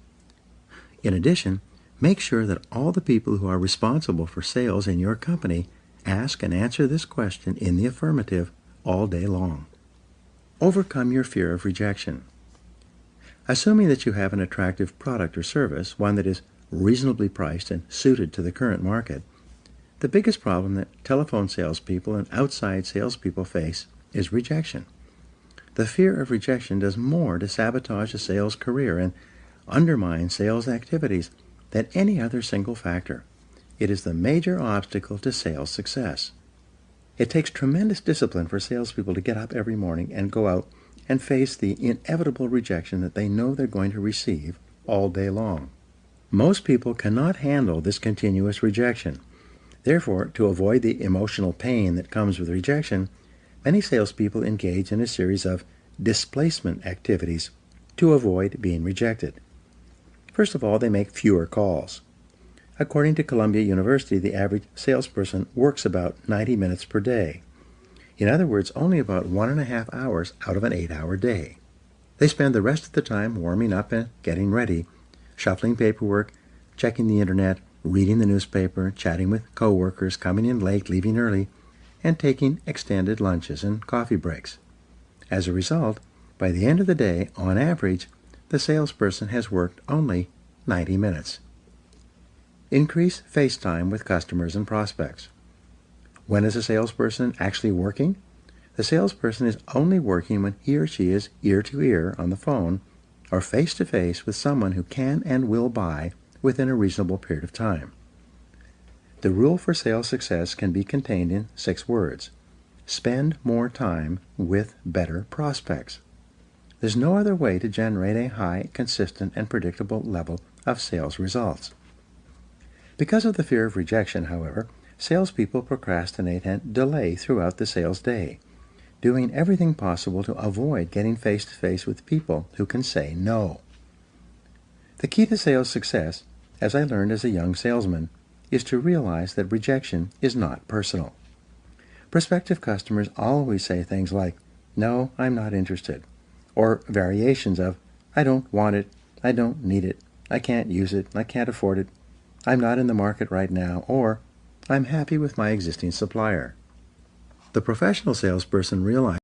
In addition, make sure that all the people who are responsible for sales in your company ask and answer this question in the affirmative all day long. Overcome your fear of rejection. Assuming that you have an attractive product or service, one that is reasonably priced and suited to the current market, the biggest problem that telephone salespeople and outside salespeople face is rejection. The fear of rejection does more to sabotage a sales career and undermine sales activities than any other single factor. It is the major obstacle to sales success. It takes tremendous discipline for salespeople to get up every morning and go out and face the inevitable rejection that they know they're going to receive all day long. Most people cannot handle this continuous rejection. Therefore, to avoid the emotional pain that comes with rejection, many salespeople engage in a series of displacement activities to avoid being rejected. First of all, they make fewer calls. According to Columbia University, the average salesperson works about 90 minutes per day. In other words, only about 1.5 hours out of an 8-hour day. They spend the rest of the time warming up and getting ready, shuffling paperwork, checking the internet, reading the newspaper, chatting with coworkers, coming in late, leaving early, and taking extended lunches and coffee breaks. As a result, by the end of the day, on average, the salesperson has worked only 90 minutes. Increase face time with customers and prospects. When is a salesperson actually working? The salesperson is only working when he or she is ear to ear on the phone or face to face with someone who can and will buy within a reasonable period of time. The rule for sales success can be contained in 6 words. Spend more time with better prospects. There's no other way to generate a high, consistent, and predictable level of sales results. Because of the fear of rejection, however, salespeople procrastinate and delay throughout the sales day, doing everything possible to avoid getting face-to-face with people who can say no. The key to sales success, as I learned as a young salesman, is to realize that rejection is not personal. Prospective customers always say things like, "No, I'm not interested," or variations of, "I don't want it, I don't need it, I can't use it, I can't afford it, I'm not in the market right now," or "I'm happy with my existing supplier." The professional salesperson realizes